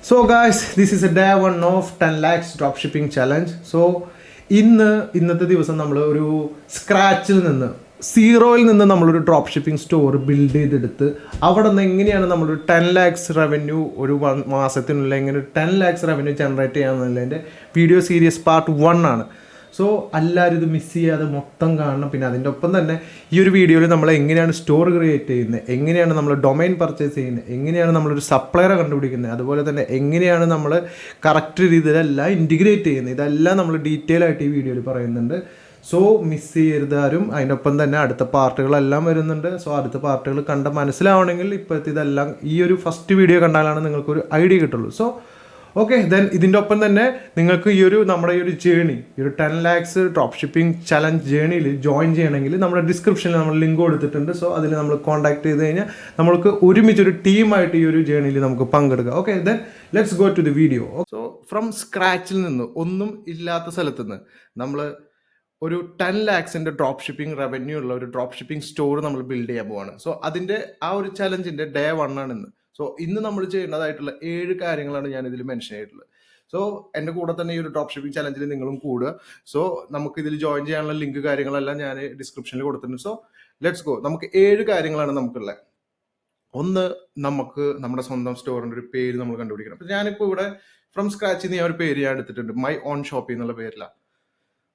So guys, this is a day one of 10 lakhs dropshipping challenge. So ഇന്നത്തെ ദിവസം നമ്മൾ ഒരു സ്ക്രാച്ചിൽ നിന്ന് സീറോയിൽ നിന്ന് നമ്മളൊരു ഡ്രോപ്പ് ഷിപ്പിംഗ് സ്റ്റോർ ബിൽഡ് ചെയ്തെടുത്ത് അവിടെ നിന്ന് എങ്ങനെയാണ് നമ്മളൊരു 10 ലാക്സ് റവന്യൂ ഒരു മാസത്തിനുള്ളിൽ എങ്ങനെ ഒരു 10 ലാക്സ് റവന്യൂ ജനറേറ്റ് ചെയ്യാമെന്നുള്ളതിൻ്റെ വീഡിയോ സീരീസ് പാർട്ട് 1 ആണ്. സോ എല്ലാവരും ഇത് മിസ് ചെയ്യാതെ മൊത്തം കാണണം. പിന്നെ അതിൻ്റെ ഒപ്പം തന്നെ ഈ ഒരു വീഡിയോയിൽ നമ്മൾ എങ്ങനെയാണ് സ്റ്റോർ ക്രിയേറ്റ് ചെയ്യുന്നത്, എങ്ങനെയാണ് നമ്മൾ ഡൊമൈൻ പർച്ചേസ് ചെയ്യുന്നത്, എങ്ങനെയാണ് നമ്മളൊരു സപ്ലയറെ കണ്ടുപിടിക്കുന്നത്, അതുപോലെ തന്നെ എങ്ങനെയാണ് നമ്മൾ കറക്റ്റ് രീതിയിലെല്ലാം ഇൻറ്റിഗ്രേറ്റ് ചെയ്യുന്നത്, ഇതെല്ലാം നമ്മൾ ഡീറ്റെയിൽ ആയിട്ട് ഈ വീഡിയോയിൽ പറയുന്നുണ്ട്. സോ മിസ് ചെയ്യരുത് ആരും. അതിൻ്റെ ഒപ്പം തന്നെ അടുത്ത പാർട്ടുകളെല്ലാം വരുന്നുണ്ട്. സോ അടുത്ത പാർട്ടുകൾ കണ്ട മനസ്സിലാവണമെങ്കിൽ ഇപ്പോഴത്തെ ഇതെല്ലാം ഈ ഒരു ഫസ്റ്റ് വീഡിയോ കണ്ടാലാണ് നിങ്ങൾക്കൊരു ഐഡിയ കിട്ടുള്ളൂ. സോ ഓക്കെ, ദെൻ ഇതിൻ്റെ ഒപ്പം തന്നെ നിങ്ങൾക്ക് ഈ ഒരു നമ്മുടെ ഈ ഒരു ജേണി, ഈ ഒരു 10 ലാക്സ് ഡ്രോപ്പ് ഷിപ്പിംഗ് ചലഞ്ച് ജേണിയിൽ ജോയിൻ ചെയ്യണമെങ്കിൽ നമ്മുടെ ഡിസ്ക്രിപ്ഷനിൽ നമ്മൾ ലിങ്ക് കൊടുത്തിട്ടുണ്ട്. സോ അതിൽ നമ്മൾ കോൺടാക്ട് ചെയ്ത് കഴിഞ്ഞാൽ നമ്മൾക്ക് ഒരുമിച്ചൊരു ടീമായിട്ട് ഈ ഒരു ജേണിയിൽ നമുക്ക് പങ്കെടുക്കാം. Okay, then let's go to the video. So from സ്ക്രാച്ചിൽ നിന്ന്, ഒന്നും ഇല്ലാത്ത സ്ഥലത്ത് നിന്ന് നമ്മൾ ഒരു 10 ലാക്സിൻ്റെ ഡ്രോപ്പ് ഷിപ്പിംഗ് റവന്യൂ ഉള്ള ഒരു ഡ്രോപ്പ് ഷിപ്പിംഗ് സ്റ്റോർ നമ്മൾ ബിൽഡ് ചെയ്യാൻ പോവാണ്. സോ അതിൻ്റെ ആ ഒരു ചലഞ്ചിൻ്റെ ഡേ 1 ആണ് ഇന്ന്. സോ ഇന്ന് നമ്മൾ ചെയ്യേണ്ടതായിട്ടുള്ള 7 കാര്യങ്ങളാണ് ഞാൻ ഇതിൽ മെൻഷൻ ചെയ്തിട്ടുള്ളത്. സോ എൻ്റെ കൂടെ തന്നെ ഈ ഒരു ഡ്രോപ്പ് ഷിപ്പിംഗ് ചലഞ്ചിൽ നിങ്ങളും കൂടുക. സോ നമുക്ക് ഇതിൽ ജോയിൻ ചെയ്യാനുള്ള ലിങ്ക് കാര്യങ്ങളെല്ലാം ഞാൻ ഡിസ്ക്രിപ്ഷനിൽ കൊടുത്തിട്ടുണ്ട്. So let's go. നമുക്ക് 7 കാര്യങ്ങളാണ് നമുക്കുള്ളത്. ഒന്ന്, നമുക്ക് നമ്മുടെ സ്വന്തം സ്റ്റോറിൻ്റെ ഒരു പേര് നമ്മൾ കണ്ടുപിടിക്കണം. അപ്പം ഞാനിപ്പോൾ ഇവിടെ ഫ്രം സ്ക്രാച്ചിൽ നിന്ന് ഒരു പേര് ഞാൻ എടുത്തിട്ടുണ്ട്, മൈ ഓൺ ഷോപ്പിംഗ് എന്നുള്ള പേരിലാണ്.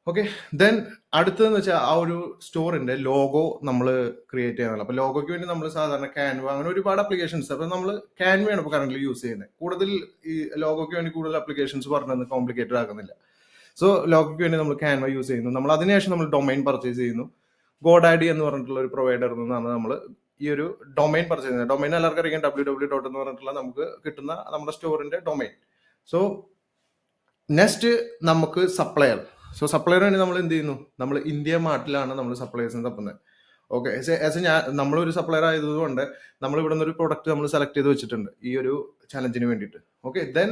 ഓക്കെ, ദെൻ അടുത്തതെന്ന് വെച്ചാൽ ആ ഒരു സ്റ്റോറിന്റെ ലോഗോ നമ്മൾ ക്രിയേറ്റ് ചെയ്യാനുള്ള. അപ്പോൾ ലോഗോയ്ക്ക് വേണ്ടി നമ്മൾ സാധാരണ ക്യാൻവ, അങ്ങനെ ഒരുപാട് അപ്ലിക്കേഷൻസ്. അപ്പോൾ നമ്മൾ ക്യാൻവയാണ് ഇപ്പോൾ കറന്റ് യൂസ് ചെയ്യുന്നത്. കൂടുതൽ ഈ ലോഗോയ്ക്ക് വേണ്ടി കൂടുതൽ അപ്ലിക്കേഷൻസ് പറഞ്ഞത് കോംപ്ലിക്കേറ്റഡ് ആകുന്നില്ല. സോ ലോഗോയ്ക്ക് വേണ്ടി നമ്മൾ ക്യാൻവ യൂസ് ചെയ്യുന്നു. നമ്മൾ അതിനുശേഷം നമ്മൾ ഡൊമൈൻ പർച്ചേസ് ചെയ്യുന്നു. ഗോഡാഡി എന്ന് പറഞ്ഞിട്ടുള്ള ഒരു പ്രൊവൈഡറിൽ നിന്നാണ് നമ്മൾ ഈ ഒരു ഡൊമൈൻ പർച്ചേസ് ചെയ്യുന്നത്. ഡൊമൈൻ എല്ലാവർക്കും അറിയാം, www. എന്ന് പറഞ്ഞിട്ടുള്ള നമുക്ക് കിട്ടുന്ന നമ്മുടെ സ്റ്റോറിന്റെ ഡൊമൈൻ. സോ നെക്സ്റ്റ് നമുക്ക് സപ്ലയർ. സോ സപ്ലയർ വേണ്ടി നമ്മൾ എന്ത് ചെയ്യുന്നു, നമ്മൾ ഇന്ത്യ മാർട്ടിലാണ് നമ്മൾ സപ്ലയേഴ്സിന് തപ്പുന്നത്. ഓക്കെ, നമ്മളൊരു സപ്ലയർ ആയതുകൊണ്ട് നമ്മൾ ഇവിടെ നിന്ന് ഒരു പ്രൊഡക്റ്റ് നമ്മൾ സെലക്ട് ചെയ്ത് വെച്ചിട്ടുണ്ട് ഈ ഒരു ചലഞ്ചിന് വേണ്ടിയിട്ട്. Okay, then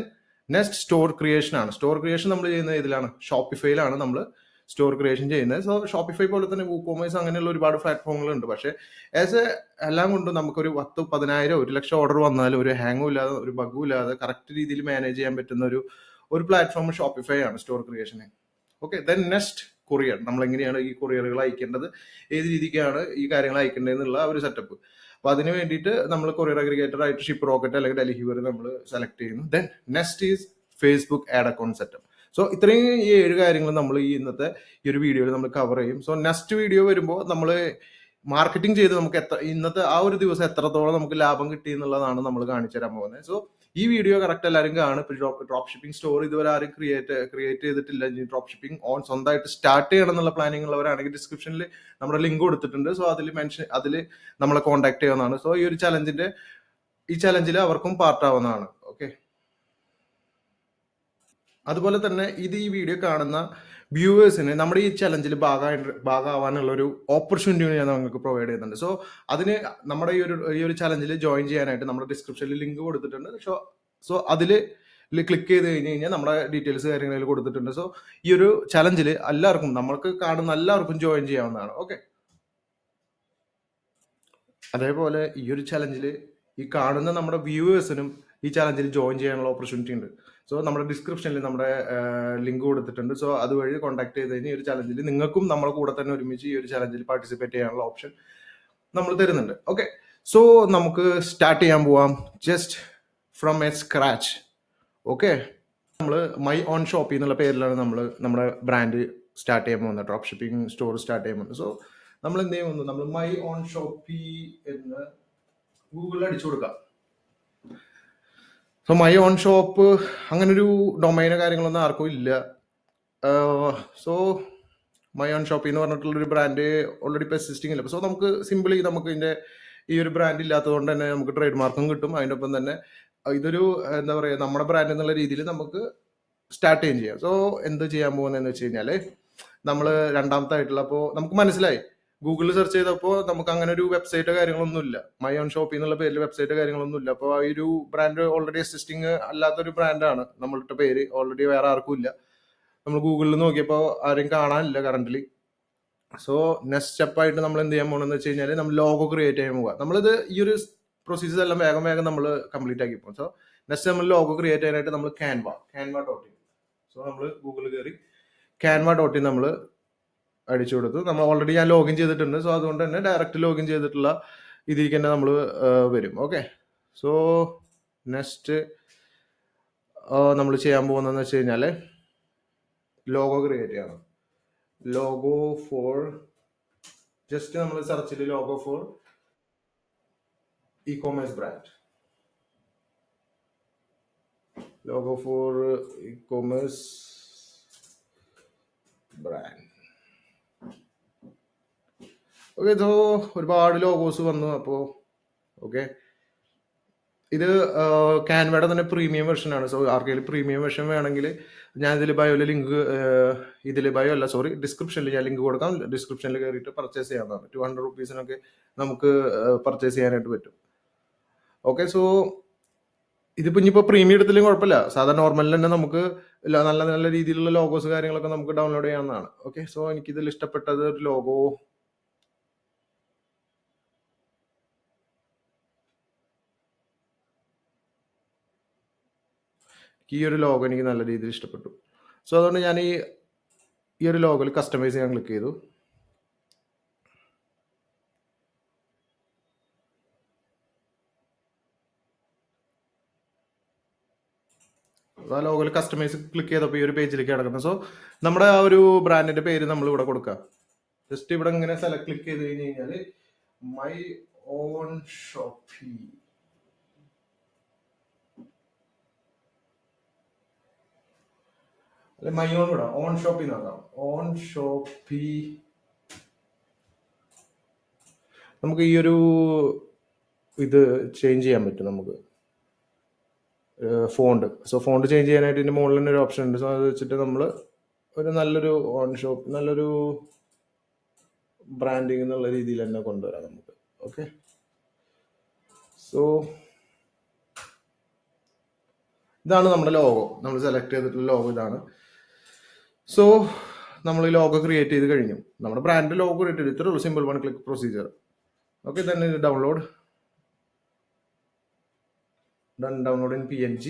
next store creation ആണ്. സ്റ്റോർ ക്രിയേഷൻ നമ്മൾ ചെയ്യുന്നത് ഇതിലാണ്, ഷോപ്പിഫൈയിലാണ് നമ്മൾ സ്റ്റോർ ക്രിയേഷൻ ചെയ്യുന്നത്. സോ ഷോപ്പിഫൈ പോലെ തന്നെ വൂക്കോമേഴ്സ് അങ്ങനെയുള്ള ഒരുപാട് പ്ലാറ്റ്ഫോമുകളുണ്ട്. പക്ഷേ എല്ലാം കൊണ്ടും നമുക്കൊരു 10, 10,000, 1,00,000 ഓർഡർ വന്നാലും ഒരു ഹാങ്ങും ഇല്ലാതെ ഒരു ബഗ്ഗും ഇല്ലാതെ കറക്റ്റ് രീതിയിൽ മാനേജ് ചെയ്യാൻ പറ്റുന്ന ഒരു പ്ലാറ്റ്ഫോം ഷോപ്പിഫൈ ആണ് സ്റ്റോർ ക്രിയേഷന്. Okay, then next courier. നമ്മൾ എങ്ങനെയാണ് ഈ കൊറിയറുകൾ അയക്കേണ്ടത്, ഏത് രീതിക്കാണ് ഈ കാര്യങ്ങൾ അയക്കേണ്ടത് എന്നുള്ള ഒരു സെറ്റപ്പ്. അപ്പോൾ അതിന് വേണ്ടിയിട്ട് നമ്മൾ കൊറിയർ അഗ്രിഗേറ്റർ ആയിട്ട് ഷിപ്പ് റോക്കറ്റ് അല്ലെങ്കിൽ ഡെലിവറി നമ്മൾ സെലക്ട് ചെയ്യുന്നു. Then next is Facebook add account setup. So ഇത്രയും ഈ 7 കാര്യങ്ങൾ നമ്മൾ ഈ ഇന്നത്തെ ഈ ഒരു വീഡിയോയിൽ നമ്മൾ കവർ ചെയ്യും. സോ നെക്സ്റ്റ് വീഡിയോ വരുമ്പോൾ നമ്മൾ മാർക്കറ്റിംഗ് ചെയ്ത് നമുക്ക് ഇന്നത്തെ ആ ഒരു ദിവസം എത്രത്തോളം നമുക്ക് ലാഭം കിട്ടി എന്നുള്ളതാണ് നമ്മൾ കാണിച്ചു തരാൻ പോകുന്നത്. സോ ഈ വീഡിയോ കറക്റ്റ് എല്ലാവരും കാണും. ഇപ്പോൾ ഡ്രോപ്പ് ഷിപ്പിംഗ് സ്റ്റോർ ഇതുവരെ ആരും ക്രിയേറ്റ് ചെയ്തിട്ടില്ല, ഡ്രോപ്പ് ഷിപ്പിംഗ് സ്വന്തമായിട്ട് സ്റ്റാർട്ട് ചെയ്യണം എന്നുള്ള പ്ലാനിങ് ഉള്ളവരാണെങ്കിൽ ഡിസ്ക്രിപ്ഷനിൽ നമ്മുടെ ലിങ്ക് കൊടുത്തിട്ടുണ്ട്. സോ അതിൽ നമ്മളെ കോൺടാക്ട് ചെയ്യാവുന്നതാണ്. സോ ഈ ചലഞ്ചിൽ അവർക്കും പാർട്ടാവുന്നതാണ്. ഓക്കെ, അതുപോലെ തന്നെ ഈ വീഡിയോ കാണുന്ന വ്യൂവേഴ്സിന് നമ്മുടെ ഈ ചലഞ്ചിൽ ഭാഗമാവാനുള്ള ഒരു ഓപ്പർച്യൂണിറ്റി ഞാൻ നിങ്ങൾക്ക് പ്രൊവൈഡ് ചെയ്യുന്നുണ്ട്. സോ അതിന് നമ്മുടെ ഈ ഒരു ചലഞ്ചിൽ ജോയിൻ ചെയ്യാനായിട്ട് നമ്മുടെ ഡിസ്ക്രിപ്ഷനിൽ ലിങ്ക് കൊടുത്തിട്ടുണ്ട്. സോ അതിൽ ക്ലിക്ക് ചെയ്ത് കഴിഞ്ഞാൽ നമ്മുടെ ഡീറ്റെയിൽസ് കാര്യങ്ങളിൽ കൊടുത്തിട്ടുണ്ട്. സോ ഈ ഒരു ചലഞ്ചിൽ എല്ലാവർക്കും, നമ്മൾക്ക് കാണുന്ന എല്ലാവർക്കും ജോയിൻ ചെയ്യാവുന്നതാണ്. ഓക്കെ, അതേപോലെ ഈ ഒരു ചലഞ്ചിൽ ഈ കാണുന്ന നമ്മുടെ വ്യൂവേഴ്സിനും ഈ ചലഞ്ചിൽ ജോയിൻ ചെയ്യാനുള്ള ഓപ്പർച്യൂണിറ്റി ഉണ്ട്. സോ നമ്മുടെ ഡിസ്ക്രിപ്ഷനിൽ നമ്മുടെ ലിങ്ക് കൊടുത്തിട്ടുണ്ട്. സോ അതുവഴി കോൺടാക്ട് ചെയ്ത് കഴിഞ്ഞാൽ ഈ ഒരു ചലഞ്ചിൽ നിങ്ങൾക്കും നമ്മളെ കൂടെ തന്നെ ഒരുമിച്ച് ഈ ഒരു ചലഞ്ചിൽ പാർട്ടിസിപ്പേറ്റ് ചെയ്യാനുള്ള ഓപ്ഷൻ നമ്മൾ തരുന്നുണ്ട്. ഓക്കെ, സോ നമുക്ക് സ്റ്റാർട്ട് ചെയ്യാൻ പോവാം just from A scratch. Okay, നമ്മൾ മൈ ഓൺ ഷോപ്പി എന്നുള്ള പേരിലാണ് നമ്മൾ നമ്മുടെ ബ്രാൻഡ് സ്റ്റാർട്ട് ചെയ്യാൻ പോകുന്നത്, ഡ്രോപ്പ് ഷിപ്പിംഗ് സ്റ്റോർ സ്റ്റാർട്ട് ചെയ്യാൻ പോകുന്നത്. സോ നമ്മൾ എന്ത് ചെയ്യുന്നു, നമ്മൾ മൈ ഓൺ ഷോപ്പി എന്ന് ഗൂഗിളിൽ അടിച്ചു കൊടുക്കാം. സോ മൈ ഓൺ ഷോപ്പ് അങ്ങനൊരു ഡൊമൈനോ കാര്യങ്ങളൊന്നും ആർക്കും ഇല്ല. സോ മൈ ഓൺ ഷോപ്പ് എന്ന് പറഞ്ഞിട്ടുള്ളൊരു ബ്രാൻഡ് ഓൾറെഡി ഇപ്പോൾ എക്സിസ്റ്റിംഗ് ഇല്ല. സോ നമുക്ക് സിമ്പിളി നമുക്ക് ഇതിൻ്റെ ഈ ഒരു ബ്രാൻഡ് ഇല്ലാത്തതുകൊണ്ട് തന്നെ നമുക്ക് ട്രേഡ് മാർക്കും കിട്ടും. അതിൻ്റെ ഒപ്പം തന്നെ ഇതൊരു എന്താ പറയുക, നമ്മുടെ ബ്രാൻഡ് എന്നുള്ള രീതിയിൽ നമുക്ക് സ്റ്റാർട്ട് ചെയ്യാം. സോ എന്ത് ചെയ്യാൻ പോകുന്നതെന്ന് വെച്ച് കഴിഞ്ഞാൽ നമ്മൾ രണ്ടാമത്തെ ആയിട്ടുള്ള, അപ്പോൾ നമുക്ക് മനസ്സിലായി ഗൂഗിളിൽ സെർച്ച് ചെയ്തപ്പോൾ നമുക്ക് അങ്ങനെ ഒരു വെബ്സൈറ്റോ കാര്യങ്ങളൊന്നും ഇല്ല, മൈ ഓൺ ഷോപ്പി എന്നുള്ള പേരിൽ വെബ്സൈറ്റോ കാര്യങ്ങളൊന്നും ഇല്ല. അപ്പോൾ ഈ ഒരു ബ്രാൻഡ് ഓൾറെഡി എക്സിസ്റ്റിംഗ് അല്ലാത്തൊരു ബ്രാൻഡാണ്, നമ്മളുടെ പേര് ഓൾറെഡി വേറെ ആർക്കും ഇല്ല. നമ്മൾ ഗൂഗിളിൽ നോക്കിയപ്പോൾ ആരും കാണാനില്ല കറന്റ്ലി. സോ നെക്സ്റ്റ് സ്റ്റെപ്പായിട്ട് നമ്മൾ എന്ത് ചെയ്യാൻ പോകണമെന്ന് വെച്ച് കഴിഞ്ഞാൽ നമ്മൾ ലോഗോ ക്രിയേറ്റ് ചെയ്യാൻ പോവുക. നമ്മളിത് ഈ ഒരു പ്രൊസീജിയർ എല്ലാം വേഗം നമ്മൾ കംപ്ലീറ്റ് ആക്കി പോകും. സോ നെക്സ്റ്റ് നമ്മൾ ലോഗോ ക്രിയേറ്റ് ചെയ്യാനായിട്ട് നമ്മൾ canva.in. സോ നമ്മൾ ഗൂഗിളിൽ കയറി canva.in നമ്മൾ അടിച്ചു കൊടുത്തു. നമ്മൾ ഓൾറെഡി ഞാൻ ലോഗിൻ ചെയ്തിട്ടുണ്ട്. സോ അതുകൊണ്ട് തന്നെ ഡയറക്റ്റ് ലോഗിൻ ചെയ്തിട്ടുള്ള ഇതിലേക്ക് തന്നെ നമ്മൾ വരും. ഓക്കെ, സോ നെക്സ്റ്റ് നമ്മൾ ചെയ്യാൻ പോകുന്നതെന്ന് വെച്ച് കഴിഞ്ഞാൽ ലോഗോ ക്രിയേറ്റ് ചെയ്യണം. ലോഗോ ഫോർ ജസ്റ്റ് നമ്മൾ സെർച്ചിൽ logo for e-commerce brand, logo for e-commerce brand. Okay, so ഒരുപാട് ലോഗോസ് വന്നു. അപ്പോൾ ഓക്കെ, ഇത് ക്യാൻവയുടെ തന്നെ പ്രീമിയം വെർഷൻ ആണ്. സോ ആർക്കെങ്കിലും പ്രീമിയം വെർഷൻ വേണമെങ്കിൽ ഞാൻ ഇതിൽ ബയോയിൽ ലിങ്ക്, ഡിസ്ക്രിപ്ഷനിൽ ഞാൻ ലിങ്ക് കൊടുക്കാം. ഡിസ്ക്രിപ്ഷനിൽ കയറിയിട്ട് പർച്ചേസ് ചെയ്യാവുന്നതാണ്. 200 റുപ്പീസിനൊക്കെ നമുക്ക് പർച്ചേസ് ചെയ്യാനായിട്ട് പറ്റും. ഓക്കെ, സോ ഇതിപ്പോൾ ഇനിയിപ്പോൾ പ്രീമിയം എടുത്തില്ലെങ്കിൽ കുഴപ്പമില്ല, സാധാരണ നോർമലിൽ തന്നെ നമുക്ക് നല്ല നല്ല രീതിയിലുള്ള ലോഗോസ് കാര്യങ്ങളൊക്കെ നമുക്ക് ഡൗൺലോഡ് ചെയ്യാവുന്നതാണ്. ഓക്കെ, സോ എനിക്കിതിൽ ഇഷ്ടപ്പെട്ടത് ഒരു ലോഗോ, ഈ ഒരു ലോഗോ എനിക്ക് നല്ല രീതിയിൽ ഇഷ്ടപ്പെട്ടു. സോ അതുകൊണ്ട് ഞാൻ ഈ ഒരു ലോഗോയിൽ കസ്റ്റമൈസ് ചെയ്യാൻ ക്ലിക്ക് ചെയ്തു. ആ ലോഗോയിൽ കസ്റ്റമൈസ് ക്ലിക്ക് ചെയ്തപ്പോൾ ഈ ഒരു പേജിലേക്ക് കിടക്കുന്നത്. സോ നമ്മുടെ ആ ഒരു ബ്രാൻഡിന്റെ പേര് നമ്മൾ ഇവിടെ കൊടുക്കാം. ജസ്റ്റ് ഇവിടെ ഇങ്ങനെ ക്ലിക്ക് ചെയ്ത് കഴിഞ്ഞ് കഴിഞ്ഞാൽ മൈ ഓൺ ഷോപ്പി, അല്ലെ മൈ ഓൺ വിടാം, ഓൺ ഷോപ്പി നോക്കാം. ഓൺ ഷോപ്പി നമുക്ക് ഈ ഒരു ഇത് ചേഞ്ച് ചെയ്യാൻ പറ്റും നമുക്ക് ഫോണ്ട്. സോ ഫോണ്ട് ചേഞ്ച് ചെയ്യാനായിട്ട് ഇതിന്റെ മുകളിൽ തന്നെ ഒരു ഓപ്ഷൻ ഉണ്ട്. സോ അത് വെച്ചിട്ട് നമ്മൾ ഒരു നല്ലൊരു ഓൺ ഷോപ്പ്, നല്ലൊരു ബ്രാൻഡിങ് എന്നുള്ള രീതിയിൽ തന്നെ കൊണ്ടുവരാം നമുക്ക്. ഓക്കെ, സോ ഇതാണ് നമ്മുടെ ലോഗോ. നമ്മൾ സെലക്ട് ചെയ്തിട്ടുള്ള ലോഗോ ഇതാണ്. സോ നമ്മൾ ഈ ലോഗോ ക്രിയേറ്റ് ചെയ്ത് കഴിഞ്ഞു. നമ്മുടെ ബ്രാൻഡ് ലോഗോ ക്രിയേറ്റ് ചെയ്ത് ഇത്രേ ഉള്ളൂ. Simple 1 click procedure. ഓക്കെ, തന്നെ ഡൗൺലോഡ് ഇൻ PNG.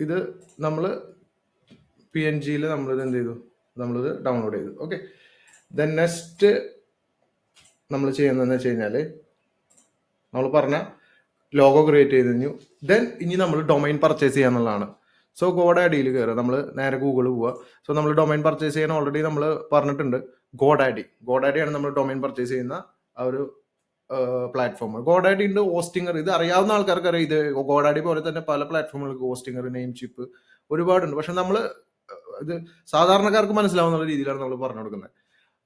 ഇത് നമ്മൾ PNGയിൽ നമ്മളിത് എന്ത് ചെയ്തു, നമ്മളിത് ഡൗൺലോഡ് ചെയ്തു. ഓക്കെ, ദെൻ നെക്സ്റ്റ് നമ്മൾ ചെയ്യുന്നതെന്ന് വെച്ച് കഴിഞ്ഞാൽ നമ്മൾ പറഞ്ഞ ലോഗോ ക്രിയേറ്റ് ചെയ്ത് കഴിഞ്ഞു. ദെൻ ഇനി നമ്മൾ ഡൊമൈൻ പർച്ചേസ് ചെയ്യാന്നുള്ളതാണ്. സോ ഗോഡാഡിയിൽ കയറുക, നമ്മൾ നേരെ ഗൂഗിൾ പോവുക. സോ നമ്മൾ ഡൊമൈൻ പർച്ചേസ് ചെയ്യാൻ ഓൾറെഡി നമ്മൾ പറഞ്ഞിട്ടുണ്ട്. ഗോഡാഡിയാണ് നമ്മൾ ഡൊമൈൻ പർച്ചേസ് ചെയ്യുന്ന ആ ഒരു പ്ലാറ്റ്ഫോം. ഗോഡാഡി ഉണ്ട്, ഹോസ്റ്റിംഗർ. ഇത് അറിയാവുന്ന ആൾക്കാർക്ക് അറിയാം. ഇത് ഗോഡാഡി പോലെ തന്നെ പല പ്ലാറ്റ്ഫോമുകൾക്ക് ഹോസ്റ്റിംഗർ, നെയിം ചിപ്പ് ഒരുപാടുണ്ട്. പക്ഷെ നമ്മൾ ഇത് സാധാരണക്കാർക്ക് മനസ്സിലാവുന്ന രീതിയിലാണ് നമ്മൾ പറഞ്ഞു കൊടുക്കുന്നത്.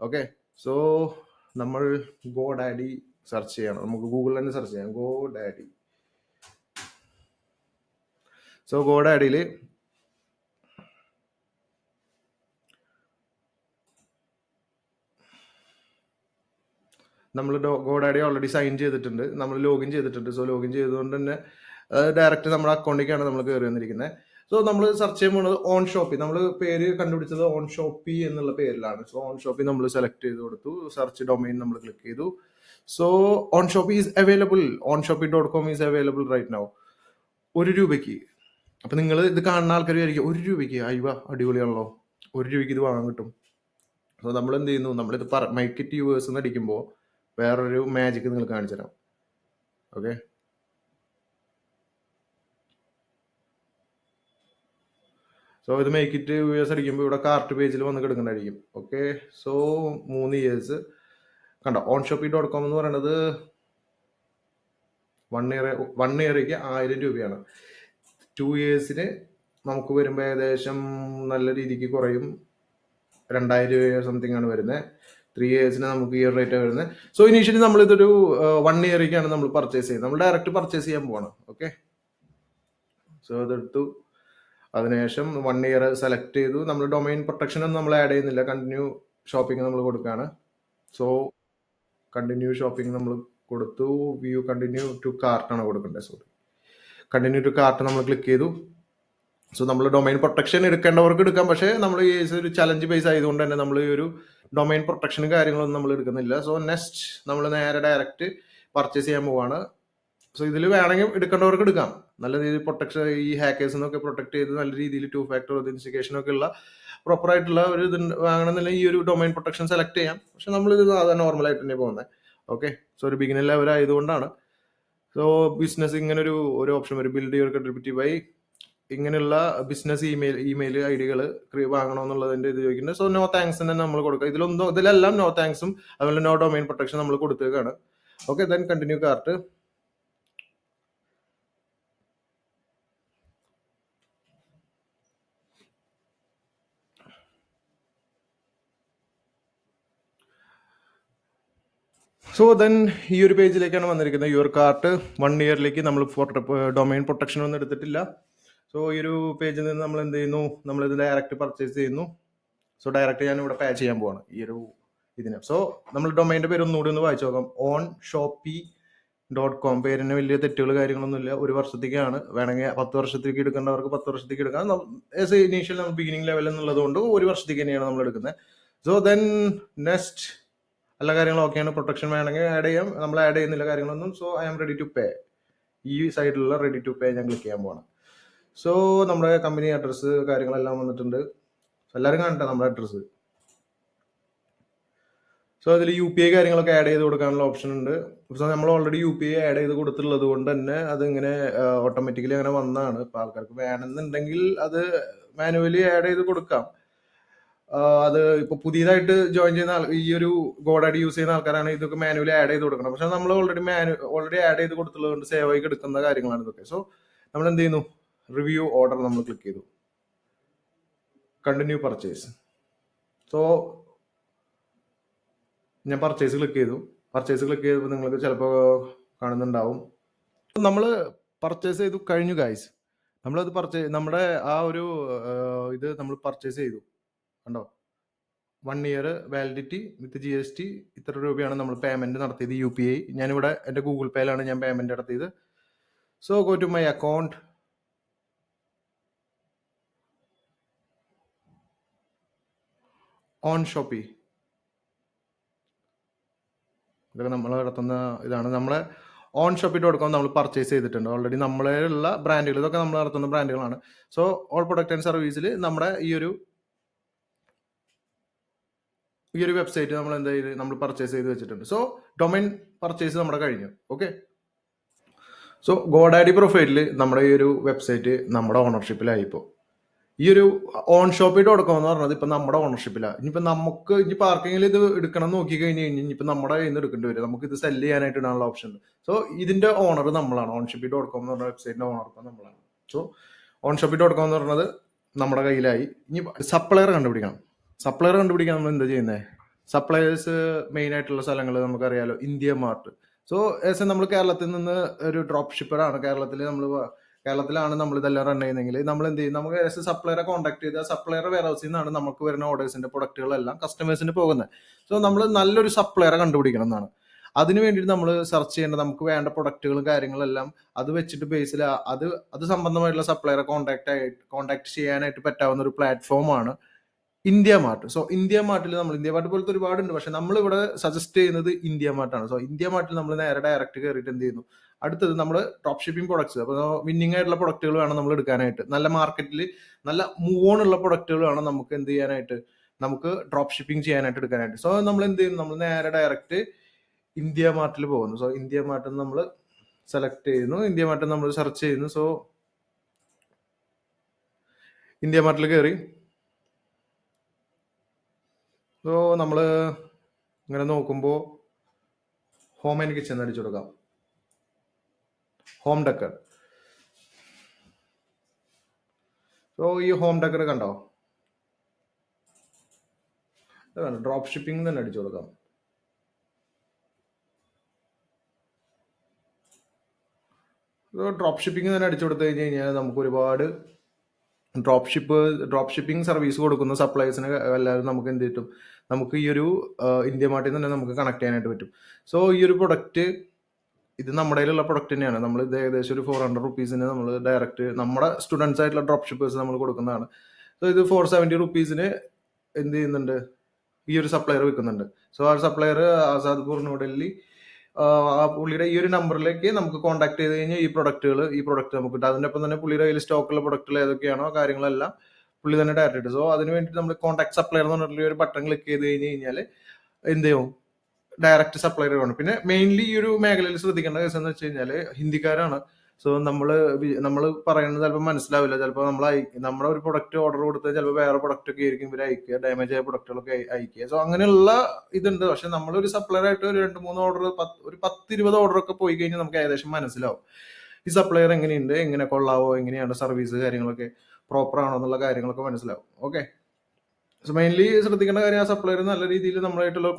ഓക്കെ, സോ നമ്മൾ ഗോഡാഡി സെർച്ച് ചെയ്യണം. നമുക്ക് ഗൂഗിളിൽ തന്നെ സെർച്ച് ചെയ്യാം ഗോഡാഡി. സോ ഗോഡാഡിയിൽ നമ്മൾ ഗോഡാഡി ഓൾറെഡി സൈൻ ചെയ്തിട്ടുണ്ട്, നമ്മൾ ലോഗിൻ ചെയ്തിട്ടുണ്ട്. സോ ലോഗിൻ ചെയ്തുകൊണ്ട് തന്നെ ഡയറക്റ്റ് നമ്മുടെ അക്കൗണ്ടിലേക്കാണ് നമ്മൾ കയറി വന്നിരിക്കുന്നത്. സോ നമ്മൾ സെർച്ച് ചെയ്യുമ്പോൾ ഓൺ ഷോപ്പി, നമ്മൾ പേര് കണ്ടുപിടിച്ചത് ഓൺ ഷോപ്പി എന്നുള്ള പേരിലാണ്. സോ ഓൺ ഷോപ്പി നമ്മൾ സെലക്ട് ചെയ്ത് കൊടുത്തു. സെർച്ച് ഡൊമൈൻ നമ്മൾ ക്ലിക്ക് ചെയ്തു. So Onshopee is available, onshopee.com is available right now. 1 രൂപയ്ക്ക്. അപ്പൊ നിങ്ങൾ ഇത് കാണുന്ന ആൾക്കാർ വിചാരിക്കും 1 രൂപയ്ക്ക് അയ്യ അടിപൊളിയാണല്ലോ, 1 രൂപയ്ക്ക് ഇത് വാങ്ങാൻ കിട്ടും. സോ നമ്മൾ എന്ത് ചെയ്യുന്നു, നമ്മളിത് മൈക്കിറ്റ് യൂവേഴ്സ് എന്ന് അടിക്കുമ്പോൾ വേറൊരു മാജിക് നിങ്ങൾ കാണിച്ചു തരാം. ഓക്കെ, സോ ഇത് മേക്ക് ഇറ്റ് യൂസ് അടിക്കുമ്പോൾ ഇവിടെ കാർട്ട് പേജിൽ വന്ന് കിടക്കുന്നതായിരിക്കും. ഓക്കെ, സോ 3 ഇയേഴ്സ് കണ്ടോ. onshopee.com എന്ന് പറയുന്നത് 1 ഇയറേക്ക് 1000 രൂപയാണ്. 2 ഇയേഴ്സിന് നമുക്ക് വരുമ്പോൾ ഏകദേശം നല്ല രീതിക്ക് കുറയും, 2000 രൂപ സംതിങ് ആണ് വരുന്നത്. 3 ഇയേഴ്സിന് നമുക്ക് ഈ റേറ്റ് വരുന്നത്. സോ ഇനീഷ്യലി നമ്മൾ ഇതൊരു 1 ഇയറേക്കാണ് നമ്മൾ പർച്ചേസ് ചെയ്യുന്നത്. നമ്മൾ ഡയറക്റ്റ് പർച്ചേസ് ചെയ്യാൻ പോകണം. ഓക്കെ, സോ അതെടുത്തു. അതിനുശേഷം 1 ഇയർ സെലക്ട് ചെയ്തു. നമ്മൾ ഡൊമൈൻ പ്രൊട്ടക്ഷൻ ഒന്നും നമ്മൾ ആഡ് ചെയ്യുന്നില്ല, കണ്ടിന്യൂ ഷോപ്പിംഗ് നമ്മൾ കൊടുക്കുകയാണ്. സോ കണ്ടിന്യൂ ഷോപ്പിംഗ് നമ്മൾ കൊടുത്തു. വ്യൂ കണ്ടിന്യൂ ടു കാർട്ടാണ് കൊടുക്കേണ്ടത്. സോറി, കണ്ടിന്യൂ ടു കാർട്ട് നമ്മൾ ക്ലിക്ക് ചെയ്തു. സോ നമ്മൾ ഡൊമൈൻ പ്രൊട്ടക്ഷൻ എടുക്കേണ്ടവർക്ക് എടുക്കാം, പക്ഷേ നമ്മൾ ഈ ഒരു ചലഞ്ച് ബേസ് ആയതുകൊണ്ട് തന്നെ നമ്മൾ ഈ ഒരു ഡൊമൈൻ പ്രൊട്ടക്ഷനും കാര്യങ്ങളൊന്നും നമ്മൾ എടുക്കുന്നില്ല. സോ നെക്സ്റ്റ് നമ്മൾ നേരെ ഡയറക്റ്റ് പർച്ചേസ് ചെയ്യാൻ പോവാണ്. സോ ഇതിൽ വേണമെങ്കിൽ എടുക്കേണ്ടവർക്ക് എടുക്കാം. നല്ല രീതിയിൽ പ്രൊട്ടക്ഷൻ, ഈ ഹാക്കേഴ്സ് എന്നൊക്കെ പ്രൊട്ടക്ട് ചെയ്ത് നല്ല രീതിയിൽ 2 ഫാക്ടർ ഒതന്റിഫിക്കേഷൻ ഒക്കെ ഉള്ള പ്രോപ്പർ ആയിട്ടുള്ള ഒരു ഇത് വാങ്ങണമെന്നില്ല ഈ ഒരു ഡൊമൈൻ പ്രൊട്ടക്ഷൻ സെലക്ട് ചെയ്യാം. പക്ഷെ നമ്മൾ ഇത് നോർമൽ ആയിട്ട് തന്നെ പോകുന്നത്. ഓക്കെ, സോ ഒരു ബിഗിനർ ലെവൽ ആയതുകൊണ്ടാണ്. സോ ബിസിനസ് ഇങ്ങനെ ഒരു ഓപ്ഷൻ വരും, ബിൽഡ് യുവർ ക്രെഡിബിലിറ്റി ബൈ ഇങ്ങനെയുള്ള ബിസിനസ് ഇമെയിൽ ഐഡികൾ വാങ്ങണമെന്നുള്ളതിന്റെ ഇത് ചോദിക്കുന്നത്. സോ നോ താങ്ക്സ് തന്നെ നമ്മൾ കൊടുക്കുക. ഇതിലെല്ലാം നോ താങ്ക്സും അതുപോലെ നോ ഡൊമൈൻ പ്രൊട്ടക്ഷൻ നമ്മൾ കൊടുത്തേക്കാണ്. Okay, then continue cart. So then ഈ ഒരു പേജിലേക്കാണ് വന്നിരിക്കുന്നത്. യുവർ കാർട്ട് 1 ഇയറിലേക്ക് നമ്മൾ ഡൊമൈൻ പ്രൊട്ടക്ഷൻ ഒന്നും എടുത്തിട്ടില്ല. സോ ഈ ഒരു പേജിൽ നിന്ന് നമ്മൾ എന്ത് ചെയ്യുന്നു, നമ്മളിത് ഡയറക്റ്റ് പർച്ചേസ് ചെയ്യുന്നു. സോ ഡയറക്റ്റ് ഞാൻ ഇവിടെ പേ ചെയ്യാൻ പോവാണ് ഈ ഒരു ഇതിന്. സോ നമ്മൾ ഡൊമൈൻ്റെ പേര് ഒന്നുകൂടി ഒന്ന് വായിച്ചു നോക്കാം. onshopee.com. പേരിന് വലിയ തെറ്റുകൾ കാര്യങ്ങളൊന്നുമില്ല. 1 വർഷത്തേക്കാണ്. വേണമെങ്കിൽ 10 വർഷത്തേക്ക് എടുക്കേണ്ടവർക്ക് 10 വർഷത്തേക്ക് എടുക്കാം. ആസ് എ ഇനീഷ്യൽ നമ്മൾ ബിഗിനിങ് ലെവൽ എന്നുള്ളത് കൊണ്ട് 1 വർഷത്തേക്ക് തന്നെയാണ് നമ്മൾ എടുക്കുന്നത്. സോ ദെൻ നെക്സ്റ്റ് എല്ലാ കാര്യങ്ങളും ഓക്കെയാണ്. പ്രൊട്ടക്ഷൻ വേണമെങ്കിൽ ആഡ് ചെയ്യാം, നമ്മൾ ആഡ് ചെയ്യുന്നില്ല കാര്യങ്ങളൊന്നും. So I am ready to pay. ഈ സൈഡിലുള്ള റെഡി ടു പേ ഞാൻ ക്ലിക്ക് ചെയ്യാൻ പോകണം. സോ നമ്മുടെ കമ്പനി അഡ്രസ്സ് കാര്യങ്ങളെല്ലാം വന്നിട്ടുണ്ട്. എല്ലാവരും കാണട്ടെ നമ്മുടെ അഡ്രസ്സ്. സോ അതിൽ UPI കാര്യങ്ങളൊക്കെ ആഡ് ചെയ്ത് കൊടുക്കാനുള്ള ഓപ്ഷൻ ഉണ്ട്. സോ നമ്മൾ ഓൾറെഡി UPI ആഡ് ചെയ്ത് കൊടുത്തിട്ടുള്ളത് കൊണ്ട് തന്നെ അതിങ്ങനെ ഓട്ടോമാറ്റിക്കലി അങ്ങനെ വന്നതാണ്. ഇപ്പോൾ ആൾക്കാർക്ക് വേണമെന്നുണ്ടെങ്കിൽ അത് മാനുവലി ആഡ് ചെയ്ത് കൊടുക്കാം. അത് ഇപ്പോൾ പുതിയതായിട്ട് ജോയിൻ ചെയ്യുന്ന ഈ ഒരു ഗോഡാഡി യൂസ് ചെയ്യുന്ന ആൾക്കാരാണ് ഇതൊക്കെ മാനുവലി ആഡ് ചെയ്ത് കൊടുക്കണം. പക്ഷെ നമ്മൾ ഓൾറെഡി ആഡ് ചെയ്ത് കൊടുത്തുള്ളത് കൊണ്ട് സേവ് ആയി എടുക്കുന്ന കാര്യങ്ങളാണ് ഇതൊക്കെ. സോ നമ്മൾ എന്ത് ചെയ്യുന്നു, റിവ്യൂ ഓർഡർ നമ്മൾ ക്ലിക്ക് ചെയ്തു, കണ്ടിന്യൂ പർച്ചേസ്. സോ ഞാൻ പർച്ചേസ് ക്ലിക്ക് ചെയ്തു. പർച്ചേസ് ക്ലിക്ക് ചെയ്തപ്പോൾ നിങ്ങൾക്ക് ചിലപ്പോൾ കാണുന്നുണ്ടാവും നമ്മൾ പർച്ചേസ് ചെയ്തു കഴിഞ്ഞു ഗൈസ്. നമ്മളത് നമ്മുടെ ആ ഒരു ഇത് നമ്മൾ പർച്ചേസ് ചെയ്തു, കണ്ടോ. 1 ഇയർ വാലിഡിറ്റി വിത്ത് GST ഇത്ര രൂപയാണ് നമ്മൾ പേയ്മെന്റ് നടത്തിയത്. UPI ഞാനിവിടെ എൻ്റെ ഗൂഗിൾ പേയിലാണ് ഞാൻ പേയ്മെന്റ് നടത്തിയത്. So go to my account. Onshopee ഇതൊക്കെ നമ്മൾ നടത്തുന്ന ഇതാണ്. നമ്മളെ onshopee.com നമ്മൾ പർച്ചേസ് ചെയ്തിട്ടുണ്ട് ഓൾറെഡി. നമ്മളുള്ള ബ്രാൻഡുകൾ ഇതൊക്കെ നമ്മൾ നടത്തുന്ന ബ്രാൻഡുകളാണ്. സോ ഓൾ പ്രൊഡക്റ്റ് ആൻഡ് സർവീസിൽ നമ്മുടെ ഈ ഒരു വെബ്സൈറ്റ് നമ്മൾ എന്താ ചെയ്ത് നമ്മൾ പർച്ചേസ് ചെയ്ത് വെച്ചിട്ടുണ്ട്. സോ ഡൊമൈൻ പർച്ചേസ് നമ്മുടെ കഴിഞ്ഞു. ഓക്കെ, സോ ഗോഡാഡി പ്രൊഫൈലിൽ നമ്മുടെ ഈ ഒരു വെബ്സൈറ്റ് നമ്മുടെ ഓണർഷിപ്പിലായി. ഇപ്പോൾ ഈ ഒരു onshopee.com എന്ന് പറഞ്ഞത് ഇപ്പം നമ്മുടെ ഓണർഷിപ്പിലാണ്. ഇനിയിപ്പോൾ നമുക്ക് ഇനിയിപ്പോൾ ആർക്കെങ്കിലും ഇത് എടുക്കണം എന്ന് നോക്കി കഴിഞ്ഞ് ഇനിയിപ്പോൾ നമ്മുടെ കയ്യിൽ നിന്ന് എടുക്കേണ്ടി വരും. നമുക്ക് ഇത് സെല്ല് ചെയ്യാനായിട്ട് ഇടാനുള്ള ഓപ്ഷൻ ഉണ്ട്. സോ ഇതിന്റെ ഓണർ നമ്മളാണ്. onshopee.com എന്ന് പറഞ്ഞ വെബ്സൈറ്റിന്റെ ഓണർ ഇപ്പം നമ്മളാണ്. സോ onshopee.com എന്ന് പറഞ്ഞത് നമ്മുടെ കയ്യിലായി. ഇനി സപ്ലയർ കണ്ടുപിടിക്കണം. സപ്ലയർ കണ്ടുപിടിക്കാൻ നമ്മൾ എന്താ ചെയ്യുന്നത്, സപ്ലയേഴ്സ് മെയിൻ ആയിട്ടുള്ള സ്ഥലങ്ങൾ നമുക്കറിയാലോ, ഇന്ത്യ മാർട്ട്. സോ ഏസ് നമ്മൾ കേരളത്തിൽ നിന്ന് ഒരു ഡ്രോപ്പ് ഷിപ്പറാണ്. കേരളത്തിലാണ് നമ്മൾ ഇതെല്ലാം റൺ ചെയ്യുന്നതെങ്കിൽ നമ്മൾ എന്ത് ചെയ്യും, നമുക്ക് ഏസ് സപ്ലയറെ കോൺടാക്ട് ചെയ്ത് സപ്ലയർ വെയർ ഹൗസിൽ നിന്നാണ് നമുക്ക് വരുന്ന ഓർഡേഴ്സിന്റെ പ്രൊഡക്റ്റുകളെല്ലാം കസ്റ്റമേഴ്സിന് പോകുന്നത്. സോ നമ്മൾ നല്ലൊരു സപ്ലയറെ കണ്ടുപിടിക്കണം എന്നാണ്. അതിന് വേണ്ടിയിട്ട് നമ്മൾ സെർച്ച് ചെയ്യേണ്ടത് നമുക്ക് വേണ്ട പ്രൊഡക്റ്റുകളും കാര്യങ്ങളെല്ലാം അത് വെച്ചിട്ട് ബേസിൽ അത് സംബന്ധമായിട്ടുള്ള സപ്ലയറെ കോൺടാക്ട് ചെയ്യാനായിട്ട് പറ്റാവുന്ന ഒരു പ്ലാറ്റ്ഫോമാണ് ഇന്ത്യ മാർട്ട്. സോ ഇന്ത്യ മാർട്ടിൽ നമ്മൾ ഇന്ത്യ മാർട്ട് പോലത്തെ ഒരുപാടുണ്ട്, പക്ഷെ നമ്മൾ ഇവിടെ സജസ്റ്റ് ചെയ്യുന്നത് ഇന്ത്യ മാർട്ടാണ്. സോ ഇന്ത്യ മാർട്ടിൽ നമ്മൾ നേരെ ഡയറക്റ്റ് കയറിയിട്ട് എന്ത് ചെയ്യുന്നു, അടുത്തത് നമ്മൾ ഡ്രോപ്പ് ഷിപ്പിംഗ് പ്രൊഡക്ട്സ്, അപ്പോൾ വിന്നിങ് ആയിട്ടുള്ള പ്രൊഡക്റ്റുകൾ വേണം നമ്മൾ എടുക്കാനായിട്ട്. നല്ല മാർക്കറ്റിൽ നല്ല മൂവ് ഓൺ ഉള്ള പ്രൊഡക്റ്റുകൾ വേണം നമുക്ക് എന്ത് ചെയ്യാനായിട്ട്, നമുക്ക് ഡ്രോപ്പ് ഷിപ്പിംഗ് ചെയ്യാനായിട്ട് എടുക്കാനായിട്ട്. സോ നമ്മൾ എന്ത് ചെയ്യുന്നു, നമ്മൾ നേരെ ഡയറക്റ്റ് ഇന്ത്യ മാർട്ടിൽ പോകുന്നു. സോ ഇന്ത്യ മാർട്ടിൽ നമ്മൾ സെലക്ട് ചെയ്യുന്നു, ഇന്ത്യ മാർട്ടിൽ നമ്മൾ സെർച്ച് ചെയ്യുന്നു. സോ ഇന്ത്യ മാർട്ടിൽ കയറി. സോ നമ്മൾ ഇങ്ങനെ നോക്കുമ്പോൾ ഹോം ആൻഡ് കിച്ചൺ അടിച്ചു കൊടുക്കാം, ഹോം ഡെക്കർ. സോ ഈ ഹോം ഡെക്കർ കണ്ടോ, ഡ്രോപ്പ് ഷിപ്പിംഗ് തന്നെ അടിച്ചു കൊടുക്കാം. ഡ്രോപ്പ് ഷിപ്പിംഗ് തന്നെ അടിച്ചു കൊടുത്തു കഴിഞ്ഞ് കഴിഞ്ഞാൽ നമുക്ക് ഒരുപാട് ഡ്രോപ്പ് ഷിപ്പിംഗ് സർവീസ് കൊടുക്കുന്ന സപ്ലൈസിന് എല്ലാവരും നമുക്ക് എന്ത് കിട്ടും, നമുക്ക് ഈ ഒരു ഇന്ത്യ മാർട്ടിൽ തന്നെ നമുക്ക് കണക്ട് ചെയ്യാനായിട്ട് പറ്റും. സോ ഈ ഒരു പ്രൊഡക്റ്റ് ഇത് നമ്മുടെ കയ്യിലുള്ള പ്രൊഡക്റ്റ് തന്നെയാണ്. നമ്മൾ ഇത് ഏകദേശം ഒരു 400 റുപ്പീസിന് നമ്മൾ ഡയറക്റ്റ് നമ്മുടെ സ്റ്റുഡൻസ് ആയിട്ടുള്ള ഡ്രോപ്പ് ഷിപ്പേഴ്സ് നമ്മൾ കൊടുക്കുന്നതാണ്. സോ ഇത് 470 റുപ്പീസിന് എന്ത് ചെയ്യുന്നുണ്ട്, ഈ ഒരു സപ്ലയർ വിൽക്കുന്നുണ്ട്. സോ ആ സപ്ലയർ ആസാദ്പൂർ ന്യൂഡൽഹി, ആ പുള്ളിയുടെ ഈ ഒരു നമ്പറിലേക്ക് നമുക്ക് കോൺടാക്ട് ചെയ്ത് കഴിഞ്ഞാൽ ഈ പ്രൊഡക്റ്റ് നമുക്ക് കിട്ടും. അതിൻ്റെ ഒപ്പം തന്നെ പുള്ളിയുടെ കയ്യിൽ സ്റ്റോക്കുള്ള പ്രൊഡക്റ്റുകൾ ഏതൊക്കെയാണോ കാര്യങ്ങളെല്ലാം പുള്ളി തന്നെ ഡയറക്റ്റ് ഇടും. സോ അതിന് വേണ്ടി നമ്മൾ കോൺടാക്ട് സപ്ലയർ എന്ന് പറഞ്ഞിട്ടുള്ള ഒരു ബട്ടൺ ക്ലിക്ക് ചെയ്ത് കഴിഞ്ഞ് കഴിഞ്ഞാൽ എന്ത് ചെയ്യും, ഡയറക്റ്റ് സപ്ലയർ വേണം. പിന്നെ മെയിൻലി ഈ ഒരു മേഖലയിൽ ശ്രദ്ധിക്കേണ്ട കേസ് എന്ന് വെച്ച് കഴിഞ്ഞാൽ ഹിന്ദിക്കാരാണ്. സോ നമ്മൾ പറയുന്നത് ചിലപ്പോൾ മനസ്സിലാവില്ല. ചിലപ്പോൾ നമ്മുടെ ഒരു പ്രൊഡക്റ്റ് ഓർഡർ കൊടുത്താൽ ചിലപ്പോൾ വേറെ പ്രൊഡക്റ്റ് ഒക്കെ ആയിരിക്കും ഇവർ അയക്കുക, ഡാമേജ് ആയ പ്രൊഡക്റ്റുകളൊക്കെ അയക്കുക. സോ അങ്ങനെയുള്ള ഇതുണ്ട്. പക്ഷെ നമ്മളൊരു സപ്ലയർ ആയിട്ട് ഒരു 2-3 ഓർഡർ, ഒരു 10-20 ഓർഡർ ഒക്കെ പോയി കഴിഞ്ഞാൽ നമുക്ക് ഏകദേശം മനസ്സിലാവും ഈ സപ്ലയർ എങ്ങനെയുണ്ട്, എങ്ങനെ കൊള്ളാവോ, എങ്ങനെയാണ് സർവീസ് കാര്യങ്ങളൊക്കെ പ്രോപ്പർ ആണോ എന്നുള്ള കാര്യങ്ങളൊക്കെ മനസ്സിലാവും. ഓക്കെ, സോ മെയിൻലി ശ്രദ്ധിക്കേണ്ട കാര്യം ആ സപ്ലയർ നല്ല രീതിയിൽ നമ്മളായിട്ടുള്ള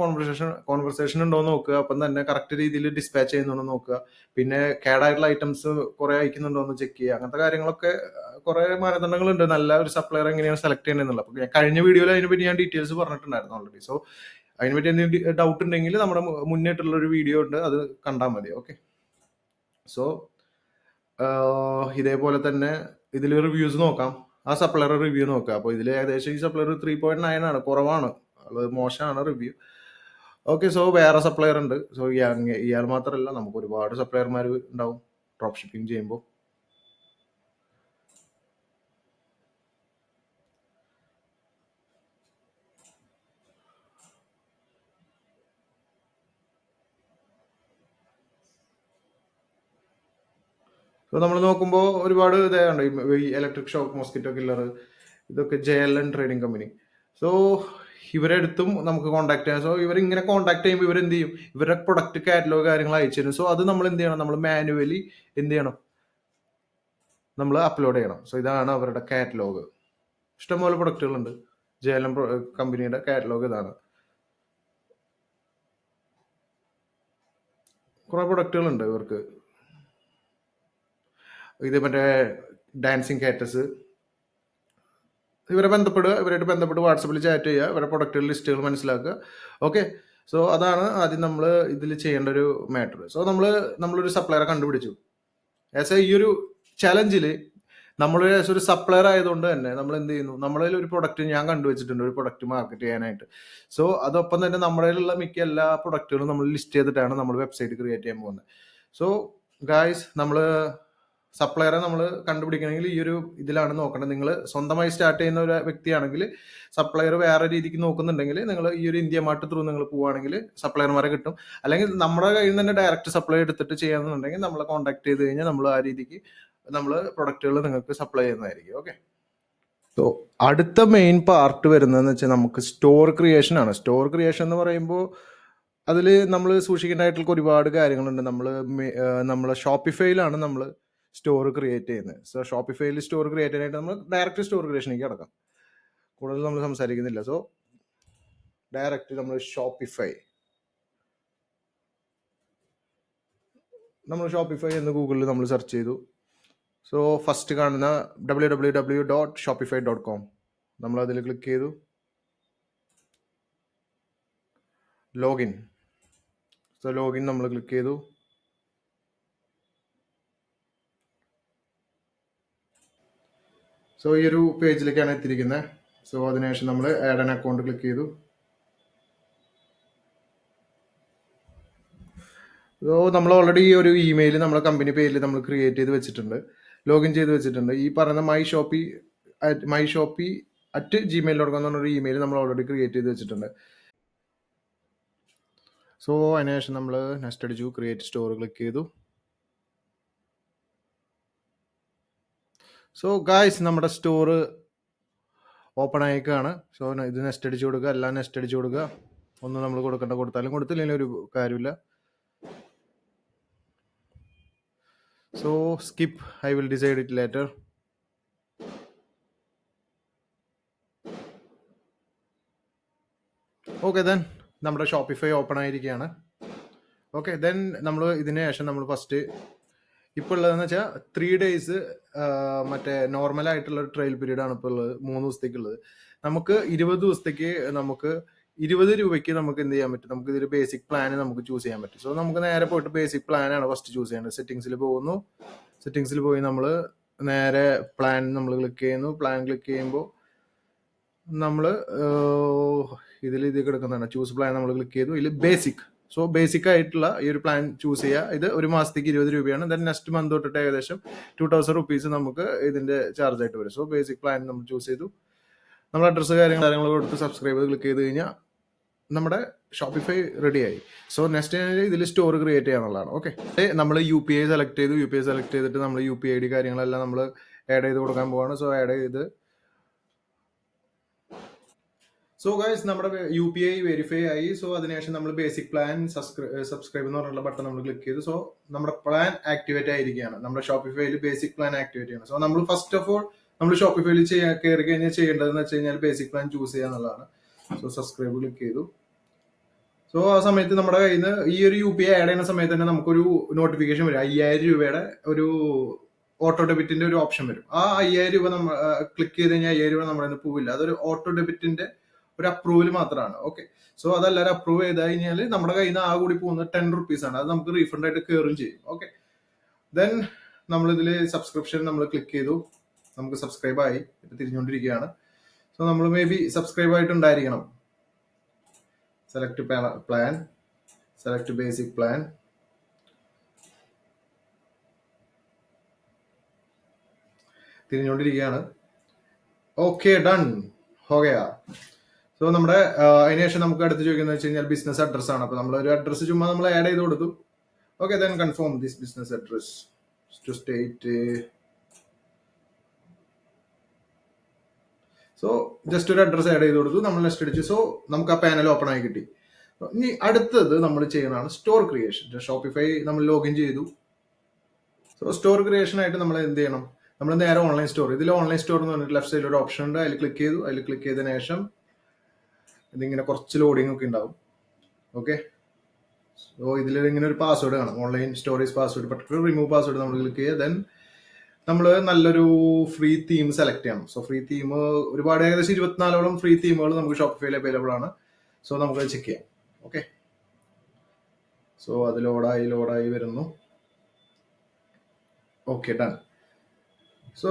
കോൺവെർസേഷൻ ഉണ്ടോ എന്ന് നോക്കുക. അപ്പം തന്നെ കറക്റ്റ് രീതിയിൽ ഡിസ്പാച്ച് ചെയ്യുന്നുണ്ടോ നോക്കുക. പിന്നെ കേടായിട്ടുള്ള ഐറ്റംസ് കുറെ അയക്കുന്നുണ്ടോ എന്ന് ചെക്ക് ചെയ്യുക. അങ്ങനത്തെ കാര്യങ്ങളൊക്കെ കുറെ മാനദണ്ഡങ്ങളുണ്ട് നല്ല ഒരു സപ്ലയർ എങ്ങനെയാണ് സെലക്ട് ചെയ്യണമെന്നുള്ളത്. അപ്പോൾ കഴിഞ്ഞ വീഡിയോയിൽ അതിനെപ്പറ്റി ഞാൻ ഡീറ്റെയിൽസ് പറഞ്ഞിട്ടുണ്ടായിരുന്നു ഓൾറെഡി. സോ അതിനെപ്പറ്റി എന്തെങ്കിലും ഡൗട്ട് ഉണ്ടെങ്കിൽ നമ്മുടെ മുന്നേറ്റുള്ള ഒരു വീഡിയോ ഉണ്ട്, അത് കണ്ടാൽ മതി. ഓക്കെ, സോ ഇതേപോലെ തന്നെ ഇതിൽ റിവ്യൂസ് നോക്കാം. ആ സപ്ലയർ റിവ്യൂ നോക്കുക. അപ്പോൾ ഇതിൽ ഏകദേശം ഈ സപ്ലയർ 3.9 ആണ്, കുറവാണ്, അത് മോശമാണ് റിവ്യൂ. ഓക്കെ, സോ വേറെ സപ്ലയർ ഉണ്ട്. സോ ഇയാൾ മാത്രമല്ല, നമുക്ക് ഒരുപാട് സപ്ലയർമാർ ഉണ്ടാവും ഡ്രോപ്പ് ഷിപ്പിംഗ് ചെയ്യുമ്പോൾ. സോ നമ്മൾ നോക്കുമ്പോൾ ഒരുപാട് ഇതായുണ്ട്. ഈ ഇലക്ട്രിക് ഷോക്ക് മോസ്കിറ്റോ കില്ലർ, ഇതൊക്കെ JLN ട്രേഡിംഗ് കമ്പനി. സോ ഇവരെ അടുത്തും നമുക്ക് കോൺടാക്ട് ചെയ്യാം. സോ ഇവരിങ്ങനെ കോൺടാക്ട് ചെയ്യുമ്പോൾ ഇവരെന്ത് ചെയ്യും, ഇവരുടെ പ്രൊഡക്റ്റ് കാറ്റലോഗ് കാര്യങ്ങൾ അയച്ചു തരും. സോ അത് നമ്മൾ എന്ത് ചെയ്യണം, നമ്മൾ മാനുവലി എന്ത് ചെയ്യണം, നമ്മൾ അപ്ലോഡ് ചെയ്യണം. സോ ഇതാണ് അവരുടെ കാറ്റലോഗ്. ഇഷ്ടംപോലെ പ്രൊഡക്റ്റുകളുണ്ട്. JLN കമ്പനിയുടെ കാറ്റലോഗ് ഇതാണ്. കുറെ പ്രൊഡക്റ്റുകളുണ്ട് ഇവർക്ക്. ഇത് മറ്റേ ഡാൻസിങ് കാറ്റസ്, ഇവരായിട്ട് ബന്ധപ്പെട്ട് വാട്സപ്പിൽ ചാറ്റ് ചെയ്യുക, ഇവരുടെ പ്രൊഡക്റ്റുകൾ ലിസ്റ്റുകൾ മനസ്സിലാക്കുക. ഓക്കെ, സോ അതാണ് ആദ്യം നമ്മൾ ഇതിൽ ചെയ്യേണ്ട ഒരു മാറ്റർ. സോ നമ്മളൊരു സപ്ലയറെ കണ്ടുപിടിച്ചു. ഈ ഒരു ചലഞ്ചിൽ നമ്മൾ ഒരു സപ്ലയർ ആയതുകൊണ്ട് തന്നെ നമ്മൾ എന്ത് ചെയ്യുന്നു, നമ്മുടെ ഒരു പ്രൊഡക്റ്റ് ഞാൻ കണ്ടുവച്ചിട്ടുണ്ട്, ഒരു പ്രൊഡക്റ്റ് മാർക്കറ്റ് ചെയ്യാനായിട്ട്. സോ അതൊപ്പം തന്നെ നമ്മുടെ കയ്യിലുള്ള മിക്ക എല്ലാ പ്രൊഡക്റ്റുകളും നമ്മൾ ലിസ്റ്റ് ചെയ്തിട്ടാണ് നമ്മൾ വെബ്സൈറ്റ് ക്രിയേറ്റ് ചെയ്യാൻ പോകുന്നത്. സോ ഗായ്സ്, നമ്മൾ സപ്ലയറെ നമ്മൾ കണ്ടുപിടിക്കണമെങ്കിൽ ഈ ഒരു ഇതിലാണ് നോക്കേണ്ടത്. നിങ്ങൾ സ്വന്തമായി സ്റ്റാർട്ട് ചെയ്യുന്ന ഒരു വ്യക്തിയാണെങ്കിൽ, സപ്ലയർ വേറെ രീതിക്ക് നോക്കുന്നുണ്ടെങ്കിൽ നിങ്ങൾ ഈ ഒരു ഇന്ത്യ മാർട്ട് ത്രൂ നിങ്ങൾ പോവുകയാണെങ്കിൽ സപ്ലയർമാരെ കിട്ടും. അല്ലെങ്കിൽ നമ്മുടെ കയ്യിൽ നിന്ന് തന്നെ ഡയറക്റ്റ് സപ്ലൈ എടുത്തിട്ട് ചെയ്യാന്നുണ്ടെങ്കിൽ നമ്മളെ കോൺടാക്ട് ചെയ്ത് കഴിഞ്ഞാൽ നമ്മൾ ആ രീതിക്ക് നമ്മൾ പ്രൊഡക്റ്റുകൾ നിങ്ങൾക്ക് സപ്ലൈ ചെയ്യുന്നതായിരിക്കും. ഓക്കെ, സോ അടുത്ത മെയിൻ പാർട്ട് വരുന്നതെന്ന് വെച്ചാൽ നമുക്ക് സ്റ്റോർ ക്രിയേഷൻ ആണ്. സ്റ്റോർ ക്രിയേഷൻ എന്ന് പറയുമ്പോൾ അതിൽ നമ്മൾ സൂക്ഷിക്കേണ്ടതായിട്ടുള്ള ഒരുപാട് കാര്യങ്ങളുണ്ട്. നമ്മളെ ഷോപ്പിഫൈയിലാണ് നമ്മൾ സ്റ്റോർ ക്രിയേറ്റ് ചെയ്യുന്നത്. സോ ഷോപ്പിഫൈയിൽ സ്റ്റോർ ക്രിയേറ്റ് ചെയ്യാനായിട്ട് നമ്മൾ ഡയറക്റ്റ് സ്റ്റോർ ക്രിയേഷനിലേക്ക് കിടക്കാം. കൂടുതൽ നമ്മൾ സംസാരിക്കുന്നില്ല. സോ ഡയറക്റ്റ് നമ്മൾ ഷോപ്പിഫൈ എന്ന് ഗൂഗിളിൽ നമ്മൾ സെർച്ച് ചെയ്തു. സോ ഫസ്റ്റ് കാണുന്ന www.shopify.com നമ്മൾ അതിൽ ക്ലിക്ക് ചെയ്തു. ലോഗിൻ. സോ ലോഗിൻ നമ്മൾ ക്ലിക്ക് ചെയ്തു. സോ ഈ ഒരു പേജിലേക്കാണ് എത്തിയിരിക്കുന്നത്. സോ അതിനുശേഷം നമ്മൾ ആഡ് ആൻ അക്കൗണ്ട് ക്ലിക്ക് ചെയ്തു. സോ നമ്മൾ ഓൾറെഡി ഈ ഒരു ഇമെയിൽ നമ്മളെ കമ്പനി പേരിൽ നമ്മൾ ക്രിയേറ്റ് ചെയ്ത് വെച്ചിട്ടുണ്ട്, ലോഗിൻ ചെയ്ത് വെച്ചിട്ടുണ്ട്. ഈ പറയുന്ന myshopee@gmail.com എന്ന് പറഞ്ഞൊരു ഇമെയിൽ നമ്മൾ ഓൾറെഡി ക്രിയേറ്റ് ചെയ്ത് വെച്ചിട്ടുണ്ട്. സോ അതിനുശേഷം നമ്മൾ നെക്സ്റ്റ് അടിച്ചു, ക്രിയേറ്റ് സ്റ്റോർ ക്ലിക്ക് ചെയ്തു. സോ ഗായ്സ്, നമ്മുടെ സ്റ്റോർ ഓപ്പൺ ആയിക്കാണ്. സോ ഇത് നെക്സ്റ്റ് അടിച്ചു കൊടുക്കുക, എല്ലാം നെക്സ്റ്റ് അടിച്ചു കൊടുക്കുക. ഒന്നും നമ്മൾ കൊടുത്താലും കൊടുത്തില്ലെങ്കിൽ ഒരു കാര്യമില്ല. So skip, I will decide it later. Okay, then നമ്മുടെ ഷോപ്പിഫൈ ഓപ്പൺ ആയിരിക്കുകയാണ്. ഓക്കെ, ദെൻ നമ്മൾ ഇതിന് ശേഷം നമ്മൾ ഫസ്റ്റ് ഇപ്പോൾ ഉള്ളതെന്ന് വെച്ചാൽ 3 days മറ്റേ നോർമൽ ആയിട്ടുള്ള ട്രയൽ പീരീഡ് ആണ് ഇപ്പോൾ ഉള്ളത്. 3 ദിവസത്തേക്കുള്ളത്. നമുക്ക് 20 ദിവസത്തേക്ക് നമുക്ക് 20 രൂപയ്ക്ക് നമുക്ക് എന്ത് ചെയ്യാൻ പറ്റും, നമുക്ക് ഇതിൽ ബേസിക് പ്ലാൻ നമുക്ക് ചൂസ് ചെയ്യാൻ പറ്റും. സോ നമുക്ക് നേരെ പോയിട്ട് ബേസിക് പ്ലാനാണ് ഫസ്റ്റ് ചൂസ് ചെയ്യേണ്ടത്. സെറ്റിംഗ്സിൽ പോകുന്നു, സെറ്റിംഗ്സിൽ പോയി നമ്മൾ നേരെ പ്ലാൻ നമ്മൾ ക്ലിക്ക് ചെയ്യുന്നു. പ്ലാൻ ക്ലിക്ക് ചെയ്യുമ്പോൾ നമ്മൾ ഇതിൽ ഇത് കിടക്കുന്നതാണ് ചൂസ് പ്ലാൻ നമ്മൾ ക്ലിക്ക് ചെയ്തു. ഇതിൽ ബേസിക്, സോ ബേസിക് ആയിട്ടുള്ള ഈ ഒരു പ്ലാൻ ചൂസ് ചെയ്യുക. ഇത് ഒരു മാസത്തേക്ക് 20 രൂപയാണ്. ദെൻ നെക്സ്റ്റ് മന്ത് തൊട്ടിട്ട് ഏകദേശം 2000 റുപ്പീസ് നമുക്ക് ഇതിന്റെ ചാർജ് ആയിട്ട് വരും. സോ ബേസിക് പ്ലാൻ നമ്മൾ ചൂസ് ചെയ്തു. നമ്മൾ അഡ്രസ്സ് കാര്യങ്ങൾ കൊടുത്ത് സബ്സ്ക്രൈബ് ക്ലിക്ക് ചെയ്ത് കഴിഞ്ഞാൽ നമ്മുടെ ഷോപ്പിഫൈ റെഡിയായി. സോ നെക്സ്റ്റ് ഇതിൽ സ്റ്റോർ ക്രിയേറ്റ് ചെയ്യാന്നുള്ളതാണ്. ഓക്കെ, നമ്മൾ UPI സെലക്ട് ചെയ്തു. UPI സെലക്ട് ചെയ്തിട്ട് നമ്മൾ UPI ID കാര്യങ്ങളെല്ലാം നമ്മൾ ആഡ് ചെയ്ത് കൊടുക്കാൻ പോവാണ്. സോ ആഡ് ചെയ്ത്, സോ ഗൈസ് നമ്മുടെ UPI വെരിഫൈ ആയി. സോ അതിനുശേഷം നമ്മൾ ബേസിക് പ്ലാൻ സബ്സ്ക്രൈബ് എന്ന് പറഞ്ഞിട്ടുള്ള ബട്ടൺ നമ്മൾ ക്ലിക്ക് ചെയ്തു. സോ നമ്മുടെ പ്ലാൻ ആക്ടിവേറ്റ് ആയിരിക്കുകയാണ്. നമ്മുടെ ഷോപ്പിഫൈയിൽ ബേസിക് പ്ലാൻ ആക്ടിവേറ്റ് ചെയ്യണം. സോ നമ്മൾ ഫസ്റ്റ് ഓഫ് ഓൾ നമ്മൾ ഷോപ്പിഫൈയിൽ കയറി കഴിഞ്ഞാൽ ചെയ്യേണ്ടതെന്ന് വെച്ച് കഴിഞ്ഞാൽ ബേസിക് പ്ലാൻ ചൂസ് ചെയ്യുക എന്നുള്ളതാണ്. സോ സബ്സ്ക്രൈബ് ക്ലിക്ക് ചെയ്തു. സോ ആ സമയത്ത് നമ്മുടെ കയ്യിൽ നിന്ന് ഈ ഒരു UPI ആഡ് ചെയ്യുന്ന സമയത്ത് തന്നെ നമുക്കൊരു നോട്ടിഫിക്കേഷൻ വരും. 5000 രൂപയുടെ ഒരു ഓട്ടോ ഡെബിറ്റിന്റെ ഒരു ഓപ്ഷൻ വരും. ആ 5000 രൂപ നമ്മൾ ക്ലിക്ക് ചെയ്ത് കഴിഞ്ഞാൽ 5000 രൂപ നമ്മുടെ പോവില്ല. അതൊരു ഓട്ടോ ഡെബിറ്റിന്റെ ഒരു അപ്രൂവൽ മാത്രമാണ്. ഓക്കെ, സോ അതെല്ലാവരും അപ്രൂവ് ചെയ്ത് കഴിഞ്ഞാൽ നമ്മുടെ കയ്യിൽ നിന്ന് ആ കൂടി പോകുന്നത് 10 റുപ്പീസ് ആണ്. അത് നമുക്ക് റീഫണ്ട് ആയിട്ട് കയറും ചെയ്യും. ഓക്കെ, ദെൻ നമ്മളിതിൽ സബ്സ്ക്രിപ്ഷൻ നമ്മൾ ക്ലിക്ക് ചെയ്തു. നമുക്ക് സബ്സ്ക്രൈബ് ആയി, തിരിഞ്ഞുകൊണ്ടിരിക്കുകയാണ്. സോ നമ്മൾ മേ ബി സബ്സ്ക്രൈബ് ആയിട്ടുണ്ടായിരിക്കണം. Select plan, select basic plan. തിരിഞ്ഞുകൊണ്ടിരിക്കുകയാണ്. ഓക്കെ, ഡൺ ഹോ ഗയാ. സോ നമ്മുടെ അതിനുശേഷം നമുക്ക് അടുത്ത് ചോദിക്കുന്നത് വെച്ച് കഴിഞ്ഞാൽ ബിസിനസ് അഡ്രസ് ആണ്. അപ്പൊ നമ്മൾ ഒരു അഡ്രസ് ചുമ്മാ നമ്മൾ ആഡ് ചെയ്ത് കൊടുത്തു. Okay, then confirm this business address to state. So just ഒരു അഡ്രസ് ആഡ് ചെയ്ത് കൊടുത്തു, നമ്മൾ നെക്സ്റ്റ് അടിച്ചു. സോ നമുക്ക് ആ പാനൽ ഓപ്പൺ ആയി കിട്ടി. ഇനി അടുത്തത് നമ്മൾ ചെയ്യുന്നതാണ് സ്റ്റോർ ക്രിയേഷൻ. ഷോപ്പിഫൈ നമ്മൾ ലോഗിൻ ചെയ്തു. സോ സ്റ്റോർ ക്രിയേഷൻ ആയിട്ട് നമ്മൾ എന്ത് ചെയ്യണം, നമ്മൾ നേരെ ഓൺലൈൻ സ്റ്റോർ, ഇതിൽ ഓൺലൈൻ സ്റ്റോർ എന്ന് പറഞ്ഞിട്ട് ലെഫ്റ്റ് സൈഡിൽ ഒരു ഓപ്ഷൻ ഉണ്ട്. അതിൽ ക്ലിക്ക് ചെയ്തു. അതിൽ ക്ലിക്ക് ചെയ്തതിനു ശേഷം ഇതിങ്ങനെ കുറച്ച് ലോഡിംഗ് ഒക്കെ ഉണ്ടാവും. ഓക്കെ, സോ ഇതിൽ ഇങ്ങനെ ഒരു പാസ്വേഡ് കാണാം, online storage password. Particular remove password നമ്മൾ ക്ലിക്ക് ചെയ്യുക. ദെൻ നമ്മൾ നല്ലൊരു ഫ്രീ തീം സെലക്ട് ചെയ്യണം. സോ ഫ്രീ തീം ഒരുപാട്, ഏകദേശം 24ഓളം ഫ്രീ തീമുകൾ നമുക്ക് ഷോപ്പിഫൈയിൽ അവൈലബിൾ ആണ്. സോ നമുക്ക് ചെക്ക് ചെയ്യാം. ഓക്കെ, സോ അത് ലോഡായി വരുന്നു. Okay, done. സോ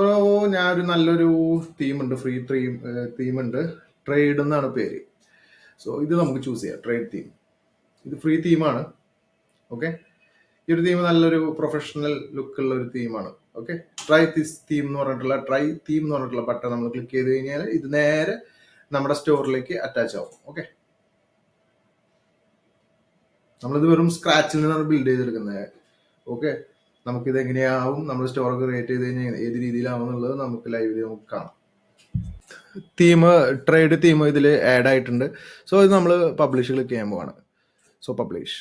ഞാനൊരു നല്ലൊരു തീമുണ്ട്, ഫ്രീ തീമുണ്ട്, ട്രേഡ് എന്നാണ് പേര്. സോ ഇത് നമുക്ക് ചൂസ് ചെയ്യാം, ട്രേഡ് തീം. ഇത് ഫ്രീ തീമാണ്. ഓക്കെ, ഈ ഒരു തീം നല്ലൊരു പ്രൊഫഷണൽ ലുക്കുള്ള ഒരു തീമാണ്. ഓക്കെ, ട്രൈ ദിസ് തീം എന്ന് പറഞ്ഞിട്ടുള്ള ബട്ടൺ നമ്മൾ ക്ലിക്ക് ചെയ്ത് കഴിഞ്ഞാൽ ഇത് നേരെ നമ്മുടെ സ്റ്റോറിലേക്ക് അറ്റാച്ച് ആവും. ഓക്കെ, നമ്മളിത് വെറും സ്ക്രാച്ചിൽ നിന്നാണ് ബിൽഡ് ചെയ്തെടുക്കുന്നത്. ഓക്കെ, നമുക്കിത് എങ്ങനെയാവും, നമ്മൾ സ്റ്റോർ ക്രിയേറ്റ് ചെയ്ത് കഴിഞ്ഞാൽ ഏത് രീതിയിലാവും എന്നുള്ളത് നമുക്ക് ലൈവിൽ നമുക്ക് കാണാം. ട്രേഡ് തീം ഇതിൽ ആഡ് ആയിട്ടുണ്ട്. സോ ഇത് നമ്മൾ പബ്ലിഷ് ക്ലിക്ക് ചെയ്യാൻ പോവാണ്. So publish.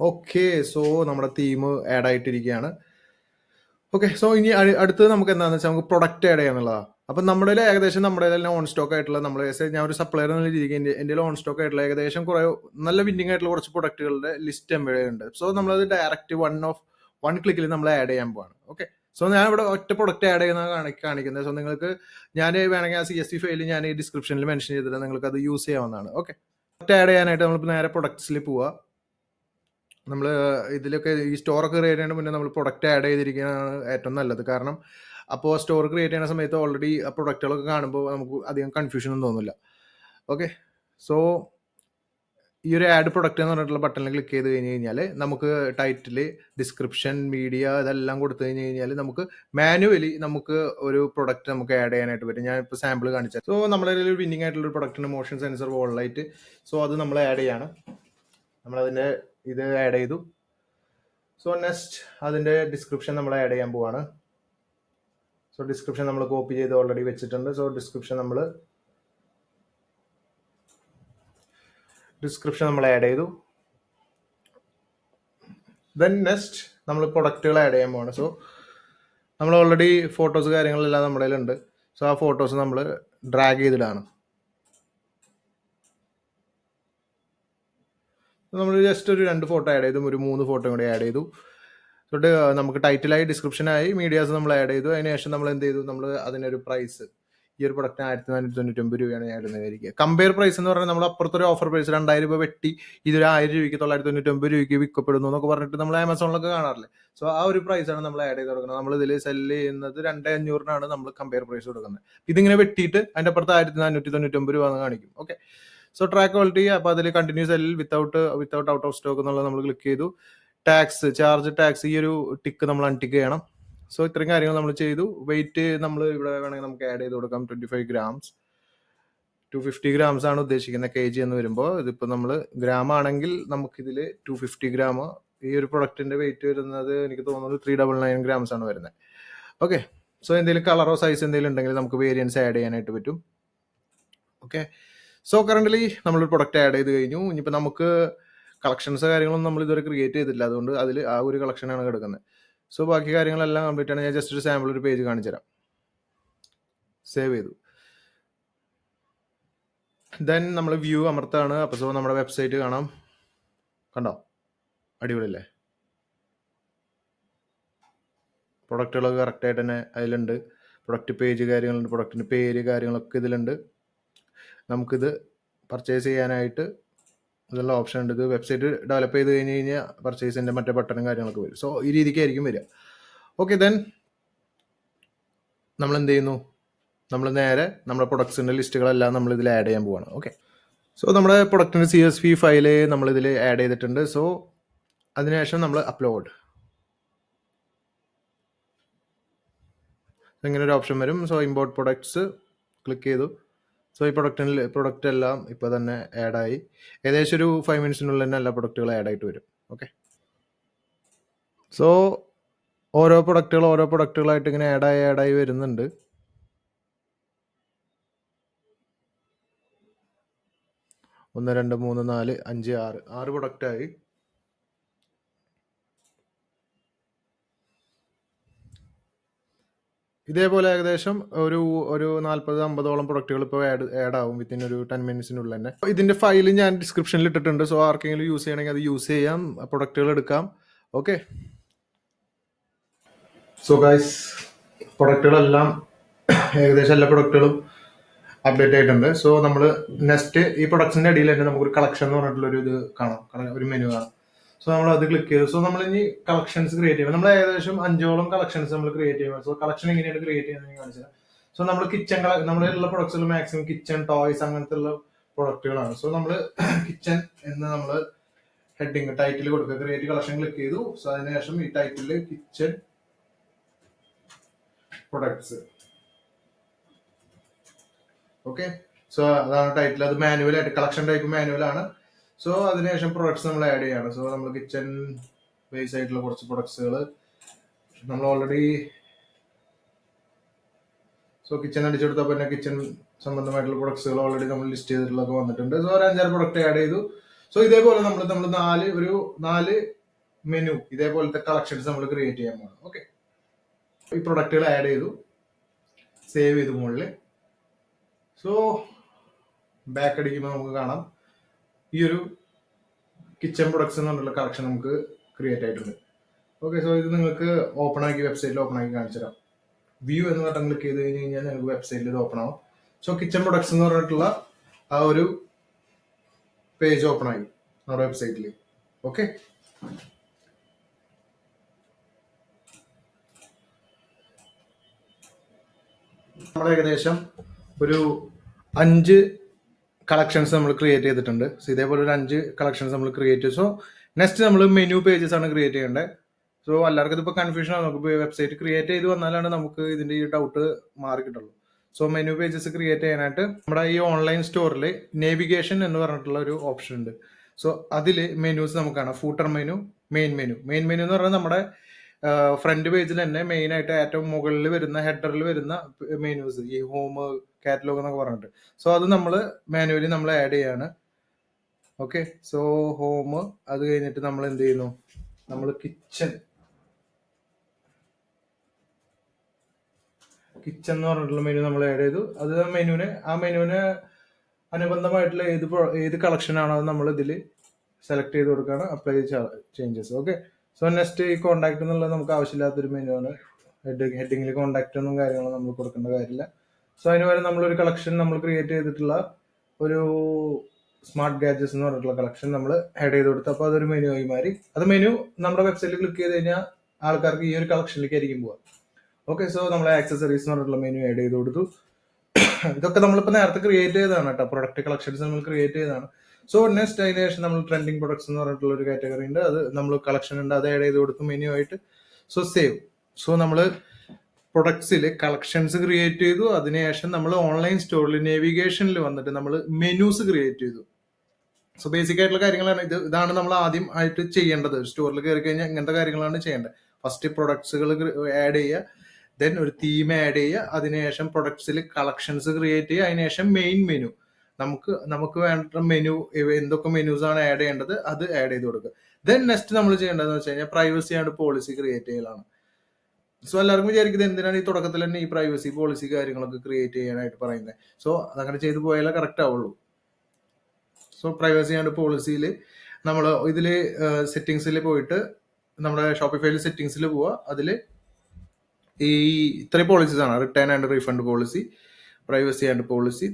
ഓക്കെ, സോ നമ്മുടെ തീം ആഡ് ആയിട്ടിരിക്കുകയാണ്. ഓക്കെ, സോ ഇനി അടുത്തത് നമുക്ക് എന്താണെന്ന് വെച്ചാൽ നമുക്ക് പ്രൊഡക്റ്റ് ആഡ് ചെയ്യാന്നുള്ളതാണ്. അപ്പം നമ്മുടെ ഏകദേശം നമ്മുടെ എല്ലാം ഓൺ സ്റ്റോക്ക് ആയിട്ടുള്ള, നമ്മൾ ഞാൻ ഒരു സപ്ലയർ എന്നുള്ള രീതിക്ക് എൻ്റെ ഓൺ സ്റ്റോക്ക് ആയിട്ടുള്ള ഏകദേശം കുറേ നല്ല വിന്നിങ് ആയിട്ടുള്ള കുറച്ച് പ്രൊഡക്റ്റുകളുടെ ലിസ്റ്റ് ഉണ്ട്. സോ നമ്മളത് ഡയറക്റ്റ് വൺ ക്ലിക്കിൽ നമ്മൾ ആഡ് ചെയ്യാൻ പോവാണ്. ഓക്കെ, സോ ഞാൻ ഇവിടെ ഒറ്റ പ്രൊഡക്റ്റ് ആഡ് ചെയ്യുന്ന കാണിക്കുന്നത്. സോ നിങ്ങൾക്ക് ഞാൻ വേണമെങ്കിൽ ആ CSV ഫയൽ ഞാൻ ഈ ഡിസ്ക്രിപ്ഷനിൽ മെൻഷൻ ചെയ്തിട്ട് നിങ്ങൾക്ക് അത് യൂസ് ചെയ്യാവുന്നതാണ്. ഓക്കെ, പ്രൊഡക്റ്റ് ആഡ് ചെയ്യാനായിട്ട് നമ്മൾ നേരെ പ്രൊഡക്ട്സിൽ പോവുക. നമ്മൾ ഇതിലൊക്കെ ഈ സ്റ്റോറൊക്കെ ക്രിയേറ്റ് ചെയ്യുന്നതിന് മുന്നേ നമ്മൾ പ്രൊഡക്റ്റ് ആഡ് ചെയ്തിരിക്കുന്നതാണ് ഏറ്റവും നല്ലത്. കാരണം അപ്പോൾ സ്റ്റോർ ക്രിയേറ്റ് ചെയ്യുന്ന സമയത്ത് ഓൾറെഡി ആ പ്രൊഡക്റ്റുകളൊക്കെ കാണുമ്പോൾ നമുക്ക് അധികം കൺഫ്യൂഷൻ ഒന്നും തോന്നില്ല. ഓക്കെ, സോ ഈ ഒരു ആഡ് പ്രൊഡക്റ്റ് എന്ന് പറഞ്ഞിട്ടുള്ള ബട്ടണിൽ ക്ലിക്ക് ചെയ്ത് കഴിഞ്ഞ് കഴിഞ്ഞാൽ നമുക്ക് ടൈറ്റിൽ, ഡിസ്ക്രിപ്ഷൻ, മീഡിയ ഇതെല്ലാം കൊടുത്തു കഴിഞ്ഞ് കഴിഞ്ഞാൽ നമുക്ക് മാനുവലി നമുക്ക് ഒരു പ്രൊഡക്റ്റ് നമുക്ക് ആഡ് ചെയ്യാനായിട്ട് പറ്റും. ഞാൻ ഇപ്പോൾ സാമ്പിൾ കാണിച്ചത്. സോ നമ്മുടെ ഒരു വിന്നിങ് ആയിട്ടുള്ള ഒരു പ്രൊഡക്റ്റിന് motion sensor wall light. So അത് നമ്മൾ ആഡ് ചെയ്യാണ്. നമ്മളതിൻ്റെ ഇത് ആഡ് ചെയ്തു. സോ നെക്സ്റ്റ് അതിൻ്റെ ഡിസ്ക്രിപ്ഷൻ നമ്മൾ ആഡ് ചെയ്യാൻ പോവാണ്. സോ ഡിസ്ക്രിപ്ഷൻ നമ്മൾ കോപ്പി ചെയ്ത് ഓൾറെഡി വെച്ചിട്ടുണ്ട്. സോ ഡിസ്ക്രിപ്ഷൻ നമ്മൾ ആഡ് ചെയ്തു. ദെൻ നെക്സ്റ്റ് നമ്മൾ പ്രൊഡക്റ്റുകൾ ആഡ് ചെയ്യാൻ പോവാണ്. സോ നമ്മൾ ഓൾറെഡി ഫോട്ടോസ് കാര്യങ്ങളെല്ലാം നമ്മുടെ കയ്യിലുണ്ട്. സോ ആ ഫോട്ടോസ് നമ്മൾ ഡ്രാഗ് ചെയ്തിടാണ്. നമ്മൾ ജസ്റ്റ് ഒരു 2 ഫോട്ടോ ആഡ് ചെയ്തു, ഒരു 3 ഫോട്ടോ കൂടി ആഡ് ചെയ്തു. തൊട്ട് നമുക്ക് ടൈറ്റിലായി, ഡിസ്ക്രിപ്ഷനായി, മീഡിയാസ് നമ്മൾ ആഡ് ചെയ്തു. അതിനുശേഷം നമ്മൾ എന്ത് ചെയ്തു, നമ്മൾ അതിനൊരു പ്രൈസ് ഈ ഒരു പ്രൊഡക്റ്റ് 1499 രൂപയാണ് ഞാൻ ഇടുന്നതായിരിക്കും. കമ്പയർ പ്രൈസ് എന്ന് പറഞ്ഞാൽ നമ്മൾ അപ്പുറത്തൊരു ഓഫർ പ്രൈസ് 2000 രൂപ വെട്ടി ഇതൊരു 1000 രൂപയ്ക്ക് 999 രൂപയ്ക്ക് വിൽക്കപ്പെടുന്നു എന്നൊക്കെ പറഞ്ഞിട്ട് നമ്മൾ ആമസോണിലൊക്കെ കാണാറില്ലേ. സോ ആ ഒരു പ്രൈസാണ് നമ്മൾ ആഡ് ചെയ്ത് കൊടുക്കുന്നത്. നമ്മൾ ഇതിൽ സെല്ല് ചെയ്യുന്നത് 2500 നമ്മൾ കമ്പയർ പ്രൈസ് കൊടുക്കുന്നത്. ഇതിങ്ങനെ വെട്ടിയിട്ട് അതിൻ്റെ അപ്പുറത്ത് 1499 രൂപ എന്ന് കാണിക്കും. ഓക്കെ, സോ ട്രാക്ക് ക്വാളിറ്റി, അപ്പോൾ അതിൽ കണ്ടിന്യൂ സെല്ലിൽ വിത്തൗട്ട് ഔട്ട് ഓഫ് സ്റ്റോക്ക് എന്നുള്ളത് നമ്മൾ ക്ലിക്ക് ചെയ്തു. ചാർജ് ടാക്സ് ഈ ഒരു ടിക്ക് നമ്മൾ അൺടിക്ക് ചെയ്യണം. സോ ഇത്രയും കാര്യങ്ങൾ നമ്മൾ ചെയ്തു. വെയിറ്റ് നമ്മൾ ഇവിടെ വേണമെങ്കിൽ നമുക്ക് ആഡ് ചെയ്ത് കൊടുക്കാം. 25 ഗ്രാംസ്, 250 ഗ്രാംസ് ആണ് ഉദ്ദേശിക്കുന്ന kg എന്ന് വരുമ്പോൾ. ഇതിപ്പോൾ നമ്മൾ ഗ്രാം ആണെങ്കിൽ നമുക്കിതിൽ 250 ഗ്രാം. ഈ ഒരു പ്രൊഡക്റ്റിന്റെ വെയിറ്റ് വരുന്നത് എനിക്ക് തോന്നുന്നത് 399 ഗ്രാംസ് ആണ് വരുന്നത്. ഓക്കെ, സോ എന്തെങ്കിലും കളറോ സൈസ് എന്തെങ്കിലും ഉണ്ടെങ്കിൽ നമുക്ക് വേരിയൻസ് ആഡ് ചെയ്യാനായിട്ട് പറ്റും. ഓക്കെ, സോ കറൻ്റ്ലി നമ്മളൊരു പ്രൊഡക്റ്റ് ആഡ് ചെയ്ത് കഴിഞ്ഞു. ഇനിയിപ്പോൾ നമുക്ക് കളക്ഷൻസ് കാര്യങ്ങളൊന്നും നമ്മൾ ഇതുവരെ ക്രിയേറ്റ് ചെയ്തിട്ടില്ല, അതുകൊണ്ട് അതിൽ ആ ഒരു കളക്ഷനാണ് കിടക്കുന്നത്. സോ ബാക്കി കാര്യങ്ങളെല്ലാം കംപ്ലീറ്റ് ആണ്. ഞാൻ ജസ്റ്റ് ഒരു സാമ്പിൾ ഒരു പേജ് കാണിച്ചു തരാം. സേവ് ചെയ്തു. ദെൻ നമ്മൾ വ്യൂ അമർത്താണ്. അപ്പോൾ സോ നമ്മുടെ വെബ്സൈറ്റ് കാണാം. കണ്ടോ, അടിപൊളിയല്ലേ? പ്രൊഡക്റ്റുകളൊക്കെ കറക്റ്റായിട്ട് തന്നെ അതിലുണ്ട്. പ്രൊഡക്റ്റ് പേജ് കാര്യങ്ങളുണ്ട്, പ്രൊഡക്റ്റിൻ്റെ പേര് കാര്യങ്ങളൊക്കെ ഇതിലുണ്ട്. നമുക്കിത് പർച്ചേസ് ചെയ്യാനായിട്ട് ഇതുള്ള ഓപ്ഷൻ ഉണ്ട്. ഇത് വെബ്സൈറ്റ് ഡെവലപ്പ് ചെയ്ത് കഴിഞ്ഞ് കഴിഞ്ഞാൽ പർച്ചേസിൻ്റെ മറ്റേ ബട്ടണും കാര്യങ്ങളൊക്കെ വരും. സോ ഈ രീതിക്കായിരിക്കും വരിക. ഓക്കെ, ദെൻ നമ്മൾ എന്ത് ചെയ്യുന്നു? നമ്മൾ നേരെ നമ്മുടെ പ്രൊഡക്ട്സിൻ്റെ ലിസ്റ്റുകളെല്ലാം നമ്മൾ ഇതിൽ ആഡ് ചെയ്യാൻ പോവാണ്. ഓക്കെ, സോ നമ്മുടെ പ്രൊഡക്റ്റിൻ്റെ CSV ഫയല് നമ്മളിതിൽ ആഡ് ചെയ്തിട്ടുണ്ട്. സോ അതിനുശേഷം നമ്മൾ അപ്ലോഡ്, ഇങ്ങനെ ഒരു ഓപ്ഷൻ വരും. സോ ഇമ്പോർട്ട് പ്രൊഡക്ട്സ് ക്ലിക്ക് ചെയ്തു. സോ ഈ പ്രൊഡക്റ്റ് എല്ലാം ഇപ്പോൾ തന്നെ ആഡായി. ഏകദേശം ഒരു 5 മിനിറ്റ്സിനുള്ളിൽ തന്നെ എല്ലാ പ്രൊഡക്റ്റുകളും ആഡ് ആയിട്ട് വരും. ഓക്കെ, സോ ഓരോ പ്രൊഡക്റ്റുകളായിട്ട് ഇങ്ങനെ ആഡായി വരുന്നുണ്ട്. ഒന്ന്, രണ്ട്, മൂന്ന്, നാല്, അഞ്ച്, ആറ് പ്രൊഡക്റ്റായി. ഇതേപോലെ ഏകദേശം ഒരു 40-50ഓളം പ്രൊഡക്റ്റുകൾ ഇപ്പോൾ ആഡ് ആവും വിത്തിൻ ഒരു 10 മിനിറ്റ്സിനുള്ളിൽ തന്നെ. ഇതിന്റെ ഫയൽ ഞാൻ ഡിസ്ക്രിപ്ഷനിൽ ഇട്ടിട്ടുണ്ട്. സോ ആർക്കെങ്കിലും യൂസ് ചെയ്യണമെങ്കിൽ അത് യൂസ് ചെയ്യാം, പ്രൊഡക്റ്റുകൾ എടുക്കാം. ഓക്കെ, സോ ഗൈസ്, പ്രൊഡക്റ്റുകളെല്ലാം ഏകദേശം എല്ലാ പ്രൊഡക്റ്റുകളും അപ്ഡേറ്റ് ആയിട്ടുണ്ട്. സോ നമ്മൾ നെക്സ്റ്റ് ഈ പ്രൊഡക്ട്സിന്റെ അടിയിൽ തന്നെ നമുക്കൊരു കളക്ഷൻ എന്ന് പറഞ്ഞിട്ടുള്ളൊരു ഇത് കാണാം, ഒരു മെനു കാണാം. സോ നമ്മൾ അത് ക്ലിക്ക് ചെയ്തു. സോ നമ്മൾ ഇനി കളക്ഷൻസ് ക്രിയേറ്റ് ചെയ്യുമ്പോൾ നമ്മൾ ഏകദേശം 5ഓളം കളക്ഷൻസ് നമ്മൾ ക്രിയേറ്റ് ചെയ്യുമ്പോൾ, സോ കളക്ഷൻ എങ്ങനെയാണ് ക്രിയേറ്റ് ചെയ്യുന്നത് കാണിച്ചത്. സോ നമ്മൾ നമ്മളുള്ള പ്രൊഡക്ട്സിൽ മാക്സിമം കിച്ചൺ, ടോയ്സ് അങ്ങനത്തെ ഉള്ള പ്രൊഡക്റ്റുകളാണ്. സോ നമ്മൾ കിച്ചൺ എന്ന് നമ്മൾ ഹെഡിങ് ടൈറ്റിൽ കൊടുക്കുക. ക്രിയേറ്റ് കളക്ഷൻ ക്ലിക്ക് ചെയ്തു. സോ അതിനുശേഷം ഈ title kitchen products. Okay, so അതാണ് ടൈറ്റിൽ. അത് മാനുവലായിട്ട് കളക്ഷൻ ടൈപ്പ് മാനുവലാണ്. സോ അതിനുശേഷം പ്രൊഡക്ട്സ് നമ്മൾ ആഡ് ചെയ്യാണ്. സോ നമ്മൾ കിച്ചൺ ബേസ് ആയിട്ടുള്ള കുറച്ച് പ്രൊഡക്ട്സുകൾ നമ്മൾ ഓൾറെഡി കിച്ചൺ അടിച്ചെടുത്തപ്പോൾ തന്നെ കിച്ചൺ സംബന്ധമായിട്ടുള്ള പ്രൊഡക്ട്സുകൾ ഓൾറെഡി നമ്മൾ ലിസ്റ്റ് ചെയ്തിട്ടുള്ളതൊക്കെ വന്നിട്ടുണ്ട്. സോ ഒരു 5-6 പ്രൊഡക്റ്റ് ആഡ് ചെയ്തു. സോ ഇതേപോലെ നമ്മൾ 4 മെനു ഇതേപോലത്തെ കളക്ഷൻസ് നമ്മൾ ക്രിയേറ്റ് ചെയ്യാൻ പോകണം. ഓക്കെ, ഈ പ്രൊഡക്റ്റുകൾ ആഡ് ചെയ്തു, സേവ് ചെയ്തു മുകളിൽ. സോ ബാക്ക് അടിക്കുമ്പോൾ നമുക്ക് കാണാം ഈ ഒരു കിച്ചൺ പ്രൊഡക്ട്സ് എന്ന് പറഞ്ഞിട്ടുള്ള കളക്ഷൻ നമുക്ക് ക്രിയേറ്റ് ആയിട്ടുണ്ട്. ഓക്കെ, സോ ഇത് നിങ്ങൾക്ക് ഓപ്പൺ ആക്കി വെബ്സൈറ്റിൽ ഓപ്പൺ ആക്കി കാണിച്ചു തരാം. വ്യൂ എന്ന് ബട്ടൺ ക്ലിക്ക് ചെയ്ത് കഴിഞ്ഞ് കഴിഞ്ഞാൽ നിങ്ങൾക്ക് വെബ്സൈറ്റിൽ ഇത് ഓപ്പൺ ആവും. സോ കിച്ചൺ പ്രൊഡക്ട്സ് എന്ന് പറഞ്ഞിട്ടുള്ള ആ ഒരു പേജ് ഓപ്പൺ ആയി നമ്മുടെ വെബ്സൈറ്റിൽ. ഓക്കെ, നമ്മൾ ഏകദേശം ഒരു 5 കളക്ഷൻസ് നമ്മൾ ക്രിയേറ്റ് ചെയ്തിട്ടുണ്ട്. സോ ഇതേപോലെ ഒരു 5 കളക്ഷൻസ് നമ്മൾ ക്രിയേറ്റ് ചെയ്തു. സോ നെക്സ്റ്റ് നമ്മൾ മെനു പേജസ് ആണ് ക്രിയേറ്റ് ചെയ്യേണ്ടത്. സോ എല്ലാവർക്കും ഇതിപ്പോൾ കൺഫ്യൂഷൻ ആണ്. നമുക്ക് വെബ്സൈറ്റ് ക്രിയേറ്റ് ചെയ്ത് വന്നാലാണ് നമുക്ക് ഇതിന്റെ ഈ ഡൗട്ട് മാറി കിട്ടുള്ളൂ. സോ മെനു പേജസ് ക്രിയേറ്റ് ചെയ്യാനായിട്ട് നമ്മുടെ ഈ ഓൺലൈൻ സ്റ്റോറിൽ നേവിഗേഷൻ എന്ന് പറഞ്ഞിട്ടുള്ള ഒരു ഓപ്ഷൻ ഉണ്ട്. സോ അതിൽ മെനൂസ് നമുക്ക് കാണാം. ഫൂട്ടർ മെനു, മെയിൻ മെനു എന്ന് പറഞ്ഞാൽ നമ്മുടെ ഫ്രണ്ട് പേജിൽ തന്നെ മെയിൻ ആയിട്ട് ഏറ്റവും മുകളിൽ വരുന്ന ഹെഡറിൽ വരുന്ന മെനൂസ്, ഈ ഹോം, കാറ്റലോഗ് എന്നൊക്കെ പറഞ്ഞിട്ട്. സോ അത് നമ്മൾ മാനുവലി നമ്മൾ ആഡ് ചെയ്യാണ്. ഓക്കെ, സോ ഹോം, അത് കഴിഞ്ഞിട്ട് നമ്മൾ എന്ത് ചെയ്യുന്നു, നമ്മൾ കിച്ചൺ എന്ന് പറഞ്ഞിട്ടുള്ള മെനു നമ്മൾ ആഡ് ചെയ്തു. അത് ആ മെനുവിന് അനുബന്ധമായിട്ടുള്ള ഏത് കളക്ഷൻ ആണോ നമ്മൾ ഇതിൽ സെലക്ട് ചെയ്ത് കൊടുക്കുകയാണ്, apply changes. Okay, so next ഈ കോൺടാക്ട് എന്നുള്ളത് നമുക്ക് ആവശ്യമില്ലാത്തൊരു മെനു ആണ്. ഹെഡിങ്ങിൽ കോൺടാക്ട് ഒന്നും കാര്യങ്ങളും നമ്മൾ കൊടുക്കേണ്ട കാര്യമില്ല. സോ അതിന് വരെ നമ്മളൊരു കളക്ഷൻ നമ്മൾ ക്രിയേറ്റ് ചെയ്തിട്ടുള്ള ഒരു സ്മാർട്ട് ഗാഡ്ജറ്റ്സ് എന്ന് പറഞ്ഞിട്ടുള്ള കളക്ഷൻ നമ്മൾ ആഡ് ചെയ്ത് കൊടുത്തു. അപ്പോൾ അതൊരു മെനു ആയി മാറി. അത് മെനു നമ്മുടെ വെബ്സൈറ്റിൽ ക്ലിക്ക് ചെയ്ത് കഴിഞ്ഞാൽ ആൾക്കാർക്ക് ഈ ഒരു കളക്ഷനിലേക്ക് ആയിരിക്കും പോവാം. ഓക്കെ, സോ നമ്മൾ ആക്സസറീസ് എന്ന് പറഞ്ഞിട്ടുള്ള മെനു ആഡ് ചെയ്ത് കൊടുത്തു. ഇതൊക്കെ നമ്മളിപ്പോൾ നേരത്തെ ക്രിയേറ്റ് ചെയ്തതാണ് കേട്ടോ, പ്രൊഡക്റ്റ് കളക്ഷൻസ് നമ്മൾ ക്രിയേറ്റ് ചെയ്തതാണ്. സോ നെക്സ്റ്റ് അതിന് ശേഷം നമ്മൾ ട്രെൻഡിങ് പ്രൊഡക്ട്സ് എന്ന് പറഞ്ഞിട്ടുള്ള ഒരു കാറ്റഗറി ഉണ്ട്, അത് നമ്മൾ കളക്ഷൻ ഉണ്ട്, അത് ആഡ് ചെയ്ത് കൊടുത്തു മെനു ആയിട്ട്. So save. സോ നമ്മൾ പ്രൊഡക്ട്സിൽ കളക്ഷൻസ് ക്രിയേറ്റ് ചെയ്തു. അതിനുശേഷം നമ്മൾ ഓൺലൈൻ സ്റ്റോറിൽ നേവിഗേഷനിൽ വന്നിട്ട് നമ്മൾ മെനൂസ് ക്രിയേറ്റ് ചെയ്തു. സോ ബേസിക് ആയിട്ടുള്ള കാര്യങ്ങളാണ് ഇതാണ് നമ്മൾ ആദ്യം ആയിട്ട് ചെയ്യേണ്ടത്. സ്റ്റോറിൽ കയറി കഴിഞ്ഞാൽ ഇങ്ങനത്തെ കാര്യങ്ങളാണ് ചെയ്യേണ്ടത്. ഫസ്റ്റ് പ്രൊഡക്ട്സുകൾ ആഡ് ചെയ്യുക, ദെൻ ഒരു തീം ആഡ് ചെയ്യുക, അതിനുശേഷം പ്രൊഡക്ട്സിൽ കളക്ഷൻസ് ക്രിയേറ്റ് ചെയ്യുക, അതിനുശേഷം മെയിൻ മെനു നമുക്ക് വേണ്ട മെനു എന്തൊക്കെ മെനൂസ് ആണ് ആഡ് ചെയ്യേണ്ടത് അത് ആഡ് ചെയ്ത് കൊടുക്കുക. ദെൻ നെക്സ്റ്റ് നമ്മൾ ചെയ്യേണ്ടതെന്ന് വെച്ച് കഴിഞ്ഞാൽ പ്രൈവസി ആൻഡ് പോളിസി ക്രിയേറ്റ് ചെയ്യലാണ്. സോ എല്ലാവർക്കും വിചാരിക്കുന്നത് എന്തിനാണ് ഈ തുടക്കത്തിൽ തന്നെ ഈ പ്രൈവസി പോളിസി കാര്യങ്ങളൊക്കെ ക്രിയേറ്റ് ചെയ്യാനായിട്ട് പറയുന്നത്. സോ അതങ്ങനെ ചെയ്തു പോയാലേ കറക്റ്റ് ആവുള്ളൂ. സോ പ്രൈവസി ആൻഡ് പോളിസിയിൽ നമ്മൾ ഇതിൽ സെറ്റിങ്സിൽ പോയിട്ട് നമ്മുടെ ഷോപ്പിഫൈയിൽ സെറ്റിങ്സിൽ പോവുക. അതിൽ ഈ ഇത്രയും പോളിസീസ് ആണ്: return and refund policy, privacy and policy,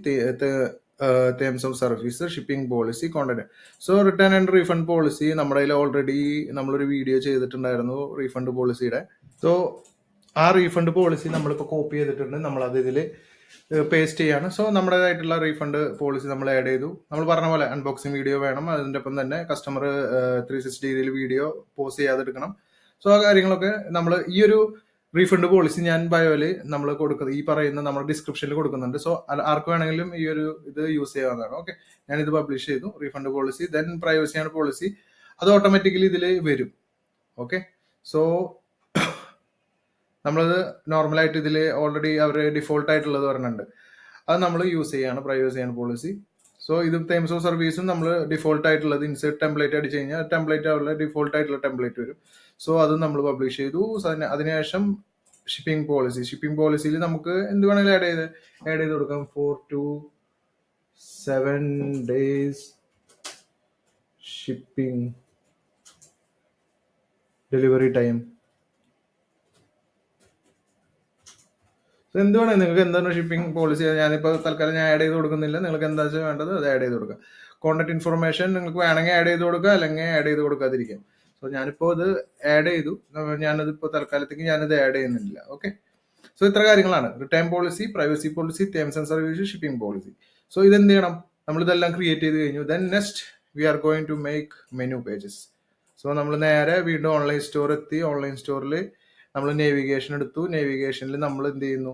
terms of service, shipping policy, content. So return and refund policy നമ്മുടെ കയ്യിൽ ഓൾറെഡി നമ്മളൊരു വീഡിയോ ചെയ്തിട്ടുണ്ടായിരുന്നു റീഫണ്ട് പോളിസിയുടെ. സോ ആ റീഫണ്ട് പോളിസി നമ്മളിപ്പോൾ കോപ്പി ചെയ്തിട്ടുണ്ട്, നമ്മളത് ഇതിൽ പേസ്റ്റ് ചെയ്യാണ്. സോ നമ്മുടേതായിട്ടുള്ള റീഫണ്ട് പോളിസി നമ്മൾ ആഡ് ചെയ്തു. നമ്മൾ പറഞ്ഞ പോലെ അൺബോക്സിങ് വീഡിയോ വേണം, അതിൻ്റെ ഒപ്പം തന്നെ കസ്റ്റമർ 360 ഡിഗ്രിയിൽ വീഡിയോ പോസ്റ്റ് ചെയ്യാതെടുക്കണം. സോ ആ കാര്യങ്ങളൊക്കെ നമ്മൾ ഈ ഒരു റീഫണ്ട് പോളിസി ഞാൻ ബയോയിൽ നമ്മൾ കൊടുക്കുന്നത് ഈ പറയുന്ന നമ്മുടെ ഡിസ്ക്രിപ്ഷനിൽ കൊടുക്കുന്നുണ്ട്. സോ ആർക്ക് വേണമെങ്കിലും ഈ ഒരു ഇത് യൂസ് ചെയ്യാവുന്നതാണ്. ഓക്കെ, ഞാനിത് പബ്ലിഷ് ചെയ്തു, refund policy. Then privacy and policy, അത് ഓട്ടോമാറ്റിക്കലി ഇതിൽ വരും. ഓക്കെ, സോ നമ്മളത് നോർമലായിട്ട് ഇതിൽ ഓൾറെഡി അവർ ഡിഫോൾട്ട് ആയിട്ടുള്ളത് പറഞ്ഞിട്ടുണ്ട്, അത് നമ്മൾ യൂസ് ചെയ്യാണ് പ്രൈവസി ആൻഡ് പോളിസി. സോ ഇത് ടേംസ് ഓഫ് സർവീസും നമ്മൾ ഡിഫോൾട്ട് ആയിട്ടുള്ളത് ഇൻസേർട്ട് ടെംപ്ലേറ്റ് അടിച്ച് കഴിഞ്ഞാൽ ടെംപ്ലേറ്റ് അവരുടെ ഡിഫോൾട്ട് ആയിട്ടുള്ള ടെംപ്ലേറ്റ് വരും. സോ അത് നമ്മൾ പബ്ലിഷ് ചെയ്തു. അതിനുശേഷം ഷിപ്പിംഗ് പോളിസിയിൽ നമുക്ക് എന്ത് വേണമെങ്കിലും ആഡ് ചെയ്ത് കൊടുക്കാം. 4 to 7 days shipping delivery time. എന്ത് വേണേ നിങ്ങൾക്ക് എന്താണ് ഷിപ്പിംഗ് പോളിസി, ഞാനിപ്പോൾ തൽക്കാലം ഞാൻ ആഡ് ചെയ്ത് കൊടുക്കുന്നില്ല. നിങ്ങൾക്ക് എന്താ വെച്ചാൽ വേണ്ടത് അത് ആഡ് ചെയ്ത് കൊടുക്കുക. കോൺടാക്ട് ഇൻഫർമേഷൻ നിങ്ങൾക്ക് വേണമെങ്കിൽ ആഡ് ചെയ്ത് കൊടുക്കുക, അല്ലെങ്കിൽ ആഡ് ചെയ്ത് കൊടുക്കാതിരിക്കാം. സോ ഞാനിപ്പോൾ ഇത് ആഡ് ചെയ്തു, ഞാനതിപ്പോൾ തൽക്കാലത്തേക്ക് ഞാനിത് ആഡ് ചെയ്യുന്നില്ല. ഓക്കെ, സോ ഇത്ര കാര്യങ്ങളാണ്: return policy, privacy policy, terms and service, shipping policy. So ഇതെന്ത് ചെയ്യണം, നമ്മളിതെല്ലാം ക്രിയേറ്റ് ചെയ്ത് കഴിഞ്ഞു. Then next we are going to make menu pages. So നമ്മൾ നേരെ വീണ്ടും ഓൺലൈൻ സ്റ്റോർ എത്തി. ഓൺലൈൻ സ്റ്റോറിൽ നമ്മൾ നേവിഗേഷൻ എടുത്തു. നേവിഗേഷനിൽ നമ്മൾ എന്ത് ചെയ്യുന്നു,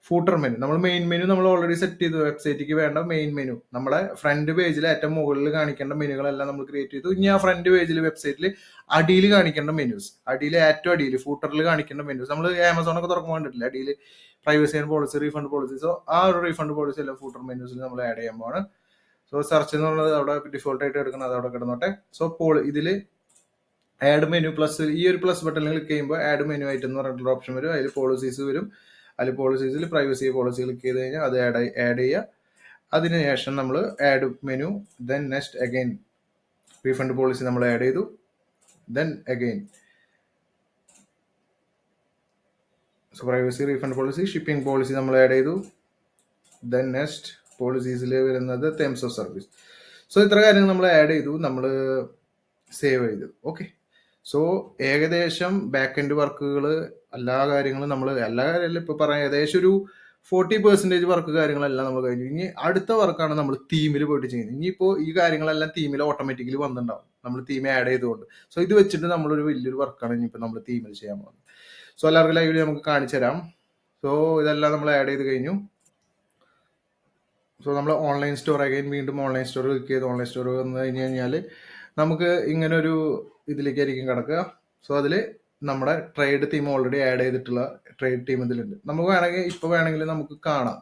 ഫൂട്ടർ മെനു, നമ്മൾ മെയിൻ മെനു നമ്മൾ ഓൾറെഡി സെറ്റ് ചെയ്തു. വെബ്സൈറ്റിക്ക് വേണ്ട മെയിൻ മെനു നമ്മുടെ ഫ്രണ്ട് പേജിൽ ഏറ്റവും മുകളിൽ കാണിക്കേണ്ട മെനുകളെല്ലാം നമ്മൾ ക്രിയേറ്റ് ചെയ്തു. ഇനി ആ ഫ്രണ്ട് പേജിൽ വെബ്സൈറ്റിൽ അടിയിൽ കാണിക്കേണ്ട മെനുസ്, ഏറ്റവും അടിയിൽ ഫൂട്ടറിൽ കാണിക്കേണ്ട മെനുസ്, നമ്മൾ ആമസോണൊക്കെ തുറക്കുമ്പോൾ കണ്ടിട്ടില്ല അടിയിൽ privacy and policy, refund policy. So ആ ഒരു റീഫണ്ട് പോളിസി എല്ലാം ഫൂട്ടർ മെനുസിൽ നമ്മൾ ആഡ് ചെയ്യാൻ പോവാണ്. സോ സെർച്ച് എന്നുള്ളത് അവിടെ ഡിഫോൾട്ട് ആയിട്ട് എടുക്കണം, അത് അവിടെ കിടന്നോട്ടെ. സോ ഇതിൽ ആഡ് മെനു പ്ലസ്, ഈ ഒരു പ്ലസ് ബട്ടണിൽ ക്ലിക്ക് ചെയ്യുമ്പോൾ ആഡ് മെനു ആയിട്ട് എന്ന് പറഞ്ഞിട്ടുള്ള ഓപ്ഷൻ വരും. അതിൽ പോളിസീസ് വരും. അതിൽ പോളിസീസിൽ പ്രൈവസി പോളിസി ക്ലിക്ക് ചെയ്ത് കഴിഞ്ഞാൽ അത് ആഡ് ചെയ്യുക. അതിനുശേഷം നമ്മൾ add menu, then next again refund policy നമ്മൾ ആഡ് ചെയ്തു. Then again privacy, refund policy, shipping policy നമ്മൾ ആഡ് ചെയ്തു. ദെൻ നെക്സ്റ്റ് പോളിസീസിൽ വരുന്നത് ടേംസ് ഓഫ് സർവീസ്. സോ ഇത്ര കാര്യങ്ങൾ നമ്മൾ ആഡ് ചെയ്തു, നമ്മൾ സേവ് ചെയ്തു. ഓക്കെ, സോ ഏകദേശം ബാക്ക് എൻഡ് വർക്കുകൾ എല്ലാ കാര്യങ്ങളും ഇപ്പോൾ പറയാം, ഏകദേശം ഒരു 40% വർക്ക് കാര്യങ്ങളെല്ലാം നമ്മൾ കഴിഞ്ഞു. ഇനി അടുത്ത വർക്കാണ് നമ്മൾ തീമിൽ പോയിട്ട് ചെയ്യുന്നത്. ഇനിയിപ്പോൾ ഈ കാര്യങ്ങളെല്ലാം തീമിൽ ഓട്ടോമാറ്റിക്കലി വന്നിട്ടുണ്ടാവും, നമ്മൾ തീം ആഡ് ചെയ്തുകൊണ്ട്. സോ ഇത് വെച്ചിട്ട് നമ്മളൊരു വലിയൊരു വർക്കാണ് ഇനിയിപ്പോൾ നമ്മൾ തീമിൽ ചെയ്യാൻ പോകുന്നത്. സോ എല്ലാവർക്കും ലൈവിൽ നമുക്ക് കാണിച്ചു തരാം. സോ ഇതെല്ലാം നമ്മൾ ആഡ് ചെയ്ത് കഴിഞ്ഞു. സോ നമ്മൾ ഓൺലൈൻ സ്റ്റോർ വീണ്ടും ഓൺലൈൻ സ്റ്റോർ ക്ലിക്ക് ചെയ്ത് ഓൺലൈൻ സ്റ്റോർ വന്നു കഴിഞ്ഞ് കഴിഞ്ഞാൽ നമുക്ക് ഇങ്ങനെ ഒരു ഇതിലേക്കായിരിക്കും കിടക്കുക. സോ അതിൽ നമ്മുടെ ട്രേഡ് തീം ഓൾറെഡി ആഡ് ചെയ്തിട്ടുള്ള ട്രേഡ് ടീം ഇതിലുണ്ട്. നമുക്ക് വേണമെങ്കിൽ നമുക്ക് കാണാം,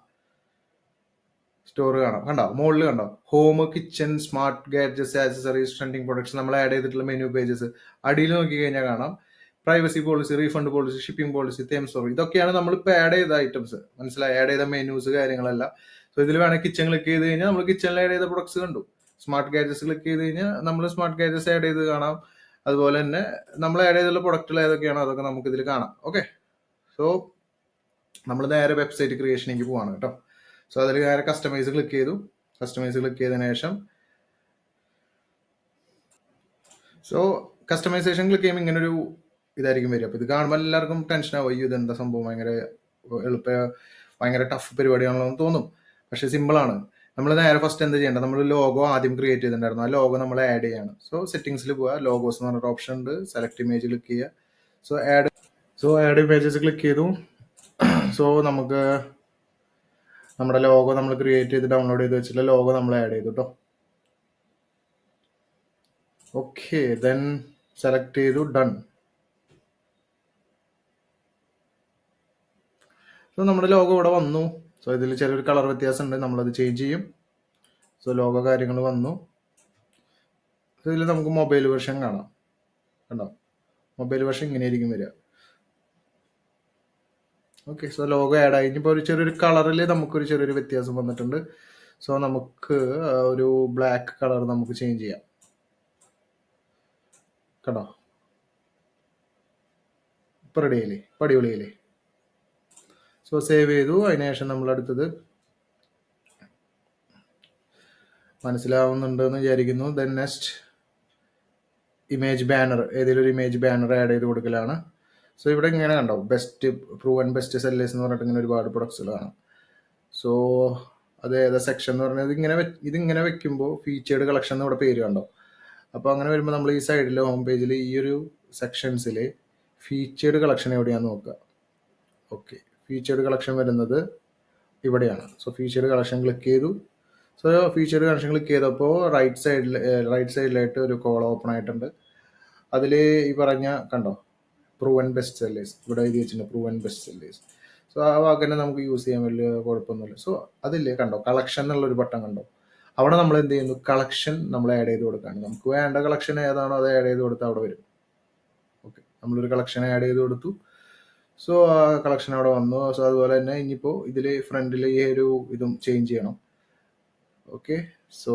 സ്റ്റോർ കാണാം. കണ്ടോ, മുകളിൽ കണ്ടോ, home, kitchen, smart gadgets, accessories, trending products നമ്മൾ ആഡ് ചെയ്തിട്ടുള്ള മെനു പേജസ്. അടിയിൽ നോക്കി കഴിഞ്ഞാൽ കാണാം privacy policy, refund policy, shipping policy, terms of. ഇതൊക്കെയാണ് നമ്മളിപ്പോൾ ആഡ് ചെയ്ത ഐറ്റംസ്. മനസ്സിലായി, ആഡ് ചെയ്ത മെനൂസ് കാര്യങ്ങളെല്ലാം. സോ ഇതിൽ വേണമെങ്കിൽ കിച്ചൺ ക്ലിക്ക് ചെയ്ത് കഴിഞ്ഞാൽ നമ്മൾ കിച്ചണിൽ ആഡ് ചെയ്ത പ്രൊഡക്ട്സ് കണ്ടു. സ്മാർട്ട് ഗാഡ്ജറ്റ്സ് ക്ലിക്ക് ചെയ്ത് കഴിഞ്ഞാൽ നമ്മൾ സ്മാർട്ട് ഗാഡ്ജറ്റ്സ് ആഡ് ചെയ്ത് കാണാം. അതുപോലെ തന്നെ നമ്മൾ ആഡ് ചെയ്തുള്ള പ്രൊഡക്റ്റുകൾ ഏതൊക്കെയാണോ അതൊക്കെ നമുക്ക് ഇതിൽ കാണാം. ഓക്കെ, സോ നമ്മൾ നേരെ വെബ്സൈറ്റ് ക്രിയേഷനിലേക്ക് പോവാണ് കേട്ടോ. സോ അതിൽ നേരെ കസ്റ്റമൈസ് ക്ലിക്ക് ചെയ്തു. കസ്റ്റമൈസ് ക്ലിക്ക് ചെയ്തതിനു ശേഷം സോ കസ്റ്റമൈസേഷൻ ക്ലിക്ക് ചെയ്യുമ്പോൾ ഇങ്ങനെ ഒരു ഇതായിരിക്കും വരിക. അപ്പോൾ ഇത് കാണുമ്പോൾ എല്ലാവർക്കും ടെൻഷൻ ആവും, അയ്യോ ഇതെന്താ സംഭവം, ഭയങ്കര ടഫ് പരിപാടിയാണല്ലോ എന്ന് തോന്നും. പക്ഷേ സിമ്പിളാണ്. നമ്മൾ നേരെ ഫസ്റ്റ് എന്താ ചെയ്യേണ്ടത്, നമ്മൾ ലോഗോ ആദ്യം ക്രിയേറ്റ് ചെയ്തിട്ടുണ്ടായിരുന്നു. ആ ലോഗോ നമ്മൾ ആഡ് ചെയ്യാണ്. സോ സെറ്റിംഗ്സിൽ പോവുക, ലോഗോസ് എന്ന് പറഞ്ഞൊരു ഓപ്ഷൻ ഉണ്ട്, സെലക്ട് ഇമേജ് ക്ലിക്ക് ചെയ്യുക. ആഡ് ഇമേജസ് ക്ലിക്ക് ചെയ്തു. സോ നമുക്ക് നമ്മുടെ ലോഗോ നമ്മൾ ക്രിയേറ്റ് ചെയ്ത് ഡൗൺലോഡ് ചെയ്ത് വെച്ചിട്ടുള്ള ലോഗോ നമ്മൾ ആഡ് ചെയ്തു കേട്ടോ. ഓക്കെ, ദെൻ സെലക്ട് ചെയ്തു, ഡൺ. സോ നമ്മുടെ ലോഗോ ഇവിടെ വന്നു. സോ ഇതിൽ ചെറിയൊരു കളർ വ്യത്യാസം ഉണ്ട്, നമ്മളത് ചേഞ്ച് ചെയ്യും. സോ ലോഗോ കാര്യങ്ങൾ വന്നു. ഇതിൽ നമുക്ക് മൊബൈൽ വെർഷൻ കാണാം, കണ്ടോ? മൊബൈൽ വെർഷൻ ഇങ്ങനെയായിരിക്കും വരിക. ഓക്കെ, സോ ലോഗോ ആഡ് ആയി. ഇനിയിപ്പോൾ ഒരു ചെറിയൊരു കളറിൽ നമുക്കൊരു ചെറിയൊരു വ്യത്യാസം വന്നിട്ടുണ്ട്. സോ നമുക്ക് ഒരു ബ്ലാക്ക് കളർ നമുക്ക് ചേഞ്ച് ചെയ്യാം, കണ്ടോ? ഇപ്പം റെഡി ആയില്ലേ, ഇപ്പം അടിപൊളിയായില്ലേ? സോ സേവ് ചെയ്തു. അതിനുശേഷം നമ്മൾ അടുത്തത് മനസ്സിലാവുന്നുണ്ടെന്ന് വിചാരിക്കുന്നു. ദെൻ നെക്സ്റ്റ് ഇമേജ് ബാനർ, ഏതെങ്കിലും ഒരു ഇമേജ് ബാനർ ആഡ് ചെയ്ത് കൊടുക്കലാണ്. സോ ഇവിടെ ഇങ്ങനെ കണ്ടോ, ബെസ്റ്റ് പ്രൂവൻ ബെസ്റ്റ് സെല്ലേഴ്സ് എന്ന് പറഞ്ഞിട്ട് ഇങ്ങനെ ഒരുപാട് പ്രൊഡക്ട്സുകളാണ്. സോ അത് ഏതാ സെക്ഷൻ എന്ന് പറഞ്ഞാൽ ഇതിങ്ങനെ വെക്കുമ്പോൾ ഫീച്ചേർഡ് കളക്ഷൻ എന്ന് ഇവിടെ പേര് കണ്ടോ. അപ്പോൾ അങ്ങനെ വരുമ്പോൾ നമ്മൾ ഈ സൈഡിൽ ഹോം പേജിൽ ഈ ഒരു സെക്ഷൻസിൽ ഫീച്ചേർഡ് കളക്ഷൻ എവിടെയാണെന്ന് നോക്കുക. ഓക്കെ, ഫീച്ചേർഡ് കളക്ഷൻ വരുന്നത് ഇവിടെയാണ്. സോ ഫീച്ചേർഡ് കളക്ഷൻ ക്ലിക്ക് ചെയ്തു. സോ ഫീച്ചേർഡ് കളക്ഷൻ ക്ലിക്ക് ചെയ്തപ്പോൾ റൈറ്റ് സൈഡിലായിട്ട് ഒരു കോളം ഓപ്പൺ ആയിട്ടുണ്ട്. അതിൽ ഈ പറഞ്ഞ കണ്ടോ, പ്രൂവൻ ബെസ്റ്റ് സെല്ലേഴ്സ് ഇവിടെ എഴുതി വെച്ചിട്ടുണ്ട്, പ്രൂവൻ ബെസ്റ്റ് സെല്ലേഴ്സ്. സോ ആ വാക്കിനെ നമുക്ക് യൂസ് ചെയ്യാൻ വലിയ കുഴപ്പമൊന്നുമില്ല. സോ അതില്ലേ കണ്ടോ, കളക്ഷൻ എന്നുള്ളൊരു ബട്ടൺ കണ്ടോ, അവിടെ നമ്മൾ എന്ത് ചെയ്യുന്നു, കളക്ഷൻ നമ്മൾ ആഡ് ചെയ്ത് കൊടുക്കുകയാണ്. നമുക്ക് വേണ്ട കളക്ഷൻ ഏതാണോ അത് ആഡ് ചെയ്ത് കൊടുത്താൽ അവിടെ വരും. ഓക്കെ, നമ്മളൊരു കളക്ഷൻ ആഡ് ചെയ്ത് കൊടുത്തു. സോ ആ കളക്ഷൻ അവിടെ വന്നു. സോ അതുപോലെ തന്നെ ഇനിയിപ്പോൾ ഇതിൽ ഫ്രണ്ടിൽ ഈ ഒരു ഇതും ചേഞ്ച് ചെയ്യണം. ഓക്കെ, സോ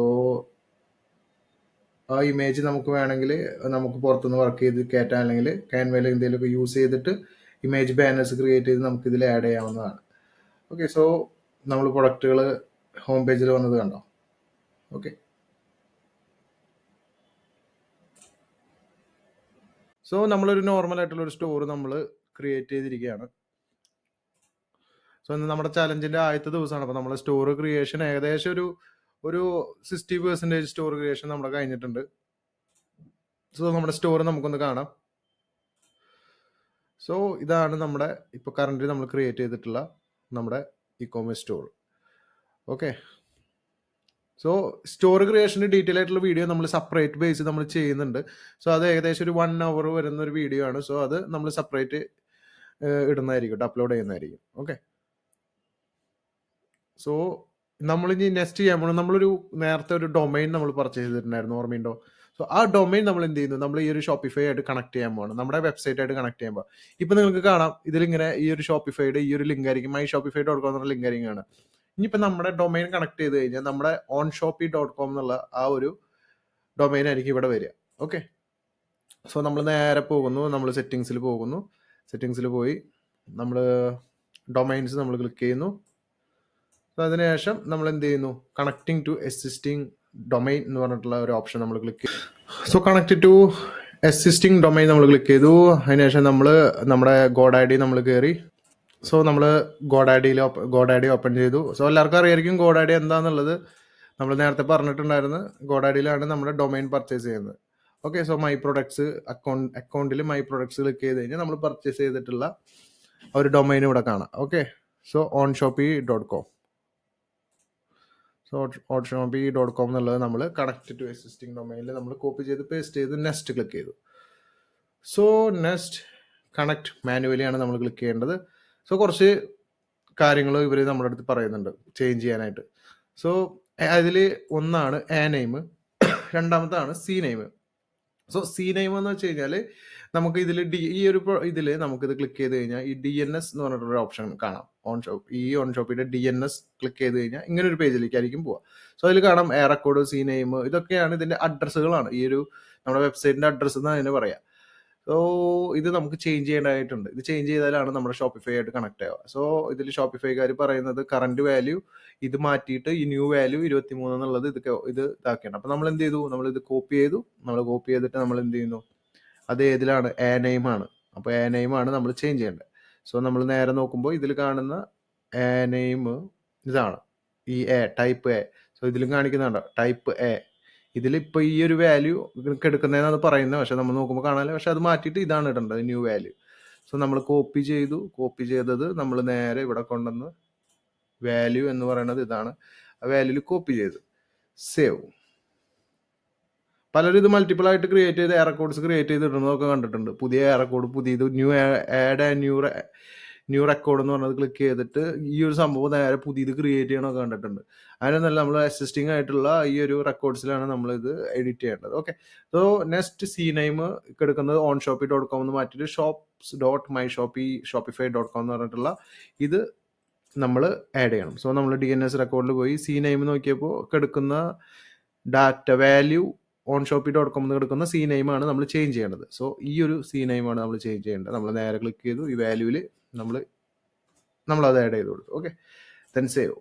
ആ ഇമേജ് നമുക്ക് വേണമെങ്കിൽ നമുക്ക് പുറത്തുനിന്ന് വർക്ക് ചെയ്ത് കയറ്റാൻ, അല്ലെങ്കിൽ ക്യാൻവയിൽ എന്തെങ്കിലുമൊക്കെ യൂസ് ചെയ്തിട്ട് ഇമേജ് ബാനേഴ്സ് ക്രിയേറ്റ് ചെയ്ത് നമുക്ക് ഇതിൽ ആഡ് ചെയ്യാവുന്നതാണ്. ഓക്കെ, സോ നമ്മൾ പ്രൊഡക്റ്റുകൾ ഹോം പേജിൽ വന്നത് കണ്ടോ. ഓക്കെ, സോ നമ്മളൊരു നോർമൽ ആയിട്ടുള്ള ഒരു സ്റ്റോർ നമ്മൾ ക്രിയേറ്റ് ചെയ്തിരിക്കുകയാണ്. സോ ഇന്ന് നമ്മുടെ ചലഞ്ചിന്റെ ആദ്യത്തെ ദിവസമാണ്. അപ്പോൾ നമ്മുടെ സ്റ്റോർ ക്രിയേഷൻ ഏകദേശം ഒരു 60% സ്റ്റോർ ക്രിയേഷൻ നമ്മുടെ കഴിഞ്ഞിട്ടുണ്ട്. സോ നമ്മുടെ സ്റ്റോർ നമുക്കൊന്ന് കാണാം. സോ ഇതാണ് നമ്മുടെ ഇപ്പോൾ കറന്റ് നമ്മൾ ക്രിയേറ്റ് ചെയ്തിട്ടുള്ള നമ്മുടെ e-commerce store. Okay, so store ക്രിയേഷൻ്റെ ഡീറ്റെയിൽ ആയിട്ടുള്ള വീഡിയോ നമ്മൾ സെപ്പറേറ്റ് ബേസ് നമ്മൾ ചെയ്യുന്നുണ്ട്. സോ അത് ഏകദേശം ഒരു 1 hour വരുന്ന ഒരു വീഡിയോ ആണ്. സോ അത് നമ്മൾ സെപ്പറേറ്റ് ഇടുന്നതായിരിക്കും, അപ്ലോഡ് ചെയ്യുന്നതായിരിക്കും. ഓക്കെ, സോ നമ്മളിനി നെക്സ്റ്റ് ചെയ്യാൻ പോകുന്നത്, നമ്മളൊരു നേരത്തെ ഒരു ഡൊമൈൻ നമ്മൾ പർച്ചേസ് ചെയ്തിട്ടുണ്ടായിരുന്നു, ഓർമ്മയുണ്ടോ? സോ ആ ഡൊമൈൻ നമ്മൾ എന്ത് ചെയ്യുന്നു, നമ്മൾ ഈ ഒരു ഷോപ്പിഫൈ ആയിട്ട് കണക്ട് ചെയ്യാൻ പോകണം, നമ്മുടെ വെബ്സൈറ്റ് ആയിട്ട് കണക്ട് ചെയ്യാൻ പോകാം. ഇപ്പം നിങ്ങൾക്ക് കാണാം ഇതിലിങ്ങനെ ഈ ഒരു ഷോപ്പിഫൈഡ് ഈ ഒരു ലിങ്ക് ആയിരിക്കും, myshopify.com എന്നുള്ള ലിങ്ക് ആയിരിക്കും കാണാം. ഇനിയിപ്പോൾ നമ്മുടെ ഡൊമൈൻ കണക്ട് ചെയ്ത് കഴിഞ്ഞാൽ നമ്മുടെ onshopee.com എന്നുള്ള ആ ഒരു ഡൊമൈൻ ആയിരിക്കും ഇവിടെ വരിക. ഓക്കെ, സോ നമ്മൾ നേരെ പോകുന്നു, നമ്മൾ സെറ്റിങ്സിൽ പോകുന്നു. സെറ്റിങ്സിൽ പോയി നമ്മൾ ഡൊമൈൻസ് നമ്മൾ ക്ലിക്ക് ചെയ്യുന്നു. സോ അതിനുശേഷം നമ്മൾ എന്ത് ചെയ്യുന്നു, കണക്റ്റിംഗ് ടു എക്സിസ്റ്റിംഗ് ഡൊമൈൻ എന്ന് പറഞ്ഞിട്ടുള്ള ഒരു ഓപ്ഷൻ നമ്മൾ ക്ലിക്ക് ചെയ്തു. So connect to existing domain നമ്മൾ ക്ലിക്ക് ചെയ്തു. അതിനുശേഷം നമ്മൾ നമ്മുടെ ഗോഡാഡി നമ്മൾ കയറി. സോ നമ്മൾ ഗോഡാഡി ഓപ്പൺ ചെയ്തു. സോ എല്ലാവർക്കും അറിയായിരിക്കും ഗോഡാഡി എന്താണെന്നുള്ളത്, നമ്മൾ നേരത്തെ പറഞ്ഞിട്ടുണ്ടായിരുന്നു. ഗോഡാഡിയിലാണ് നമ്മുടെ ഡൊമൈൻ പർച്ചേസ് ചെയ്യുന്നത്. ഓക്കെ, സോ മൈ പ്രൊഡക്ട്സ് അക്കൗണ്ടിൽ മൈ പ്രൊഡക്ട്സ് ക്ലിക്ക് ചെയ്ത് കഴിഞ്ഞാൽ നമ്മൾ പർച്ചേസ് ചെയ്തിട്ടുള്ള ഒരു ഡൊമൈൻ ഇവിടെ കാണാം. Okay, so onshopee.com. So onshopee.com എന്നുള്ളത് നമ്മൾ കണക്ട് ടു എക്സിസ്റ്റിംഗ് ഡൊമൈനിൽ നമ്മൾ കോപ്പി ചെയ്ത് പേസ്റ്റ് ചെയ്ത് നെക്സ്റ്റ് ക്ലിക്ക് ചെയ്തു. സോ നെക്സ്റ്റ് കണക്ട് മാനുവലിയാണ് നമ്മൾ ക്ലിക്ക് ചെയ്യേണ്ടത്. സോ കുറച്ച് കാര്യങ്ങൾ ഇവർ നമ്മുടെ അടുത്ത് പറയുന്നുണ്ട് ചേഞ്ച് ചെയ്യാനായിട്ട്. സോ അതിൽ ഒന്നാണ് എ നെയിം, രണ്ടാമത്താണ് C name. So C name എന്ന് വെച്ച് കഴിഞ്ഞാൽ നമുക്ക് ഇതിൽ ഈ ഒരു ഇതിൽ നമുക്കിത് ക്ലിക്ക് ചെയ്ത് കഴിഞ്ഞാൽ ഈ DNS എന്ന് പറഞ്ഞിട്ടൊരു ഓപ്ഷൻ കാണാം. ഓൺഷോപ്പിയുടെ DNS ക്ലിക്ക് ചെയ്ത് കഴിഞ്ഞാൽ ഇങ്ങനെ ഒരു പേജിലേക്കായിരിക്കും പോവുക. സോ അതിൽ കാണാം എ റെക്കോർഡ്, സി നെയിം, ഇതൊക്കെയാണ് ഇതിൻ്റെ അഡ്രസ്സുകളാണ്. ഈ ഒരു നമ്മുടെ വെബ്സൈറ്റിൻ്റെ അഡ്രസ്സ് എന്ന് അതിന് പറയാം. സോ ഇത് നമുക്ക് ചേഞ്ച് ചെയ്യേണ്ടതായിട്ടുണ്ട്. ഇത് ചേഞ്ച് ചെയ്താലാണ് നമ്മുടെ ഷോപ്പിഫൈ ആയിട്ട് കണക്ട് ആവുക. സോ ഇതിൽ ഷോപ്പിഫൈക്കാർ പറയുന്നത് കറണ്ട് വാല്യൂ ഇത് മാറ്റിയിട്ട് ഈ ന്യൂ വാല്യൂ 23 എന്നുള്ളത് ഇത് ഇതാക്കിയാണ്. അപ്പോൾ നമ്മൾ എന്ത് ചെയ്തു, നമ്മൾ ഇത് കോപ്പി ചെയ്തു. നമ്മൾ കോപ്പി ചെയ്തിട്ട് നമ്മൾ എന്ത് ചെയ്യുന്നു, അത് ഏതിലാണ്, എ നെയിമാണ്. അപ്പോൾ എ നെയിമാണ് നമ്മൾ ചേഞ്ച് ചെയ്യേണ്ടത്. സോ നമ്മൾ നേരെ നോക്കുമ്പോൾ ഇതിൽ കാണുന്ന എ നെയിം ഇതാണ്, ഈ എ ടൈപ്പ് എ. സോ ഇതിലും കാണിക്കുന്നുണ്ടോ ടൈപ്പ് എ. ഇതിലിപ്പോൾ ഈ ഒരു വാല്യൂ എടുക്കുന്നതെന്നാണ് പറയുന്നത്, പക്ഷെ നമ്മൾ നോക്കുമ്പോൾ കാണാനില്ല. പക്ഷെ അത് മാറ്റിയിട്ട് ഇതാണ് ഇടേണ്ടത്, ന്യൂ വാല്യൂ. സോ നമ്മൾ കോപ്പി ചെയ്തു. കോപ്പി ചെയ്തത് നമ്മൾ നേരെ ഇവിടെ കൊണ്ടുവന്ന് വാല്യൂ എന്ന് പറയുന്നത് ഇതാണ്, ആ വാല്യൂല് കോപ്പി ചെയ്തു സേവ്. പലരും ഇത് മൾട്ടിപ്പിൾ ആയിട്ട് ക്രിയേറ്റ് ചെയ്ത് എറർ കോഡ്സ് ക്രിയേറ്റ് ചെയ്ത് ഇടുന്നതൊക്കെ കണ്ടിട്ടുണ്ട്. പുതിയ എറർ കോഡ്, പുതിയത് ന്യൂ ആഡ് ന്യൂ റെക്കോർഡ് എന്ന് പറഞ്ഞത് ക്ലിക്ക് ചെയ്തിട്ട് ഈ ഒരു സംഭവം നേരെ പുതിയത് ക്രിയേറ്റ് ചെയ്യണമൊക്കെ കണ്ടിട്ടുണ്ട്. അതിനൊന്നല്ല, നമ്മൾ എക്സിസ്റ്റിംഗ് ആയിട്ടുള്ള ഈ ഒരു റെക്കോർഡ്സിലാണ് നമ്മളിത് എഡിറ്റ് ചെയ്യേണ്ടത്. Okay, so next C name എടുക്കുന്നത് onshopee.com എന്ന് മാറ്റിയിട്ട് shops.myshopify.com എന്ന് പറഞ്ഞിട്ടുള്ള ഇത് നമ്മൾ ആഡ് ചെയ്യണം. സോ നമ്മൾ DNS റെക്കോർഡിൽ പോയി സി നെയിം നോക്കിയപ്പോൾ എടുക്കുന്ന ഡാറ്റ വാല്യൂ onshopee.com എന്ന് എടുക്കുന്ന സി നെയിമാണ് നമ്മൾ ചേഞ്ച് ചെയ്യേണ്ടത്. സോ ഈ ഒരു സി നെയിമാണ് നമ്മൾ ചേഞ്ച് ചെയ്യേണ്ടത്. നമ്മൾ നേരെ ക്ലിക്ക് ചെയ്തു, ഈ വാല്യൂവിൽ നമ്മളത് ആഡ് ചെയ്ത് കൊടുത്തു. Okay, then save.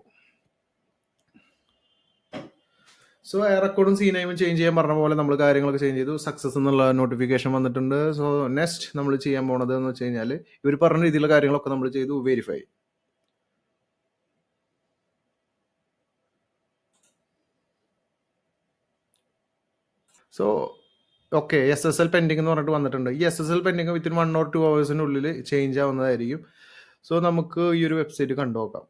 So A റെക്കോർഡും സി നെയിമും ചേഞ്ച് ചെയ്യാൻ പറഞ്ഞ പോലെ നമ്മൾ കാര്യങ്ങളൊക്കെ ചേഞ്ച് ചെയ്തു. സക്സസ് എന്നുള്ള നോട്ടിഫിക്കേഷൻ വന്നിട്ടുണ്ട്. സോ നെക്സ്റ്റ് നമ്മൾ ചെയ്യാൻ പോണത് എന്ന് വെച്ച് കഴിഞ്ഞാൽ ഇവർ പറഞ്ഞ രീതിയിലുള്ള കാര്യങ്ങളൊക്കെ നമ്മൾ ചെയ്തു, verify. So okay, SSL pending എന്ന് പറഞ്ഞിട്ട് വന്നിട്ടുണ്ട്. ഈ SSL pending within 1 or 2 hours change ആവുന്നതായിരിക്കും. സോ നമുക്ക് ഈ ഒരു വെബ്സൈറ്റ് കണ്ടു നോക്കാം.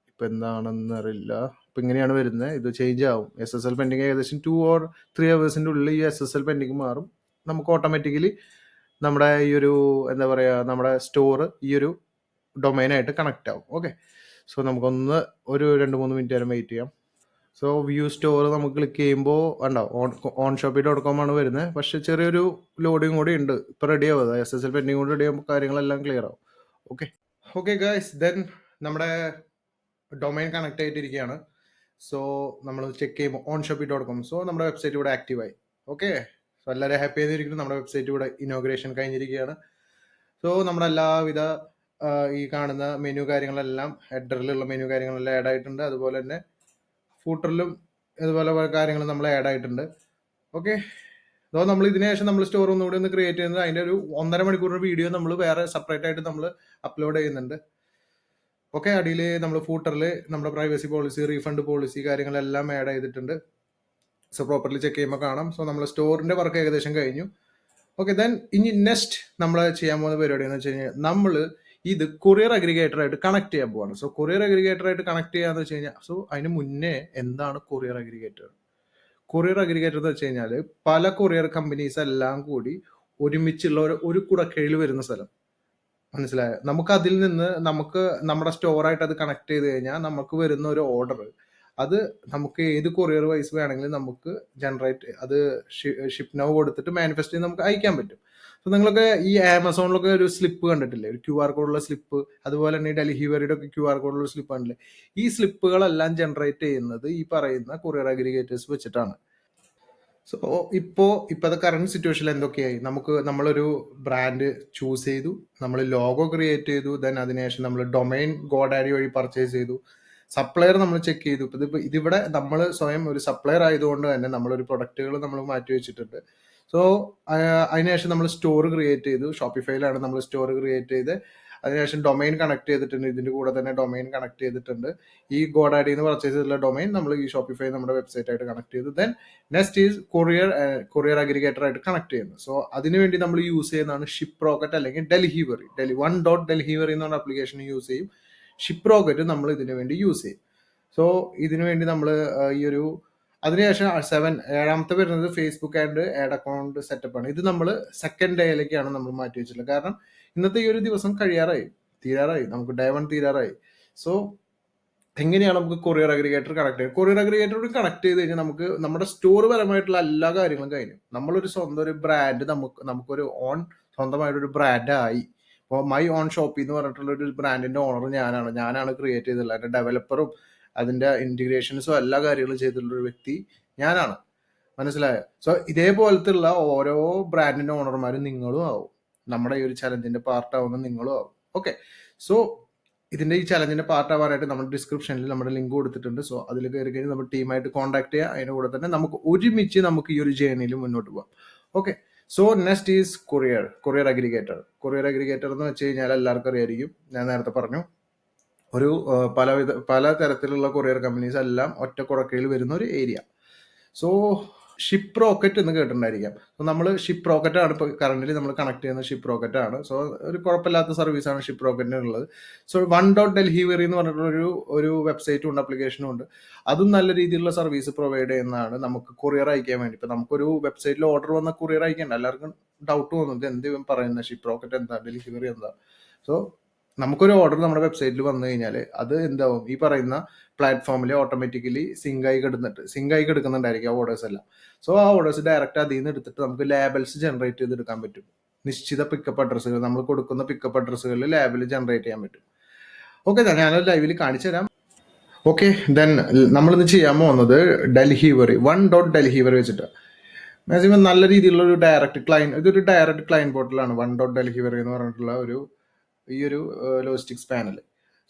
ഇപ്പം എന്താണെന്ന് അറിയില്ല. ഇപ്പം ഇങ്ങനെയാണ് വരുന്നത്, ഇത് ചേഞ്ച് ആവും. SSL പെൻഡിങ് ഏകദേശം 2 or 3 hours ഈ SSL പെൻഡിങ് മാറും. നമുക്ക് ഓട്ടോമാറ്റിക്കലി നമ്മുടെ ഈ ഒരു എന്താ പറയുക, നമ്മുടെ സ്റ്റോർ ഈ ഒരു ഡൊമൈനായിട്ട് കണക്റ്റ് ആവും. ഓക്കെ, സോ നമുക്കൊന്ന് ഒരു 2-3 മിനിറ്റ് നേരം വെയിറ്റ് ചെയ്യാം. സോ വ്യൂ സ്റ്റോർ നമുക്ക് ക്ലിക്ക് ചെയ്യുമ്പോൾ ഉണ്ടാവും onshopee.com ആണ് വരുന്നത്. പക്ഷെ ചെറിയൊരു ലോഡിങ് കൂടി ഉണ്ട്. ഇപ്പോൾ റെഡി ആവുക, SSL പെൻഡിങ് കൂടി റെഡി ആകുമ്പോൾ കാര്യങ്ങളെല്ലാം ക്ലിയർ ആവും. ഓക്കെ ഗൈസ്, ദെൻ നമ്മുടെ ഡൊമൈൻ കണക്ട് ആയിട്ടിരിക്കുകയാണ്. സോ നമ്മൾ ചെക്ക് ചെയ്യുമ്പോൾ onshopee.com. സോ നമ്മുടെ വെബ്സൈറ്റ് ഇവിടെ ആക്റ്റീവായി. ഓക്കെ, സോ എല്ലാവരും ഹാപ്പി ആയിരിക്കുന്നു. നമ്മുടെ വെബ്സൈറ്റ് ഇവിടെ ഇനോഗ്രേഷൻ കഴിഞ്ഞിരിക്കുകയാണ്. സോ നമ്മുടെ എല്ലാവിധ ഈ കാണുന്ന മെനു കാര്യങ്ങളെല്ലാം, ഹെഡറിലുള്ള മെനു കാര്യങ്ങളെല്ലാം ആഡ് ആയിട്ടുണ്ട്. അതുപോലെ തന്നെ ഫൂട്ടറിലും ഇതുപോലെ കാര്യങ്ങൾ നമ്മൾ ആഡ് ആയിട്ടുണ്ട്. ഓക്കെ, അതോ നമ്മൾ ഇതിന് ശേഷം നമ്മൾ സ്റ്റോർ ഒന്നുകൂടി ഒന്ന് ക്രിയേറ്റ് ചെയ്യുന്നത്, അതിൻ്റെ ഒരു 1.5 മണിക്കൂർ വീഡിയോ നമ്മൾ വേറെ സെപ്പറേറ്റ് ആയിട്ട് നമ്മൾ അപ്ലോഡ് ചെയ്യുന്നുണ്ട്. ഓക്കെ, അടിയിൽ നമ്മൾ ഫൂട്ടറിൽ നമ്മുടെ പ്രൈവസി പോളിസി, റീഫണ്ട് പോളിസി കാര്യങ്ങളെല്ലാം ആഡ് ചെയ്തിട്ടുണ്ട്. സോ പ്രോപ്പർലി ചെക്ക് ചെയ്യുമ്പോൾ കാണാം. സോ നമ്മൾ സ്റ്റോറിൻ്റെ വർക്ക് ഏകദേശം കഴിഞ്ഞു. ഓക്കെ, ദെൻ ഇനി നെക്സ്റ്റ് നമ്മൾ ചെയ്യാൻ പോകുന്ന പരിപാടി എന്ന് വെച്ച് കഴിഞ്ഞാൽ നമ്മൾ ഇത് കൊറിയർ അഗ്രിഗേറ്റർ ആയിട്ട് കണക്ട് ചെയ്യാൻ പോവാണ്. സോ കൊറിയർ അഗ്രിഗേറ്റർ ആയിട്ട് കണക്ട് ചെയ്യാന്ന് വെച്ച് കഴിഞ്ഞാൽ, സോ അതിന് മുന്നേ എന്താണ് കൊറിയർ അഗ്രിഗേറ്റർ? കൊറിയർ അഗ്രിഗേറ്റർ എന്ന് വെച്ച് കഴിഞ്ഞാൽ പല കൊറിയർ കമ്പനീസ് എല്ലാം കൂടി ഒരുമിച്ചുള്ള ഒരു കുടക്കീഴിൽ വരുന്ന സ്ഥലം. മനസ്സിലായോ? നമുക്ക് അതിൽ നിന്ന് നമുക്ക് നമ്മുടെ സ്റ്റോറായിട്ട് അത് കണക്ട് ചെയ്ത് കഴിഞ്ഞാൽ നമുക്ക് വരുന്ന ഒരു ഓർഡർ, അത് നമുക്ക് ഏത് കൊറിയർ വൈസ് വേണമെങ്കിലും നമുക്ക് ജനറേറ്റ്, അത് ഷിപ്പ് നൗ കൊടുത്തിട്ട് മാനിഫെസ്റ്റ് ചെയ്ത് നമുക്ക് അയക്കാൻ പറ്റും. സോ നിങ്ങളൊക്കെ ഈ ആമസോണിലൊക്കെ ഒരു സ്ലിപ്പ് കണ്ടിട്ടില്ലേ, ഒരു QR കോഡുള്ള സ്ലിപ്പ്. അതുപോലെ തന്നെ ഈ ഡെലിവറിയുടെ ഒക്കെ QR കോഡുള്ള സ്ലിപ്പ് കണ്ടില്ലേ? ഈ സ്ലിപ്പുകളെല്ലാം ജനറേറ്റ് ചെയ്യുന്നത് ഈ പറയുന്ന കൊറിയർ അഗ്രിഗേറ്റേഴ്സ് വെച്ചിട്ടാണ്. സോ ഇപ്പോഴത്തെ കറണ്ട് സിറ്റുവേഷനിൽ എന്തൊക്കെയായി, നമ്മളൊരു ബ്രാൻഡ് ചൂസ് ചെയ്തു, നമ്മൾ ലോഗോ ക്രിയേറ്റ് ചെയ്തു, ദെൻ അതിനുശേഷം നമ്മൾ ഡൊമൈൻ ഗോഡാഡി വഴി പർച്ചേസ് ചെയ്തു, സപ്ലയർ നമ്മൾ ചെക്ക് ചെയ്തു. ഇതിവിടെ നമ്മൾ സ്വയം ഒരു സപ്ലയർ ആയതുകൊണ്ട് തന്നെ നമ്മളൊരു പ്രൊഡക്റ്റുകൾ നമ്മൾ മാറ്റി വെച്ചിട്ടുണ്ട്. സോ അതിനുശേഷം നമ്മൾ സ്റ്റോർ ക്രിയേറ്റ് ചെയ്തു. ഷോപ്പിഫൈയിലാണ് നമ്മൾ സ്റ്റോർ ക്രിയേറ്റ് ചെയ്ത് അതിനുശേഷം ഡൊമൈൻ കണക്ട് ചെയ്തിട്ടുണ്ട്. ഇതിന്റെ കൂടെ തന്നെ ഡൊമൈൻ കണക്ട് ചെയ്തിട്ടുണ്ട്. ഈ ഗോഡാഡി എന്ന് പർച്ചേസ് ചെയ്തിട്ടുള്ള ഡൊമൈൻ നമ്മൾ ഈ ഷോപ്പിഫൈ നമ്മുടെ വെബ്സൈറ്റ് ആയിട്ട് കണക്ട് ചെയ്തു. Then next is courier aggregator ആയിട്ട് കണക്ട് ചെയ്യുന്നത്. സോ അതിനുവേണ്ടി നമ്മൾ യൂസ് ചെയ്യുന്നതാണ് ഷിപ്പ് റോക്കറ്റ് അല്ലെങ്കിൽ ഡെലിവറി. .ഡെലിവറി എന്ന് പറഞ്ഞ ആപ്ലിക്കേഷൻ യൂസ് ചെയ്യും. ഷിപ്പ് റോക്കറ്റ് നമ്മൾ ഇതിനു വേണ്ടി യൂസ് ചെയ്യും. സോ ഇതിനു വേണ്ടി നമ്മൾ ഈ ഒരു അതിനുശേഷം 7ാമത്തെ വരുന്നത് Facebook and add account setup ആണ്. ഇത് നമ്മൾ സെക്കൻഡ് ഡേയിലേക്കാണ് നമ്മൾ മാറ്റി വെച്ചിട്ടുള്ളത്. കാരണം ഇന്നത്തെ ഈ ഒരു ദിവസം തീരാറായി, നമുക്ക് ഡേ 1 തീരാറായി. സോ എങ്ങനെയാണ് നമുക്ക് കൊറിയർ അഗ്രിഗേറ്റർ കണക്ട് ചെയ്യുക? കൊറിയർ അഗ്രിഗേറ്ററോട് കണക്ട് ചെയ്ത് കഴിഞ്ഞാൽ നമുക്ക് നമ്മുടെ സ്റ്റോർ പരമായിട്ടുള്ള എല്ലാ കാര്യങ്ങളും കഴിഞ്ഞു. നമ്മളൊരു സ്വന്തം ഒരു ബ്രാൻഡ്, നമുക്കൊരു സ്വന്തമായിട്ടൊരു ബ്രാൻഡ് ആയി. ഇപ്പോൾ മൈ ഓൺ ഷോപ്പി എന്ന് പറഞ്ഞിട്ടുള്ള ഒരു ബ്രാൻഡിന്റെ ഓണർ ഞാനാണ് ക്രിയേറ്റ് ചെയ്തിട്ടുള്ളത്. അതിന്റെ ഡെവലപ്പറും അതിന്റെ ഇന്റഗ്രേഷൻസും എല്ലാ കാര്യങ്ങളും ചെയ്തിട്ടുള്ള ഒരു വ്യക്തി ഞാനാണ്. മനസ്സിലായോ? സോ ഇതേപോലത്തെ ഉള്ള ഓരോ ബ്രാൻഡിന്റെ ഓണർമാരും നിങ്ങളും ആവും. നമ്മുടെ ഈ ഒരു ചലഞ്ചിന്റെ പാർട്ട് ആവുന്ന നിങ്ങളും ആവും. ഓക്കെ, സോ ഇതിന്റെ ഈ ചലഞ്ചിന്റെ പാർട്ട് ആവാനായിട്ട് നമ്മുടെ ഡിസ്ക്രിപ്ഷനിൽ നമ്മുടെ ലിങ്ക് കൊടുത്തിട്ടുണ്ട്. സോ അതിൽ കയറി കഴിഞ്ഞ് നമ്മൾ ടീമായിട്ട് കോൺടാക്ട് ചെയ്യുക. അതിന്റെ കൂടെ തന്നെ നമുക്ക് ഒരുമിച്ച് നമുക്ക് ഈ ഒരു ജേർണിയിൽ മുന്നോട്ട് പോകാം. Okay, so next is courier aggregator. Courier aggregator എന്ന് വെച്ച് കഴിഞ്ഞാൽ എല്ലാവർക്കും അറിയായിരിക്കും. ഞാൻ നേരത്തെ പറഞ്ഞു, ഒരു പല തരത്തിലുള്ള കൊറിയർ കമ്പനീസ് എല്ലാം ഒറ്റ കുടക്കീഴിൽ വരുന്ന ഒരു ഏരിയ. സോ ഷിപ്പ് റോക്കറ്റ് എന്ന് കേട്ടിട്ടുണ്ടായിരിക്കാം. സോ നമ്മൾ ഷിപ്പ് റോക്കറ്റ് ആണ് ഇപ്പോൾ കറന്റ് നമ്മൾ കണക്ട് ചെയ്യുന്ന ഷിപ്പ് റോക്കറ്റ് ആണ്. സോ ഒരു കുഴപ്പമില്ലാത്ത സർവീസാണ് ഷിപ്പ് റോക്കറ്റിന് ഉള്ളത്. സോ $1.Delivery എന്ന് പറഞ്ഞിട്ടുള്ള ഒരു വെബ്സൈറ്റും ഉണ്ട്, ആപ്ലിക്കേഷനും ഉണ്ട്. അതും നല്ല രീതിയിലുള്ള സർവീസ് പ്രൊവൈഡ് ചെയ്യുന്നതാണ് നമുക്ക് കൊറിയർ അയക്കാൻ വേണ്ടി. ഇപ്പം നമുക്കൊരു വെബ്സൈറ്റിൽ ഓർഡർ വന്ന കൊറിയർ അയക്കണ്ട, എല്ലാവർക്കും ഡൗട്ട് തോന്നുന്നത് എന്ത് പറയുന്നത്, ഷിപ്പ് റോക്കറ്റ് എന്താ, ഡെലിവറി എന്താ. സോ നമുക്കൊരു ഓർഡർ നമ്മുടെ വെബ്സൈറ്റിൽ വന്നു കഴിഞ്ഞാൽ അത് എന്താവും, ഈ പറയുന്ന പ്ലാറ്റ്ഫോമിൽ ഓട്ടോമാറ്റിക്കലി സിങ്ക് ആയി കിടക്കുന്നുണ്ടായിരിക്കും ആ ഓർഡേഴ്സ് എല്ലാം. സോ ആ ഓർഡേഴ്സ് ഡയറക്റ്റ് അതിൽ നിന്ന് എടുത്തിട്ട് നമുക്ക് ലേബൽസ് ജനറേറ്റ് ചെയ്തെടുക്കാൻ പറ്റും. നിശ്ചിത പിക്കപ്പ് അഡ്രസ്സുകൾ, നമ്മൾ കൊടുക്കുന്ന പിക്കപ്പ് അഡ്രസ്സുകളിൽ ലാബിൽ ജനറേറ്റ് ചെയ്യാൻ പറ്റും. ഓക്കെ, ഞാനത് ലൈവിൽ കാണിച്ചു തരാം. ഓക്കെ, ദെൻ നമ്മളിന്ന് ചെയ്യാൻ പോകുന്നത് $1.Delivery വെച്ചിട്ട് മാക്സിമം നല്ല രീതിയിലുള്ള ഒരു ഇതൊരു ഡയറക്റ്റ് ക്ലയന്റ് പോർട്ടലാണ്. $1.Delivery എന്ന് പറഞ്ഞിട്ടുള്ള ഈ ഒരു ലോജിസ്റ്റിക്സ് പാനൽ.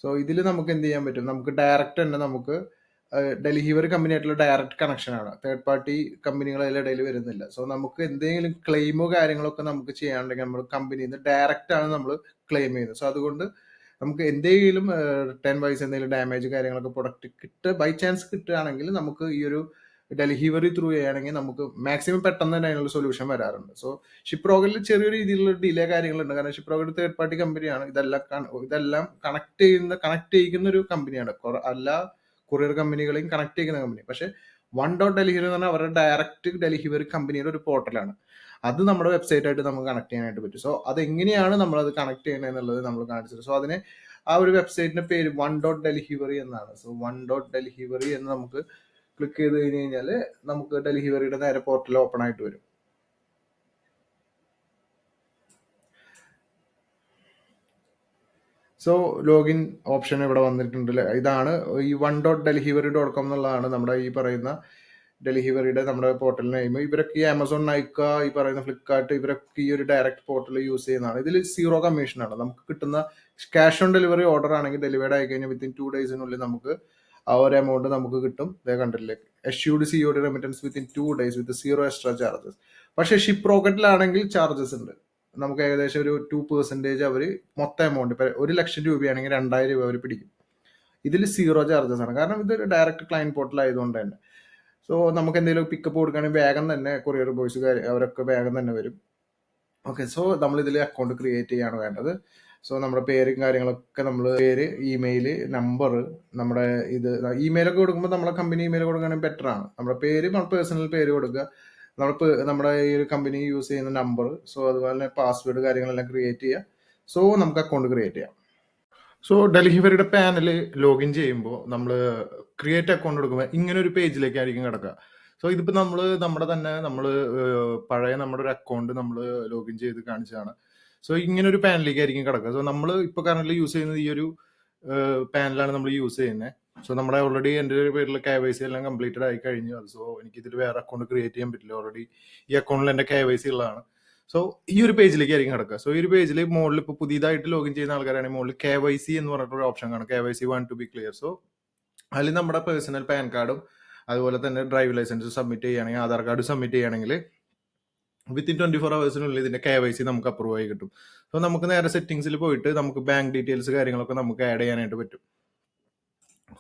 സോ ഇതിൽ നമുക്ക് എന്ത് ചെയ്യാൻ പറ്റും, നമുക്ക് ഡയറക്റ്റ് തന്നെ നമുക്ക് ഡെലിവറി കമ്പനി ആയിട്ടുള്ള ഡയറക്റ്റ് കണക്ഷൻ ആണ്. തേർഡ് പാർട്ടി കമ്പനികൾ ഇടയിൽ വരുന്നില്ല. സോ നമുക്ക് എന്തെങ്കിലും ക്ലെയിമോ കാര്യങ്ങളൊക്കെ നമുക്ക് ചെയ്യാനുണ്ടെങ്കിൽ നമ്മൾ കമ്പനിയിൽ നിന്ന് ഡയറക്റ്റ് ആണ് നമ്മൾ ക്ലെയിം ചെയ്യുന്നത്. സോ അതുകൊണ്ട് നമുക്ക് എന്തെങ്കിലും റിട്ടേൺ വൈസ് എന്തെങ്കിലും ഡാമേജ് കാര്യങ്ങളൊക്കെ പ്രൊഡക്റ്റ് ബൈ ചാൻസ് കിട്ടുകയാണെങ്കിൽ നമുക്ക് ഈ ഒരു ഡെലിവറി ത്രൂ ചെയ്യുകയാണെങ്കിൽ നമുക്ക് മാക്സിമം പെട്ടെന്ന് തന്നെ അതിനുള്ള സൊല്യൂഷൻ വരാറുണ്ട്. സോ ഷിപ്പ് റോക്കറ്റിൽ ചെറിയ രീതിയിലുള്ള ഡിലേ കാര്യങ്ങളുണ്ട്. കാരണം ഷിപ്പ് റോക്കറ്റ് തേർഡ് പാർട്ടി കമ്പനിയാണ്. ഇതെല്ലാം കണക്ട് ചെയ്യിക്കുന്ന ഒരു കമ്പനിയാണ്. എല്ലാ കൊറിയർ കമ്പനികളെയും കണക്ട് ചെയ്യുന്ന കമ്പനി. പക്ഷേ $1.Delivery എന്ന് പറഞ്ഞാൽ അവരുടെ ഡയറക്റ്റ് ഡെലിവറി കമ്പനിയുടെ ഒരു പോർട്ടലാണ്. അത് നമ്മുടെ വെബ്സൈറ്റ് ആയിട്ട് നമുക്ക് കണക്ട് ചെയ്യാനായിട്ട് പറ്റും. സോ അതെങ്ങനെയാണ് നമ്മളത് കണക്ട് ചെയ്യുന്നത് എന്നുള്ളത് നമ്മൾ കാണിച്ചത്. സോ അതിന് ആ ഒരു വെബ്സൈറ്റിന്റെ പേര് $1.Delivery എന്നാണ്. സോ $1.Delivery എന്ന് നമുക്ക് ക്ലിക്ക് ചെയ്ത് കഴിഞ്ഞ് കഴിഞ്ഞാൽ നമുക്ക് ഡെലിവറിയുടെ നേരെ പോർട്ടൽ ഓപ്പൺ ആയിട്ട് വരും. സോ ലോഗിൻ ഓപ്ഷൻ ഇവിടെ വന്നിട്ടുണ്ട്. ഇതാണ് ഈ $1.Delivery.com എന്നുള്ളതാണ് നമ്മുടെ ഈ പറയുന്ന ഡെലിവറിയുടെ നമ്മുടെ പോർട്ടൽ നെയിം. ഇവരൊക്കെ ഈ ആമസോൺ, നൈക്ക, ഈ പറയുന്ന ഫ്ലിപ്കാർട്ട്, ഇവരൊക്കെ ഈ ഒരു ഡയറക്റ്റ് പോർട്ടൽ യൂസ് ചെയ്യുന്നതാണ്. ഇതിൽ 0 കമ്മീഷനാണ്. നമുക്ക് കിട്ടുന്ന ക്യാഷ് ഓൺ ഡെലിവറി ഓർഡർ ആണെങ്കിൽ ഡെലിവേർഡ് ആയി കഴിഞ്ഞാൽ വിത്തിൻ 2 ഡേയ്സിനുള്ളിൽ നമുക്ക് ആ ഒരു എമൗണ്ട് നമുക്ക് കിട്ടും. കണ്ടില്ലേ, എഷ്യൂഡ് COD റെമിറ്റൻസ് വിത്തിൻ 2 days വിത്ത് 0 എക്സ്ട്രാ ചാർജസ്. പക്ഷേ ഷിപ്പ് റോക്കറ്റിലാണെങ്കിൽ ചാർജസ് ഉണ്ട്. നമുക്ക് ഏകദേശം ഒരു 2% അവർ മൊത്തം എമൗണ്ട്, ഇപ്പം 1,00,000 രൂപയാണെങ്കിൽ 2,000 രൂപ അവർ പിടിക്കും. ഇതിൽ 0 ചാർജസ് ആണ്. കാരണം ഇതൊരു ഡയറക്റ്റ് ക്ലയന്റ് പോർട്ടൽ ആയതുകൊണ്ട് തന്നെ. സോ നമുക്ക് എന്തെങ്കിലും പിക്കപ്പ് കൊടുക്കുകയാണെങ്കിൽ വേഗം തന്നെ കൊറിയർ ബോയ്സ് അവരൊക്കെ വേഗം തന്നെ വരും. ഓക്കെ, സോ നമ്മൾ ഇതിൽ അക്കൗണ്ട് ക്രിയേറ്റ് ചെയ്യാണ് വേണ്ടത്. സോ നമ്മുടെ പേരും കാര്യങ്ങളൊക്കെ നമ്മൾ പേര്, ഇമെയിൽ, നമ്പർ, നമ്മുടെ ഇത് ഇമെയിലൊക്കെ കൊടുക്കുമ്പോൾ നമ്മളെ കമ്പനി ഇമെയിൽ കൊടുക്കുകയാണെങ്കിൽ ബെറ്റർ ആണ്. നമ്മുടെ പേര്, പേഴ്സണൽ പേര് കൊടുക്കുക, നമ്മുടെ ഈ ഒരു കമ്പനി യൂസ് ചെയ്യുന്ന നമ്പർ, സോ അതുപോലെ തന്നെ പാസ്വേഡ് കാര്യങ്ങളെല്ലാം ക്രിയേറ്റ് ചെയ്യുക. സോ നമുക്ക് അക്കൗണ്ട് ക്രിയേറ്റ് ചെയ്യാം. സോ ഡെലിവറിയുടെ പാനൽ ലോഗിൻ ചെയ്യുമ്പോൾ നമ്മൾ ക്രിയേറ്റ് അക്കൗണ്ട് കൊടുക്കുമ്പോൾ ഇങ്ങനെ ഒരു പേജിലേക്കായിരിക്കും കിടക്കുക. സോ ഇതിപ്പോൾ നമ്മൾ പഴയ നമ്മുടെ ഒരു അക്കൗണ്ട് നമ്മൾ ലോഗിൻ ചെയ്ത് കാണിച്ചതാണ്. സോ ഇങ്ങനെ ഒരു പാനലിലേക്കായിരിക്കും കിടക്കുക. സോ നമ്മൾ ഇപ്പോൾ കറന്റ് യൂസ് ചെയ്യുന്നത് ഈ ഒരു പാനലാണ് നമ്മൾ യൂസ് ചെയ്യുന്നത്. സോ നമ്മുടെ ഓൾറെഡി എൻ്റെ ഒരു പേരിൽ KYC എല്ലാം കംപ്ലീറ്റഡ് ആയി കഴിഞ്ഞു. സോ എനിക്ക് ഇതിൽ വേറെ അക്കൗണ്ട് ക്രിയേറ്റ് ചെയ്യാൻ പറ്റില്ല. ഓൾറെഡി ഈ അക്കൗണ്ടിൽ എൻ്റെ KYC ഉള്ളതാണ്. സോ ഈ ഒരു പേജിലേക്ക് ആയിരിക്കും കിടക്കുക. സോ ഈ ഒരു പേജിൽ മുകളിൽ ഇപ്പോൾ പുതിയതായിട്ട് ലോഗിൻ ചെയ്യുന്ന ആൾക്കാരാണെങ്കിൽ മുകളിൽ KYC എന്ന് പറഞ്ഞിട്ടൊരു ഓപ്ഷൻ കാണും. KYC want to be clear. So അതിൽ നമ്മുടെ പേഴ്സണൽ പാൻ കാർഡും അതുപോലെ തന്നെ ഡ്രൈവ് ലൈസൻസ് സബ്മിറ്റ് ചെയ്യുകയാണെങ്കിൽ, ആധാർ കാർഡ് സബ്മിറ്റ് ചെയ്യുകയാണെങ്കിൽ വിത്തിൻ 24 hours ഇതിന്റെ KYC നമുക്ക് അപ്രൂവ് ആയി കിട്ടും. സോ നമുക്ക് നേരെ സെറ്റിംഗ്സിൽ പോയിട്ട് നമുക്ക് ബാങ്ക് ഡീറ്റെയിൽസ് കാര്യങ്ങളൊക്കെ നമുക്ക് ആഡ് ചെയ്യാനായിട്ട് പറ്റും.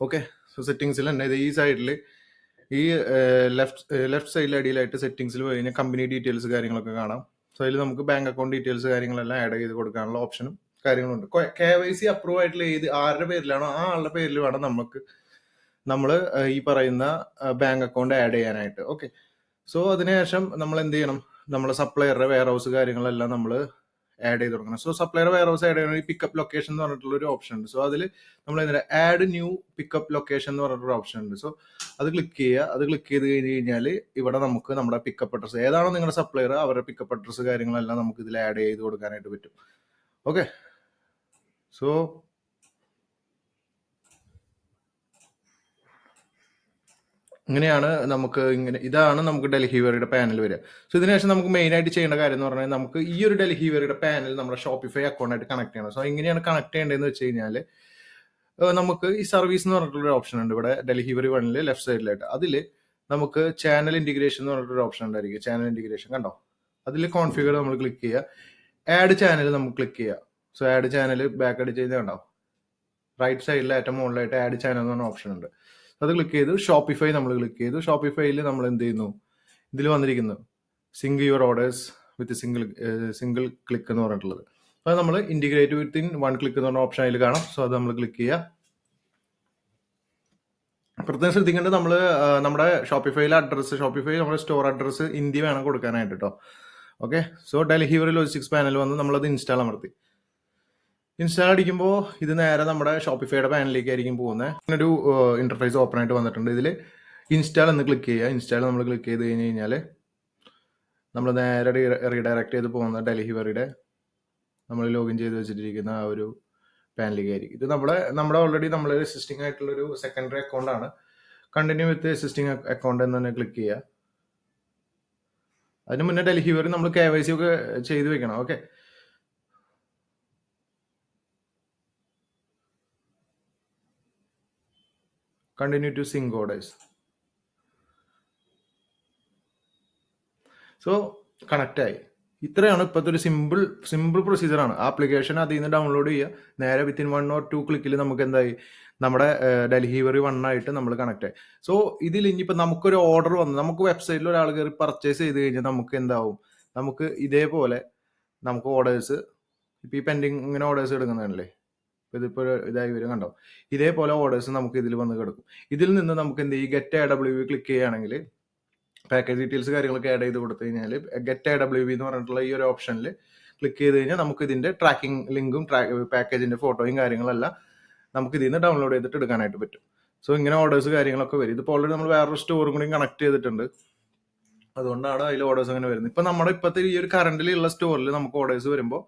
ഓക്കെ, സോ സെറ്റിംഗ്സിൽ തന്നെ ഈ സൈഡിൽ ഈ ലെഫ്റ്റ് സൈഡിൽ അടിയിലായിട്ട് സെറ്റിംഗ്സിൽ പോയി കഴിഞ്ഞാൽ കമ്പനി ഡീറ്റെയിൽസ് കാര്യങ്ങളൊക്കെ കാണാം. സോ അതിൽ നമുക്ക് ബാങ്ക് അക്കൗണ്ട് ഡീറ്റെയിൽസ് കാര്യങ്ങളെല്ലാം ആഡ് ചെയ്ത് കൊടുക്കാനുള്ള ഓപ്ഷനും കാര്യങ്ങളുണ്ട്. KYC അപ്രൂവ് ആയിട്ടുള്ള ആരുടെ പേരിലാണോ ആ ആളുടെ പേരിൽ വേണം നമ്മൾ ഈ പറയുന്ന ബാങ്ക് അക്കൗണ്ട് ആഡ് ചെയ്യാനായിട്ട്. ഓക്കെ, സോ അതിനുശേഷം നമ്മൾ എന്ത് ചെയ്യണം, നമ്മളെ സപ്ലയറുടെ വെയർ ഹൗസ് കാര്യങ്ങളെല്ലാം നമ്മൾ ആഡ് ചെയ്ത് കൊടുക്കണം. So supplier warehouse add ചെയ്യണമെങ്കിൽ പിക്കപ്പ് ലൊക്കേഷൻ എന്ന് പറഞ്ഞിട്ടുള്ള ഒരു ഓപ്ഷൻ ഉണ്ട്. സോ അതിൽ നമ്മൾ എന്തിനാ ആഡ് ന്യൂ പിക്കപ്പ് ലൊക്കേഷൻ എന്ന് പറഞ്ഞിട്ടൊരു ഓപ്ഷൻ ഉണ്ട്. സോ അത് ക്ലിക്ക് ചെയ്യുക. അത് ക്ലിക്ക് ചെയ്ത് കഴിഞ്ഞ് കഴിഞ്ഞാൽ ഇവിടെ നമുക്ക് നമ്മുടെ പിക്കപ്പ് അഡ്രസ് ഏതാണോ നിങ്ങളുടെ സപ്ലയർ അവരുടെ പിക്കപ്പ് അഡ്രസ് കാര്യങ്ങളെല്ലാം നമുക്ക് ഇതിൽ ആഡ് ചെയ്ത് കൊടുക്കാനായിട്ട് പറ്റും. ഓക്കെ, സോ ഇങ്ങനെയാണ് നമുക്ക് ഇതാണ് നമുക്ക് ഡെലിവറിയുടെ പാനൽ വരിക. സോ ഇതിനുശേഷം നമുക്ക് മെയിനായിട്ട് ചെയ്യേണ്ട കാര്യം എന്ന് പറഞ്ഞാൽ നമുക്ക് ഈ ഒരു ഡെലിവറിയുടെ പാനൽ നമ്മുടെ ഷോപ്പിഫൈ അക്കൗണ്ടായിട്ട് കണക്ട് ചെയ്യണം. സോ എങ്ങനെയാണ് കണക്ട് ചെയ്യേണ്ടതെന്ന് വെച്ച് കഴിഞ്ഞാൽ നമുക്ക് ഈ സർവീസ് എന്ന് പറഞ്ഞിട്ടുള്ളൊരു ഓപ്ഷൻ ഉണ്ട് ഇവിടെ ഡെലിവറി വണ്ണിൽ ലെഫ്റ്റ് സൈഡിലായിട്ട്. അതിൽ നമുക്ക് ചാനൽ ഇൻറ്റിഗ്രേഷൻ എന്ന് പറഞ്ഞിട്ടൊരു ഓപ്ഷൻ ഉണ്ടായിരിക്കും. ചാനൽ ഇൻറ്റിഗ്രേഷൻ കണ്ടോ, അതിൽ കോൺഫിഗർ നമ്മൾ ക്ലിക്ക് ചെയ്യുക. ആഡ് ചാനൽ നമുക്ക് ക്ലിക്ക് ചെയ്യുക. സോ ആഡ് ചാനൽ ബാക്ക് അടിച്ച് കഴിഞ്ഞാൽ ഉണ്ടാവും റൈറ്റ് സൈഡിൽ ഏറ്റവും മുകളിലായിട്ട് ആഡ് ചാനൽ എന്ന് പറഞ്ഞ ഓപ്ഷൻ ഉണ്ട്. അത് ക്ലിക്ക് ചെയ്തു. ഷോപ്പിഫൈ നമ്മൾ ക്ലിക്ക് ചെയ്തു. ഷോപ്പിഫൈയിൽ നമ്മൾ എന്ത് ചെയ്യുന്നു, ഇതിൽ വന്നിരിക്കുന്നു sync your orders with single click എന്ന് പറഞ്ഞിട്ടുള്ളത്. അത് നമ്മൾ ഇൻറ്റിഗ്രേറ്റ് വിത്തിൻ വൺ ക്ലിക്ക് എന്ന് പറഞ്ഞ ഓപ്ഷൻ അതിൽ കാണാം. സോ അത് നമ്മൾ ക്ലിക്ക് ചെയ്യുക. പ്രത്യേകം ശ്രദ്ധിക്കേണ്ടത് നമ്മൾ നമ്മുടെ ഷോപ്പിഫൈയിലെ അഡ്രസ്സ്, ഷോപ്പിഫൈ നമ്മുടെ സ്റ്റോർ അഡ്രസ്സ് ഇന്ത്യ വേണം കൊടുക്കാനായിട്ട് കേട്ടോ. Okay, so delivery logistics panel വന്ന് നമ്മളത് ഇൻസ്റ്റാൾ അമർത്തി. ഇൻസ്റ്റാൾ അടിക്കുമ്പോൾ ഇത് നേരെ നമ്മുടെ ഷോപ്പിഫൈയുടെ പാനലിലേക്ക് ആയിരിക്കും പോകുന്നത്. ഒരു ഇന്റർഫേസ് ഓപ്പൺ ആയിട്ട് വന്നിട്ടുണ്ട്. ഇതിൽ ഇൻസ്റ്റാൾ എന്ന് ക്ലിക്ക് ചെയ്യുക. ഇൻസ്റ്റാൾ നമ്മൾ ക്ലിക്ക് ചെയ്ത് കഴിഞ്ഞ് കഴിഞ്ഞാൽ നമ്മൾ നേരെ റീഡയറക്ട് ചെയ്ത് പോകുന്ന ഡെലിവറിയുടെ നമ്മൾ ലോഗിൻ ചെയ്ത് വെച്ചിട്ടിരിക്കുന്ന ആ ഒരു പാനലിലേക്ക് ആയിരിക്കും. ഇത് നമ്മുടെ ഓൾറെഡി നമ്മൾ എക്സിസ്റ്റിംഗ് ആയിട്ടുള്ളൊരു സെക്കൻഡറി അക്കൗണ്ടാണ്. കണ്ടിന്യൂ വിത്ത് എക്സിസ്റ്റിംഗ് അക്കൗണ്ട് എന്ന് തന്നെ ക്ലിക്ക് ചെയ്യുക. അതിന് മുന്നേ ഡെലിവറി നമ്മൾ KYC ഒക്കെ ചെയ്ത് വെക്കണം. Okay, continue to sync orders. So connect ആയി. ഇത്രയാണ് ഇപ്പോഴത്തെ ഒരു സിമ്പിൾ പ്രൊസീജിയറാണ്. ആപ്ലിക്കേഷൻ അതിൽ നിന്ന് ഡൗൺലോഡ് ചെയ്യുക. നേരെ വിത്തിൻ 1 or 2 ക്ലിക്കിൽ നമുക്ക് എന്തായി നമ്മുടെ ഡെലിവറി വണ്ണായിട്ട് നമ്മൾ കണക്ട് ആയി. സോ ഇതിൽ ഇനിയിപ്പോൾ നമുക്കൊരു ഓർഡർ വന്നു, നമുക്ക് വെബ്സൈറ്റിൽ ഒരാൾ കയറി പർച്ചേസ് ചെയ്ത് കഴിഞ്ഞാൽ നമുക്ക് എന്താവും, നമുക്ക് ഇതേപോലെ നമുക്ക് ഓർഡേഴ്സ് ഇപ്പോൾ ഈ പെൻഡിങ് ഇങ്ങനെ ഓർഡേഴ്സ് എടുക്കുന്നതല്ലേ, ഇതിപ്പോൾ ഇതായി വരും കണ്ടോ, ഇതേപോലെ ഓർഡേഴ്സ് നമുക്ക് ഇതിൽ വന്ന് കിടക്കും. ഇതിൽ നിന്ന് നമുക്ക് എന്ത് ചെയ്യും, ഗെറ്റ് AWV ക്ലിക്ക് ചെയ്യുകയാണെങ്കിൽ പാക്കേജ് ഡീറ്റെയിൽസ് കാര്യങ്ങളൊക്കെ ആഡ് ചെയ്ത് കൊടുത്തു കഴിഞ്ഞാൽ ഗെറ്റ് AWV എന്ന് പറഞ്ഞിട്ടുള്ള ഈ ഒരു ഓപ്ഷനിൽ ക്ലിക്ക് ചെയ്ത് കഴിഞ്ഞാൽ നമുക്ക് ഇതിന്റെ ട്രാക്കിംഗ് ലിങ്കും പാക്കേജിന്റെ ഫോട്ടോയും കാര്യങ്ങളെല്ലാം നമുക്ക് ഇതിൽ നിന്ന് ഡൗൺലോഡ് ചെയ്തിട്ട് എടുക്കാനായിട്ട് പറ്റും. സോ ഇങ്ങനെ ഓർഡേഴ്സ് കാര്യങ്ങളൊക്കെ വരും. ഇതിപ്പോൾ ഓൾറെഡി നമ്മൾ വേറൊരു സ്റ്റോറും കൂടി കണക്ട് ചെയ്തിട്ടുണ്ട്, അതുകൊണ്ടാണ് അതിൽ ഓർഡേഴ്സ് അങ്ങനെ വരുന്നത്. ഇപ്പം നമ്മുടെ ഇപ്പോഴത്തെ ഈ ഒരു കറണ്ടിലുള്ള സ്റ്റോറിൽ നമുക്ക് ഓർഡേഴ്സ് വരുമ്പോൾ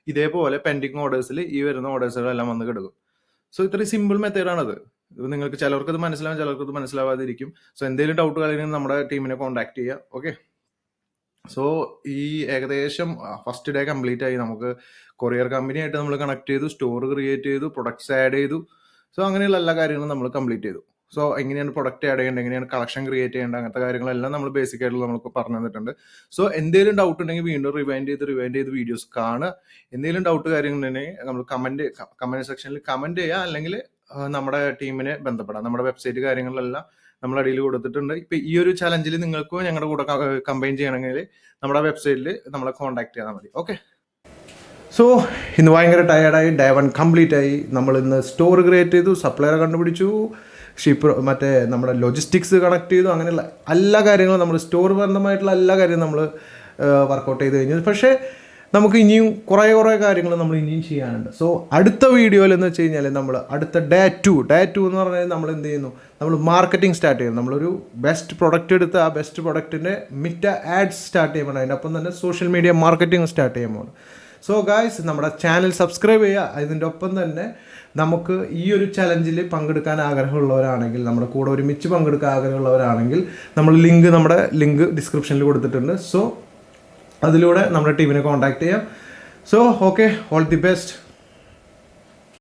ഇതേപോലെ പെൻഡിങ് ഓർഡേഴ്സിൽ ഈ വരുന്ന ഓർഡേഴ്സുകളെല്ലാം വന്ന് കിടക്കും. സോ ഇത്രയും സിമ്പിൾ മെത്തേഡാണത്. ഇത് നിങ്ങൾക്ക് ചിലർക്ക് ഇത് മനസ്സിലാവും, ചിലർക്ക് ഇത് മനസ്സിലാവാതിരിക്കും. സോ എന്തെങ്കിലും ഡൗട്ട് കാര്യങ്ങൾ നമ്മുടെ ടീമിനെ കോൺടാക്ട് ചെയ്യുക. ഓക്കെ, സോ ഈ ഏകദേശം ഫസ്റ്റ് ഡേ കംപ്ലീറ്റ് ആയി. നമുക്ക് കൊറിയർ കമ്പനിയായിട്ട് നമ്മൾ കണക്ട് ചെയ്തു, സ്റ്റോർ ക്രിയേറ്റ് ചെയ്തു, പ്രൊഡക്ട്സ് ആഡ് ചെയ്തു. സോ അങ്ങനെയുള്ള എല്ലാ കാര്യങ്ങളും നമ്മൾ കംപ്ലീറ്റ് ചെയ്തു. സോ എങ്ങനെയാണ് പ്രൊഡക്റ്റ് ആഡ് ചെയ്യേണ്ടത്, എങ്ങനെയാണ് കളക്ഷൻ ക്രിയേറ്റ് ചെയ്യേണ്ടത്, അങ്ങനത്തെ കാര്യങ്ങളെല്ലാം നമ്മൾ ബേസിക് ആയിട്ട് നമുക്ക് പറഞ്ഞു തന്നിട്ടുണ്ട്. സോ എന്തെങ്കിലും ഡൗട്ട് ഉണ്ടെങ്കിൽ വീണ്ടും റിവൈൻഡ് ചെയ്ത് വീഡിയോസ് കാണുക. എന്തെങ്കിലും ഡൗട്ട് കാര്യങ്ങളുണ്ടെങ്കിൽ നമ്മൾ കമന്റ് സെക്ഷനിൽ കമന്റ് ചെയ്യുക, അല്ലെങ്കിൽ നമ്മുടെ ടീമിനെ ബന്ധപ്പെടാം. നമ്മുടെ വെബ്സൈറ്റ് കാര്യങ്ങളിലെല്ലാം നമ്മൾ അടിയിൽ കൊടുത്തിട്ടുണ്ട്. ഇപ്പം ഈ ഒരു ചലഞ്ചിൽ നിങ്ങൾക്ക് ഞങ്ങളുടെ കൂടെ കമ്പൈൻ ചെയ്യണമെങ്കിൽ നമ്മുടെ വെബ്സൈറ്റിൽ നമ്മളെ കോൺടാക്ട് ചെയ്താൽ മതി. ഓക്കെ, സോ ഇന്ന് ഭയങ്കര ടയർഡായി. ഡേ 1 കംപ്ലീറ്റ് ആയി. നമ്മൾ ഇന്ന് സ്റ്റോർ ക്രിയേറ്റ് ചെയ്തു, സപ്ലയറെ കണ്ടുപിടിച്ചു, മറ്റേ നമ്മുടെ ലോജിസ്റ്റിക്സ് കണക്ട് ചെയ്തു. അങ്ങനെയുള്ള എല്ലാ കാര്യങ്ങളും നമ്മൾ സ്റ്റോർ ബന്ധമായിട്ടുള്ള എല്ലാ കാര്യവും നമ്മൾ വർക്കൗട്ട് ചെയ്ത് കഴിഞ്ഞു. പക്ഷേ നമുക്ക് ഇനിയും കുറേ കാര്യങ്ങൾ നമ്മൾ ഇനിയും ചെയ്യാനുണ്ട്. സോ അടുത്ത വീഡിയോയിൽ എന്ന് വെച്ച് കഴിഞ്ഞാൽ നമ്മൾ അടുത്ത ഡേ 2 എന്ന് പറഞ്ഞാൽ നമ്മൾ എന്ത് ചെയ്യുന്നു, നമ്മൾ മാർക്കറ്റിംഗ് സ്റ്റാർട്ട് ചെയ്യുന്നു. നമ്മളൊരു ബെസ്റ്റ് പ്രൊഡക്റ്റ് എടുത്ത് ആ ബെസ്റ്റ് പ്രൊഡക്റ്റിൻ്റെ മിറ്റ ആഡ്സ് സ്റ്റാർട്ട് ചെയ്യുമ്പോൾ അതിൻ്റെ ഒപ്പം തന്നെ സോഷ്യൽ മീഡിയ മാർക്കറ്റിംഗ് സ്റ്റാർട്ട് ചെയ്യുമ്പോൾ. സോ ഗായ്സ്, നമ്മുടെ ചാനൽ സബ്സ്ക്രൈബ് ചെയ്യുക. അതിൻ്റെ ഒപ്പം തന്നെ നമുക്ക് ഈ ഒരു ചലഞ്ചിൽ പങ്കെടുക്കാൻ ആഗ്രഹമുള്ളവരാണെങ്കിൽ, നമ്മുടെ കൂടെ ഒരുമിച്ച് പങ്കെടുക്കാൻ ആഗ്രഹമുള്ളവരാണെങ്കിൽ നമ്മുടെ ലിങ്ക് ഡിസ്ക്രിപ്ഷനിൽ കൊടുത്തിട്ടുണ്ട്. സോ അതിലൂടെ നമ്മുടെ ടീമിനെ കോൺടാക്ട് ചെയ്യാം. So okay, all the best.